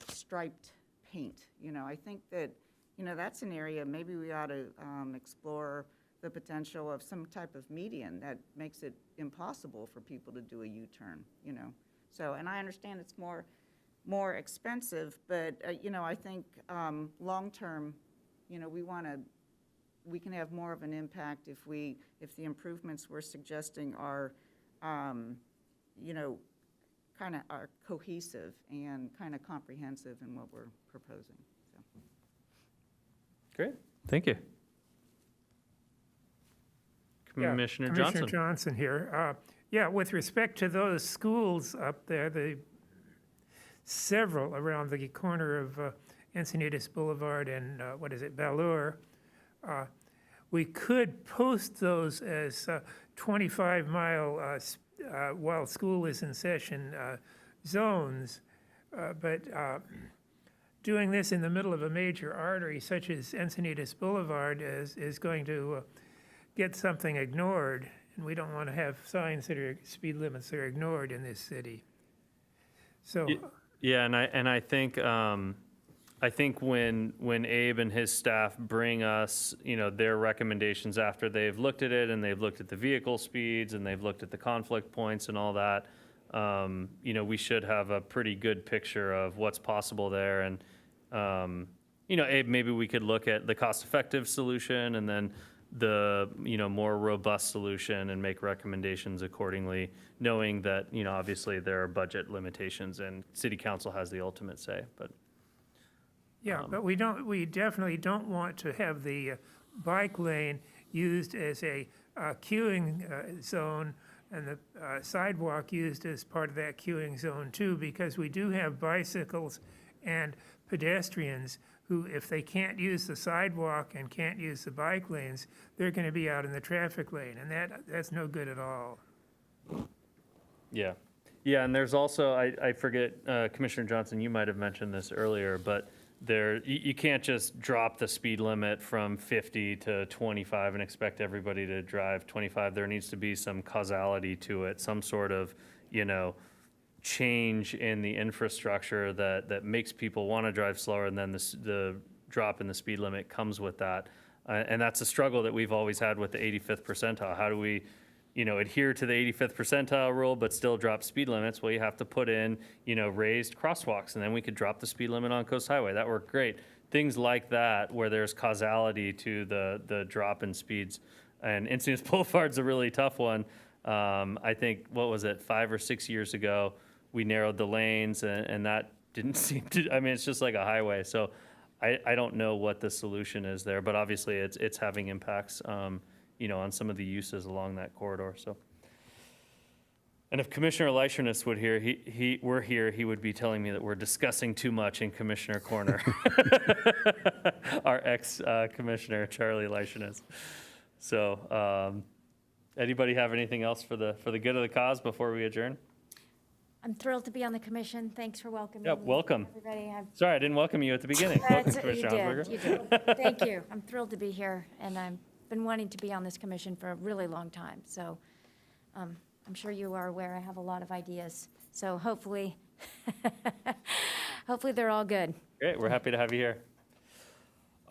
striped paint. I think that, that's an area maybe we ought to explore the potential of some type of median that makes it impossible for people to do a U-turn, So, and I understand it's more expensive, but, I think long-term, we can have more of an impact if the improvements we're suggesting are, kind of are cohesive and kind of comprehensive in what we're proposing. So. Great, thank you. Commissioner Johnson. Commissioner Johnson here. With respect to those schools up there, several around the corner of Encinitas Boulevard and, what is it, Ballur, we could post those as 25-mile, while school is in session, zones, but doing this in the middle of a major artery such as Encinitas Boulevard is going to get something ignored, and we don't want to have signs that are, speed limits that are ignored in this city. So, Yeah, and I think when Abe and his staff bring us, their recommendations after they've looked at it and they've looked at the vehicle speeds and they've looked at the conflict points and all that, we should have a pretty good picture of what's possible there. And, Abe, maybe we could look at the cost-effective solution and then the, more robust solution and make recommendations accordingly, knowing that, obviously there are budget limitations and city council has the ultimate say, but. yeah, but we definitely don't want to have the bike lane used as a queuing zone and the sidewalk used as part of that queuing zone too, because we do have bicycles and pedestrians who, if they can't use the sidewalk and can't use the bike lanes, they're going to be out in the traffic lane, and that's no good at all. Yeah. Yeah, and there's also, I forget, Commissioner Johnson, you might have mentioned this earlier, but you can't just drop the speed limit from 50 to 25 and expect everybody to drive 25. There needs to be some causality to it, some sort of, change in the infrastructure that makes people want to drive slower, and then the drop in the speed limit comes with that. And that's a struggle that we've always had with the 85th percentile. How do we, adhere to the 85th percentile rule but still drop speed limits? Well, you have to put in, raised crosswalks, and then we could drop the speed limit on Coast Highway. That worked great. Things like that where there's causality to the drop in speeds. And Encinitas Boulevard's a really tough one. I think, 5 or 6 years ago, we narrowed the lanes, and that didn't seem to, it's just like a highway. So I don't know what the solution is there, but obviously it's having impacts, on some of the uses along that corridor, so. And if Commissioner Leisherness were here, he would be telling me that we're discussing too much in Commissioner Corner. Our ex-commissioner, Charlie Leisherness. So, anybody have anything else for the good of the cause before we adjourn? I'm thrilled to be on the commission. Thanks for welcoming Yeah, me. welcome. Everybody, Sorry, I didn't welcome you at the beginning. Welcome, you Commissioner Hansberger. did, you did. Thank you. I'm thrilled to be here, and I've been wanting to be on this commission for a really long time. So I'm sure you are aware I have a lot of ideas. So hopefully, hopefully they're all good. Great, we're happy to have you here.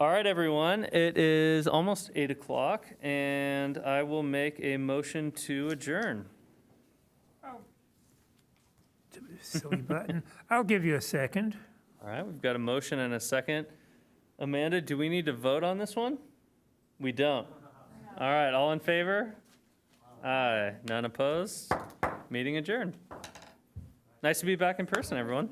All right, everyone, it is almost 8 o'clock, and I will make a motion to adjourn. Silly button. I'll give you a second. All right, we've got a motion and a second. Amanda, do we need to vote on this one? We don't. All right, all in favor? Aye. None opposed? Meeting adjourned. Nice to be back in person, everyone.